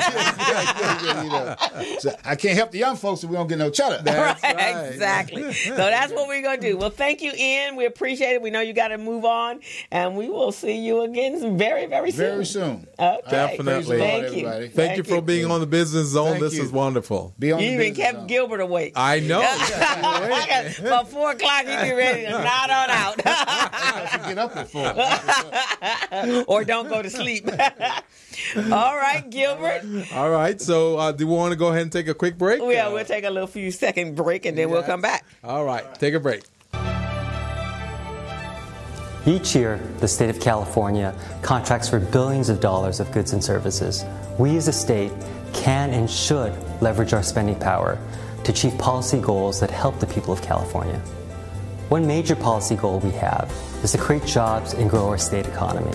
Speaker 6: So I can't help the young folks if we don't get no cheddar.
Speaker 3: That's right.
Speaker 2: Exactly. So that's what we're going to do. Well, thank you, Ian. We appreciate it. We know you got to move on, and we will see you again very, very soon.
Speaker 6: Very soon.
Speaker 2: Okay.
Speaker 3: Definitely.
Speaker 2: Thank you.
Speaker 3: Thank you for being on the Business Zone. This is wonderful.
Speaker 6: Be on
Speaker 2: You
Speaker 6: the
Speaker 2: even
Speaker 6: Business
Speaker 2: kept
Speaker 6: Zone.
Speaker 2: Gilbert awake.
Speaker 3: I know.
Speaker 2: About 4 o'clock, you be ready to nod on out.
Speaker 6: I should get up at 4.
Speaker 2: Or don't go to sleep. All right, Gilbert.
Speaker 3: All right. So do we want to go ahead and take a quick break?
Speaker 2: Yeah, we'll take a few second break, and then we'll come back.
Speaker 3: All right. Take a break.
Speaker 5: Each year, the state of California contracts for billions of dollars of goods and services. We as a state can and should leverage our spending power to achieve policy goals that help the people of California. One major policy goal we have is to create jobs and grow our state economy.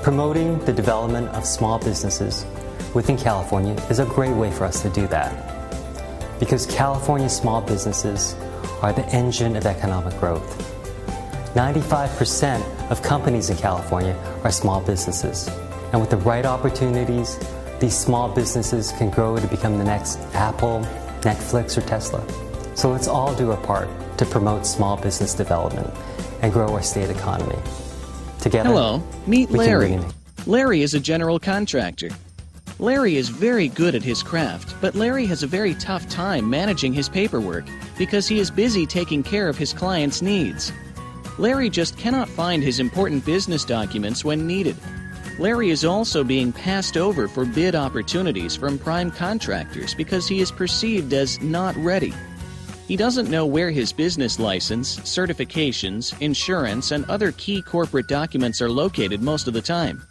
Speaker 5: Promoting the development of small businesses within California is a great way for us to do that, because California's small businesses are the engine of economic growth. 95% of companies in California are small businesses, and with the right opportunities, these small businesses can grow to become the next Apple, Netflix, or Tesla. So let's all do our part to promote small business development and grow our state economy. Together,
Speaker 4: Hello, meet
Speaker 5: we
Speaker 4: Larry.
Speaker 5: can win.
Speaker 4: Larry is a general contractor. Larry is very good at his craft, but Larry has a very tough time managing his paperwork because he is busy taking care of his clients' needs. Larry just cannot find his important business documents when needed. Larry is also being passed over for bid opportunities from prime contractors because he is perceived as not ready. He doesn't know where his business license, certifications, insurance, and other key corporate documents are located most of the time.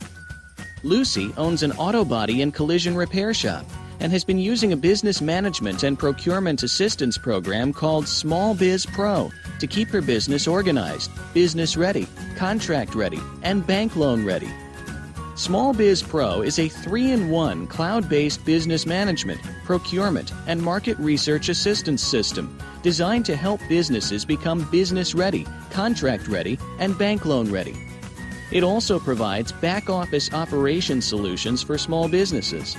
Speaker 4: Lucy owns an auto body and collision repair shop and has been using a business management and procurement assistance program called Small Biz Pro to keep her business organized, business ready, contract ready, and bank loan ready. Small Biz Pro is a 3-in-1 cloud-based business management, procurement, and market research assistance system designed to help businesses become business ready, contract ready, and bank loan ready. It also provides back-office operation solutions for small businesses.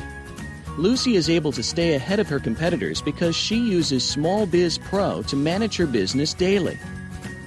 Speaker 4: Lucy is able to stay ahead of her competitors because she uses Small Biz Pro to manage her business daily.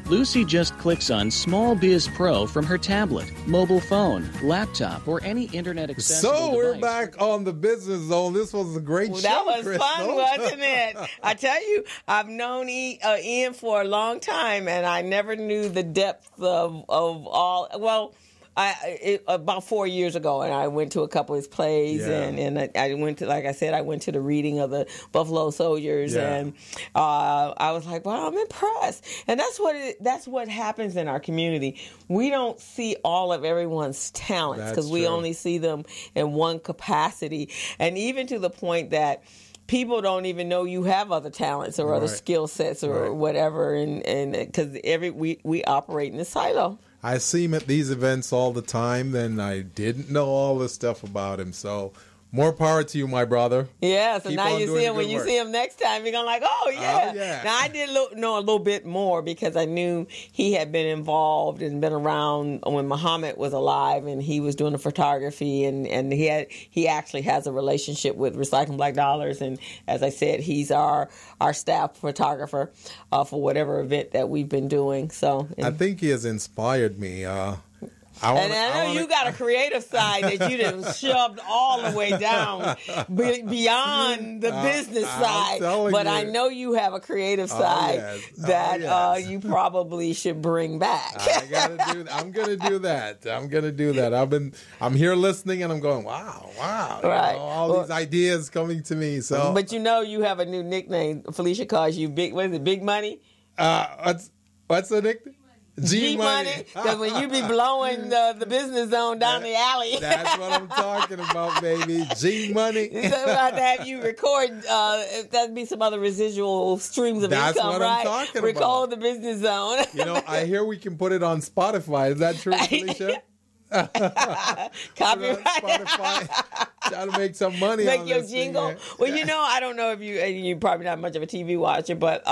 Speaker 4: Lucy just clicks on Small Biz Pro from her tablet, mobile phone, laptop, or any internet accessible
Speaker 3: So we're
Speaker 4: device.
Speaker 3: back on the Business Zone. This was a great show,
Speaker 2: That was
Speaker 3: Crystal.
Speaker 2: fun, wasn't it? I tell you, I've known Ian for a long time, and I never knew the depth of all. Well, about 4 years ago, and I went to a couple of his plays, and I went to, like I said, I went to the reading of the Buffalo Soldiers, and I was like, wow, I'm impressed. And that's what happens in our community. We don't see all of everyone's talents because we only see them in one capacity, and even to the point that people don't even know you have other talents or other skill sets or whatever, and because we operate in a silo.
Speaker 3: I see him at these events all the time, and I didn't know all this stuff about him. So more power to you, my brother.
Speaker 2: Yeah, so
Speaker 3: Keep
Speaker 2: now
Speaker 3: on
Speaker 2: you
Speaker 3: doing
Speaker 2: see
Speaker 3: the
Speaker 2: him. When
Speaker 3: good
Speaker 2: you
Speaker 3: work.
Speaker 2: see him next time, you're going to like, oh, yeah.
Speaker 3: Oh, yeah.
Speaker 2: Now, I did know a little bit more because I knew he had been involved and been around when Muhammad was alive, and he was doing the photography, and he actually has a relationship with Recycling Black Dollars, and as I said, he's our staff photographer for whatever event that we've been doing. So
Speaker 3: I think he has inspired me. I
Speaker 2: know you got a creative side that you done shoved all the way down beyond the business side. But I know you have a creative side that you probably should bring back.
Speaker 3: I'm gonna do that. I'm here listening, and I'm going, wow.
Speaker 2: Right.
Speaker 3: All these ideas coming to me. So,
Speaker 2: but you have a new nickname. Felicia calls you Big. What is it? Big Money.
Speaker 3: What's the nickname?
Speaker 2: G-Money, because when you be blowing the business zone down the alley.
Speaker 3: That's what I'm talking about, baby. G-Money.
Speaker 2: So we'll have to have you record, that'd be some other residual streams of
Speaker 3: That's
Speaker 2: income,
Speaker 3: what
Speaker 2: right?
Speaker 3: I'm talking
Speaker 2: Record
Speaker 3: about.
Speaker 2: the business zone.
Speaker 3: I hear we can put it on Spotify. Is that true, Felicia?
Speaker 2: Copyright.
Speaker 3: Spotify. Try to make some money
Speaker 2: Make
Speaker 3: on
Speaker 2: your
Speaker 3: this
Speaker 2: jingle.
Speaker 3: thing,
Speaker 2: Well, I don't know if you're probably not much of a TV watcher, but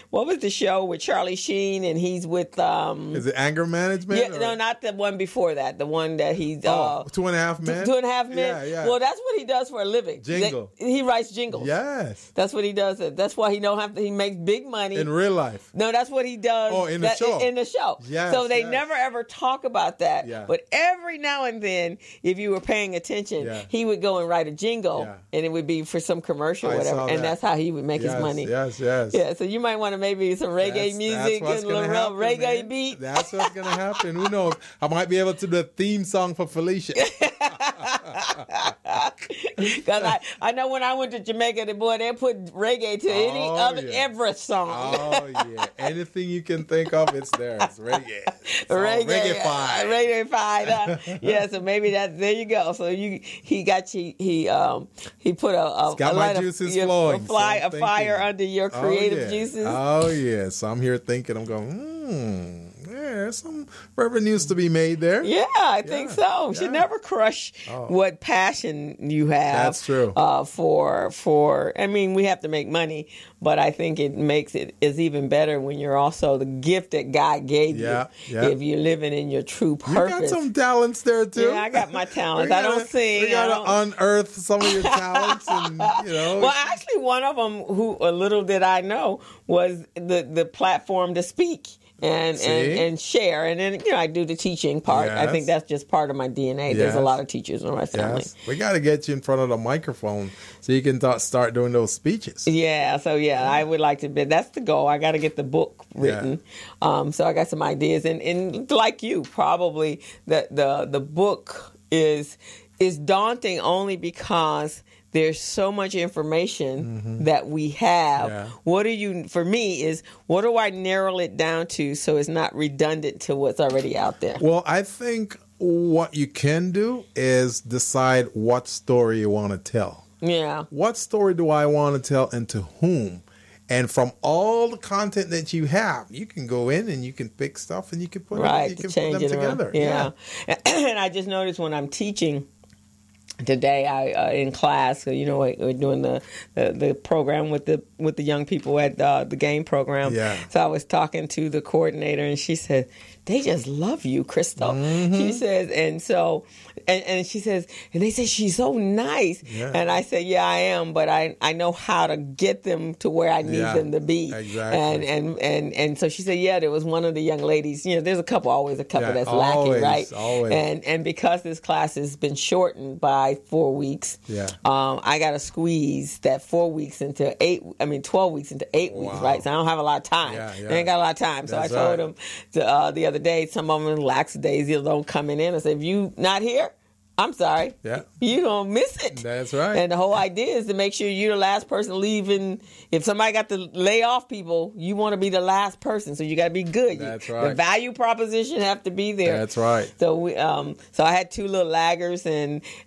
Speaker 2: what was the show with Charlie Sheen, and he's with
Speaker 3: Is it Anger Management?
Speaker 2: Yeah, no, not the one before that. The one that he's
Speaker 3: 2.5 Men.
Speaker 2: 2.5 Men.
Speaker 3: Yeah.
Speaker 2: Well, that's what he does for a living.
Speaker 3: Jingle.
Speaker 2: He writes jingles.
Speaker 3: Yes.
Speaker 2: That's what he does. That's why he makes big money
Speaker 3: In real life.
Speaker 2: No, that's what he does.
Speaker 3: Oh, in the show.
Speaker 2: In the show.
Speaker 3: Yes,
Speaker 2: so they
Speaker 3: yes.
Speaker 2: never ever talk about that.
Speaker 3: Yeah.
Speaker 2: But every now and then, if you were paying attention, he would go and write a jingle, and it would be for some commercial or whatever, and that's how he would make his money.
Speaker 3: Yes.
Speaker 2: Yeah. So you might want to maybe some reggae music and a little reggae beat.
Speaker 3: That's what's gonna happen. Who knows? I might be able to do the theme song for Felicia.
Speaker 2: Because I know when I went to Jamaica, they put reggae to every song.
Speaker 3: Oh yeah, anything you can think of, it's there. It's reggae. It's
Speaker 2: Reggae-fied. Reggae-fied. Yeah, so maybe there you go. So he put a
Speaker 3: got my juices flowing.
Speaker 2: A fire under your creative juices.
Speaker 3: Oh yeah. So I'm here thinking. I'm going. There's some revenues to be made there.
Speaker 2: Yeah, I think so. You should never crush what passion you have.
Speaker 3: That's true.
Speaker 2: I mean, we have to make money, but I think it makes it is even better when you're also the gift that God gave you. Yeah. If you're living in your true purpose.
Speaker 3: You got some talents there too.
Speaker 2: Yeah, I got my talents. I don't sing.
Speaker 3: We gotta unearth some of your talents, and
Speaker 2: Well, actually, one of them, who a little did I know, was the platform to speak. And share, and then I do the teaching part. Yes. I think that's just part of my DNA. Yes. There's a lot of teachers in my family.
Speaker 3: Yes. We got to get you in front of the microphone so you can start doing those speeches.
Speaker 2: Yeah, so I would like to. That's the goal. I got to get the book written. Yeah. So I got some ideas, and like you, probably the book is daunting only because there's so much information that we have. Yeah. For me, what do I narrow it down to so it's not redundant to what's already out there?
Speaker 3: Well, I think what you can do is decide what story you want to tell.
Speaker 2: Yeah.
Speaker 3: What story do I want to tell and to whom? And from all the content that you have, you can go in and you can pick stuff and you can put them together.
Speaker 2: Yeah. And I just noticed when I'm teaching today, in class, we're doing the program with the young people at the game program.
Speaker 3: Yeah.
Speaker 2: So I was talking to the coordinator, and she said, "They just love you, Crystal."
Speaker 3: Mm-hmm.
Speaker 2: She says, and so, and she says, and they say she's so nice.
Speaker 3: Yeah.
Speaker 2: And I said, "Yeah, I am, but I know how to get them to where I need them to be."
Speaker 3: Exactly.
Speaker 2: And so she said, "Yeah, there was one of the young ladies. There's always a couple that's lacking, right?
Speaker 3: Always.
Speaker 2: And because this class has been shortened by 4 weeks, I got to squeeze that 4 weeks into 12 weeks into 8 weeks, right? So I don't have a lot of time. I ain't got a lot of time. So
Speaker 3: That's
Speaker 2: I told them the other day, some of them lackadaisy don't come in. I said, if you not here, I'm sorry.
Speaker 3: Yeah.
Speaker 2: You're going to miss it.
Speaker 3: That's right.
Speaker 2: And the whole idea is to make sure you're the last person leaving. If somebody got to lay off people, you want to be the last person. So you got to be good.
Speaker 3: That's right.
Speaker 2: The value proposition have to be there.
Speaker 3: That's right.
Speaker 2: So we, so I had two little laggers,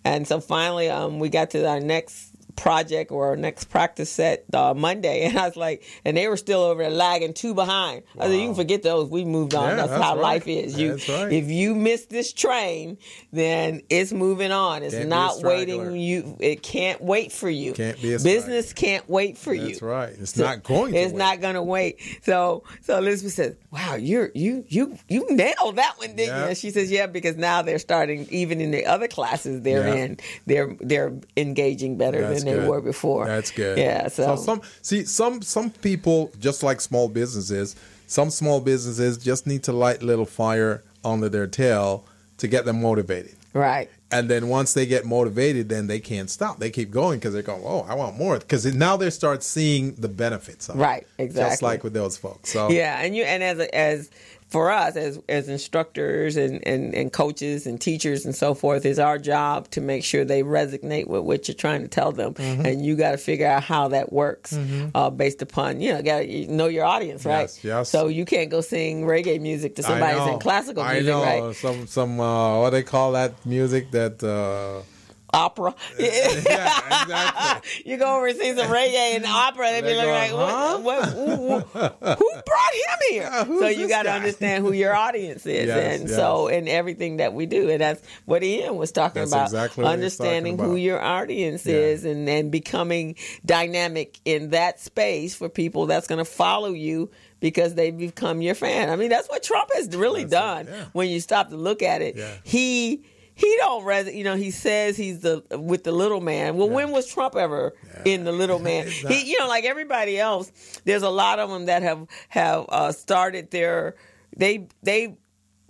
Speaker 2: and so finally we got to our next project or our next practice set Monday, and I was like, and they were still over there lagging 2 behind. I said, you can forget those. We moved on. That's how life is. If you miss this train, then it's moving on. It's not waiting. It can't wait for you.
Speaker 3: Can't be a
Speaker 2: business can't wait for you.
Speaker 3: That's right. It's not going to.
Speaker 2: It's not going to wait. So Elizabeth says, "Wow, you nailed that one, didn't you?" And she says, "Yeah, because now they're starting, even in the other classes they're in, they're engaging better than they were before."
Speaker 3: That's good.
Speaker 2: Yeah. So
Speaker 3: some people, just like small businesses, some small businesses just need to light a little fire under their tail to get them motivated.
Speaker 2: Right.
Speaker 3: And then once they get motivated, then they can't stop. They keep going because they're going, "Oh, I want more." Because now they start seeing the benefits of it.
Speaker 2: Right. Exactly.
Speaker 3: Just like with those folks. So
Speaker 2: yeah, and as for us as instructors and coaches and teachers and so forth, it's our job to make sure they resonate with what you're trying to tell them. Mm-hmm. And you got to figure out how that works based upon, got to know your audience, right?
Speaker 3: Yes.
Speaker 2: So you can't go sing reggae music to somebody who's in classical music, right?
Speaker 3: Some what they call that music that...
Speaker 2: opera.
Speaker 3: Yeah, exactly.
Speaker 2: You go over and see some reggae and opera, and they be like, who brought him here?
Speaker 3: Yeah,
Speaker 2: so you got to understand who your audience is. So in everything that we do, and that's what Ian was talking about,
Speaker 3: exactly
Speaker 2: understanding who your audience is and then becoming dynamic in that space for people that's going to follow you because they become your fan. I mean, that's what Trump has really done when you stop to look at it. Yeah. He don't he says he's with the little man. Well, when was Trump ever in the little man? He, like everybody else, there's a lot of them that have started they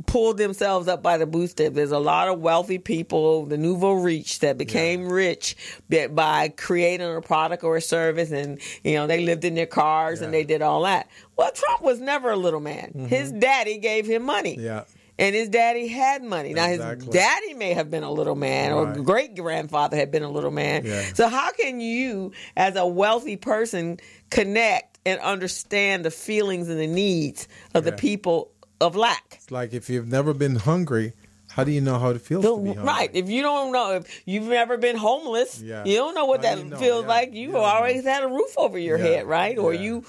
Speaker 2: pulled themselves up by the bootstrap. There's a lot of wealthy people, the nouveau riche, that became rich by creating a product or a service, and they lived in their cars and they did all that. Well, Trump was never a little man. Mm-hmm. His daddy gave him money. Yeah. And his daddy had money. Now, his daddy may have been a little man, or great-grandfather had been a little man. Yeah. So how can you, as a wealthy person, connect and understand the feelings and the needs of the people of lack?
Speaker 3: It's like if you've never been hungry, how do you know how it feels to be hungry?
Speaker 2: Right. If you don't know, if you've never been homeless, you don't know what that feels like. You've always had a roof over your head, right? Or you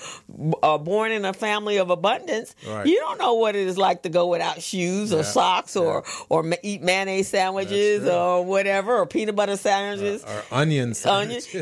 Speaker 2: are born in a family of abundance. Right. You don't know what it is like to go without shoes or socks or eat mayonnaise sandwiches or whatever, or peanut butter sandwiches.
Speaker 3: Or onion sandwiches.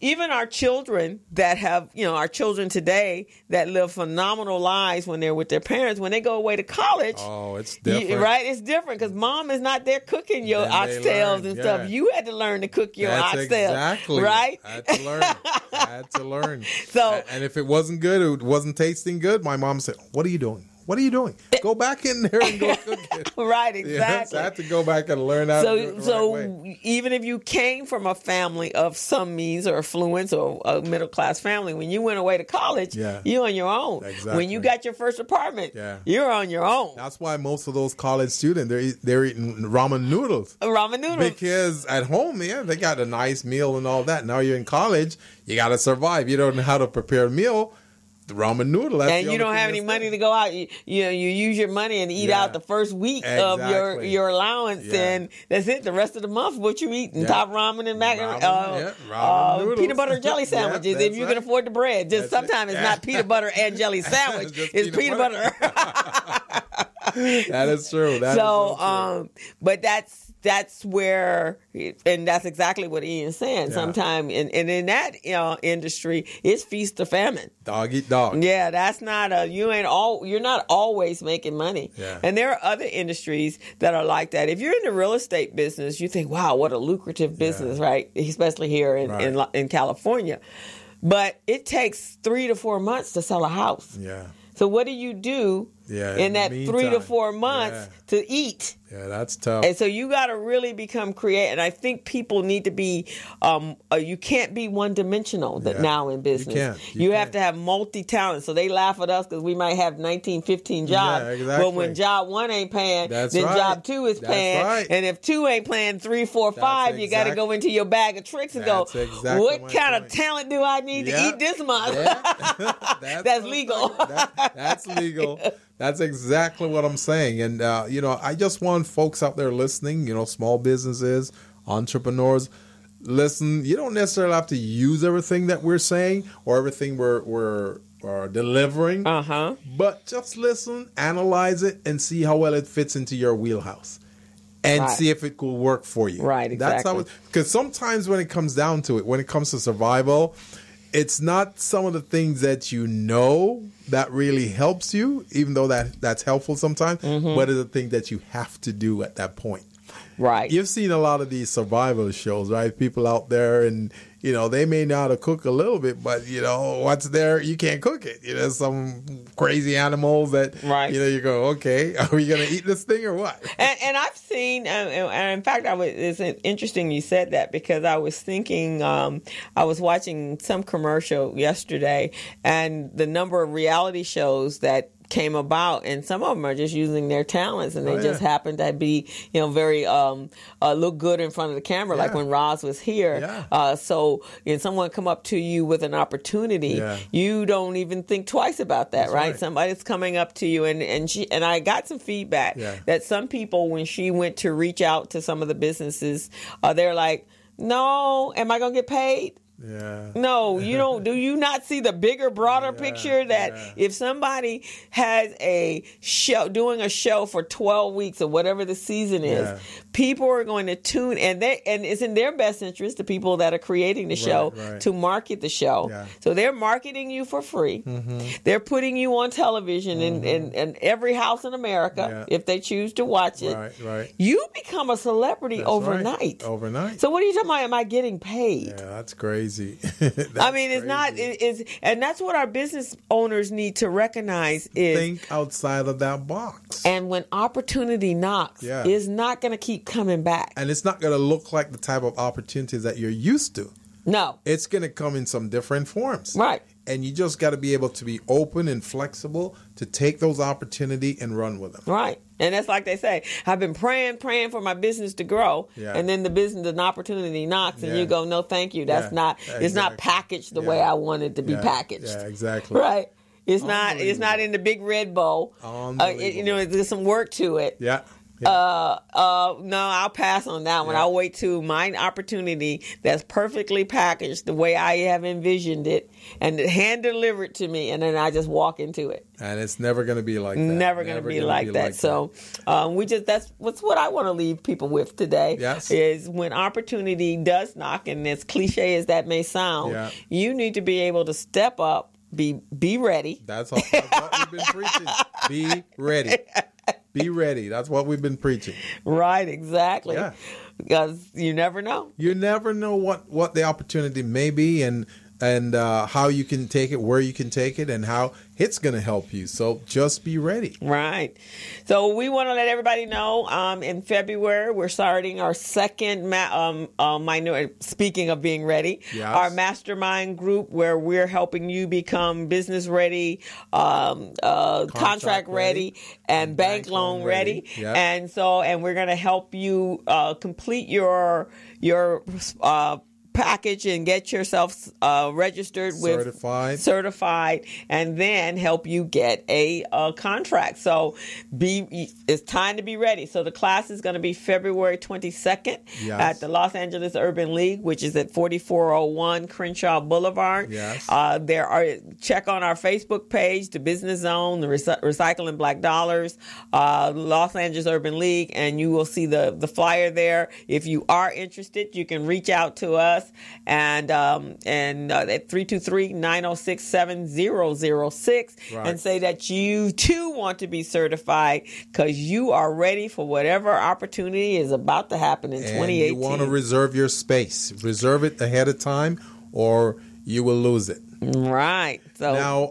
Speaker 2: Even our children that have, our children today that live phenomenal lives when they're with their parents, when they go away to college.
Speaker 3: Oh, it's different.
Speaker 2: Right? It's different. Because mom is not there cooking your oxtails and stuff. You had to learn to cook your oxtails. Exactly. Right?
Speaker 3: I had to learn. So, and if it wasn't good, it wasn't tasting good, my mom said, "What are you doing? What are you doing? Go back in there and go cook it."
Speaker 2: Right, exactly.
Speaker 3: I had to go back and learn how to do it the right way.
Speaker 2: Even if you came from a family of some means or affluence or a middle-class family, when you went away to college, you're on your own. Exactly. When you got your first apartment, you're on your own.
Speaker 3: That's why most of those college students, they're eating ramen noodles.
Speaker 2: Ramen noodles.
Speaker 3: Because at home, they got a nice meal and all that. Now you're in college, you got to survive. You don't know how to prepare a meal. The ramen noodle.
Speaker 2: And you don't have any money to go out. You use your money and eat out the first week of your allowance, and that's it. The rest of the month, what you eat? Top ramen and macaroni. peanut butter and jelly sandwiches if you can afford the bread. Just sometimes it's not peanut butter and jelly sandwich. It's peanut butter.
Speaker 3: That is true.
Speaker 2: But that's where, and that's exactly what Ian's saying. Yeah. Sometimes, and in that industry, it's feast or famine.
Speaker 3: Dog eat dog.
Speaker 2: Yeah, that's not you're not always making money.
Speaker 3: Yeah.
Speaker 2: And there are other industries that are like that. If you're in the real estate business, you think, wow, what a lucrative business, right? Especially here in California. But it takes 3 to 4 months to sell a house.
Speaker 3: Yeah.
Speaker 2: So what do you do in that meantime, 3 to 4 months to eat?
Speaker 3: Yeah, that's tough.
Speaker 2: And so you got to really become creative. And I think people need to be, you can't be one-dimensional now in business. You have to have multi-talent. So they laugh at us because we might have 19, 15 jobs.
Speaker 3: Yeah, exactly.
Speaker 2: But when job 1 ain't paying, then
Speaker 3: right.
Speaker 2: job 2 is paying.
Speaker 3: Right.
Speaker 2: And if 2 ain't paying, 3, 4, 5, you got to go into your bag of tricks and go, what kind of talent do I need to eat this month?
Speaker 3: Yeah.
Speaker 2: That's legal.
Speaker 3: That's legal. That's exactly what I'm saying. And, I just want folks out there listening, small businesses, entrepreneurs, listen, you don't necessarily have to use everything that we're saying or everything we're delivering. But just listen, analyze it, and see how well it fits into your wheelhouse. And see if it could work for you.
Speaker 2: Right, exactly.
Speaker 3: Because sometimes when it comes down to it, when it comes to survival, it's not some of the things that that really helps you, even though that's helpful sometimes, but it's the thing that you have to do at that point.
Speaker 2: Right.
Speaker 3: You've seen a lot of these survival shows, right? People out there and, they may know how to cook a little bit, but, what's there, you can't cook it. Some crazy animals that, you go, okay, are we going to eat this thing or what?
Speaker 2: And I've seen, and in fact, it's interesting you said that because I was thinking, I was watching some commercial yesterday and the number of reality shows that came about, and some of them are just using their talents, and they just happen to be, very look good in front of the camera, like when Roz was here. So, someone come up to you with an opportunity, you don't even think twice about that, right? Somebody's coming up to you, and I got some feedback that some people, when she went to reach out to some of the businesses, they're like, "No, am I gonna get paid?"
Speaker 3: Yeah.
Speaker 2: No, you don't. Do you not see the bigger, broader picture that if somebody has a show, doing a show for 12 weeks or whatever the season is, people are going to tune, and it's in their best interest, the people that are creating the show, to market the show. Yeah. So they're marketing you for free. They're putting you on television in every house in America if they choose to watch it.
Speaker 3: Right.
Speaker 2: You become a celebrity overnight.
Speaker 3: Overnight.
Speaker 2: So what are you talking about? Am I getting paid?
Speaker 3: Yeah, that's crazy.
Speaker 2: I mean, it's not. And that's what our business owners need to recognize is
Speaker 3: think outside of that box.
Speaker 2: And when opportunity knocks, it's not going to keep coming back.
Speaker 3: And it's not going to look like the type of opportunities that you're used to.
Speaker 2: No,
Speaker 3: it's going to come in some different forms.
Speaker 2: Right.
Speaker 3: And you just got to be able to be open and flexible to take those opportunities and run with them.
Speaker 2: Right. And that's like they say, I've been praying for my business to grow. Yeah. And then an opportunity knocks and you go, no, thank you. That's not, it's not packaged the way I want it to be packaged.
Speaker 3: Yeah, exactly.
Speaker 2: Right. It's not in the big red bowl. There's some work to it.
Speaker 3: Yeah.
Speaker 2: No, I'll pass on that one. I'll wait to my opportunity that's perfectly packaged the way I have envisioned it and hand delivered to me, and then I just walk into it.
Speaker 3: And it's never going to be like that.
Speaker 2: Never going to be like that. So that's what I want to leave people with today.
Speaker 3: Yes.
Speaker 2: Is when opportunity does knock, and as cliche as that may sound, you need to be able to step up, be ready.
Speaker 3: That's what we've been preaching. Be ready. Be ready. That's what we've been preaching.
Speaker 2: Right, exactly.
Speaker 3: Yeah.
Speaker 2: Because you never know.
Speaker 3: You never know what the opportunity may be and how you can take it, where you can take it, and how it's going to help you. So just be ready.
Speaker 2: Right. So we want to let everybody know in February, we're starting our second, speaking of being ready, our mastermind group where we're helping you become business ready, contract ready, and bank loan ready. And we're going to help you complete your package and get yourself registered with certified, and then help you get a contract. So it's time to be ready. So the class is going to be February 22nd at the Los Angeles Urban League, which is at 4401 Crenshaw Boulevard.
Speaker 3: Yes.
Speaker 2: Check on our Facebook page, the BusinessZone, the Recycling Black Dollars, Los Angeles Urban League, and you will see the flyer there. If you are interested, you can reach out to us and at 323-906-7006 and say that you too want to be certified, because you are ready for whatever opportunity is about to happen in 2018.
Speaker 3: You want to reserve your space. Reserve it ahead of time, or you will lose it.
Speaker 2: Right. So
Speaker 3: now,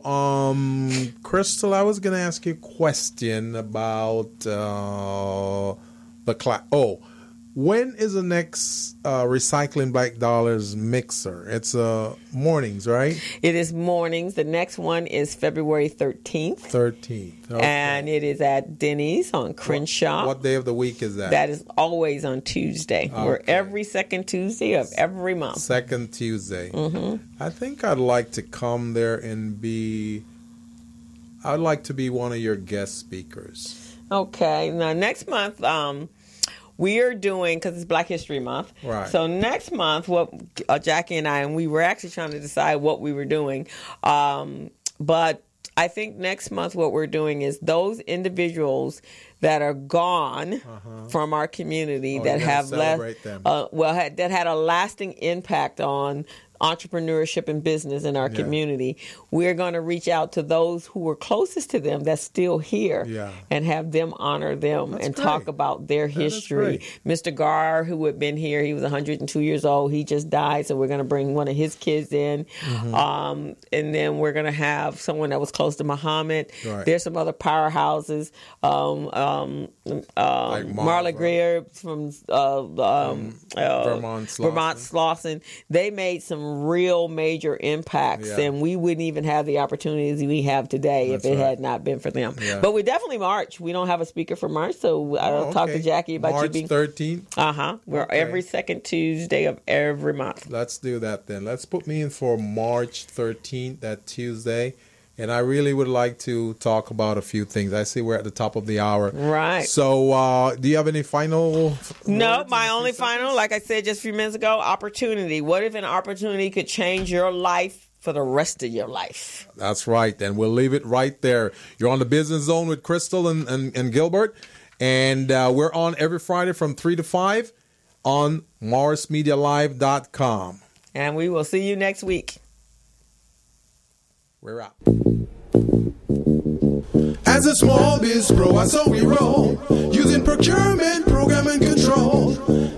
Speaker 3: Crystal, I was going to ask you a question about the class. When is the next Recycling Black Dollars mixer? It's mornings, right?
Speaker 2: It is mornings. The next one is February 13th.
Speaker 3: 13th. Okay.
Speaker 2: And it is at Denny's on Crenshaw.
Speaker 3: What day of the week is that?
Speaker 2: That is always on Tuesday. Okay. We're every second Tuesday of every month.
Speaker 3: Second Tuesday. Mm-hmm. I think I'd like to come there and I'd like to be one of your guest speakers.
Speaker 2: Okay. Now, next month, we are doing, because it's Black History Month.
Speaker 3: Right.
Speaker 2: So next month, what Jackie and I, and we were actually trying to decide what we were doing. But I think next month what we're doing is those individuals that are gone from our community that have that had a lasting impact on entrepreneurship and business in our community. We're going to reach out to those who were closest to them that's still here and have them honor them talk about their history. Mr. Gar, who had been here, he was 102 years old. He just died, so we're going to bring one of his kids in. And then we're going to have someone that was close to Muhammad. Right. There's some other powerhouses. Like Marla Greer from Vermont Slauson. They made some real major impacts, and we wouldn't even have the opportunities we have today if it had not been for them. But we definitely March. We don't have a speaker for March, so I'll talk to Jackie about
Speaker 3: March
Speaker 2: you being
Speaker 3: 13th.
Speaker 2: We're every second Tuesday of every month.
Speaker 3: Let's do that then. Let's put me in for March 13th, that Tuesday. And I really would like to talk about a few things. I see we're at the top of the hour.
Speaker 2: Right.
Speaker 3: So do you have any final?
Speaker 2: No, my only final, like I said just a few minutes ago, opportunity. What if an opportunity could change your life for the rest of your life?
Speaker 3: That's right. And we'll leave it right there. You're on the Business Zone with Crystal and Gilbert. And we're on every Friday from 3 to 5 on MorrisMediaLive.com.
Speaker 2: And we will see you next week.
Speaker 3: We're out.
Speaker 1: As a small biz pro, I saw we roll, using procurement, program, and control.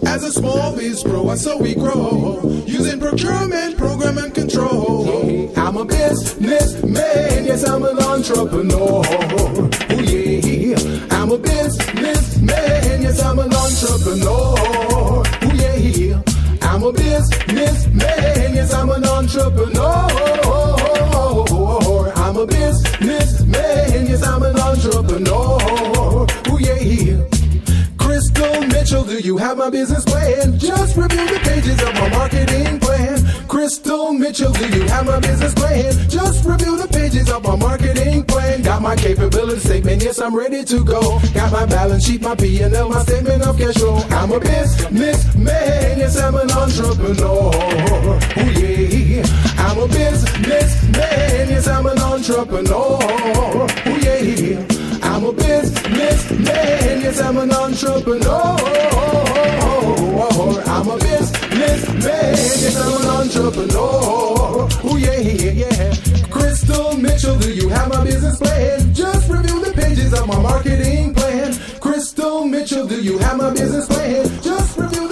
Speaker 1: As a small biz pro, I saw we grow, using procurement, program, and control. I'm a businessman, yes, I'm an entrepreneur. Oh yeah, I'm a businessman, yes, I'm an entrepreneur. Oh yeah, I'm a businessman, yes, I'm an entrepreneur. I'm a businessman, yes, I'm an entrepreneur. Ooh, yeah. Crystal Mitchell, do you have my business plan? Just review the pages of my marketing plan. Crystal Mitchell, do you have my business plan? Just review the pages of my marketing plan. Got my capability statement, yes, I'm ready to go. Got my balance sheet, my P&L, my statement of cash flow. I'm a businessman, yes, I'm an entrepreneur. Ooh, yeah. I'm a businessman, yes, I'm an entrepreneur. Ooh, yeah. I'm a businessman, yes, I'm an entrepreneur. I'm a businessman, yes, I'm an entrepreneur. Ooh, yeah. Crystal Mitchell, do you have my business plan? Just review the pages of my marketing plan. Crystal Mitchell, do you have my business plan? Just review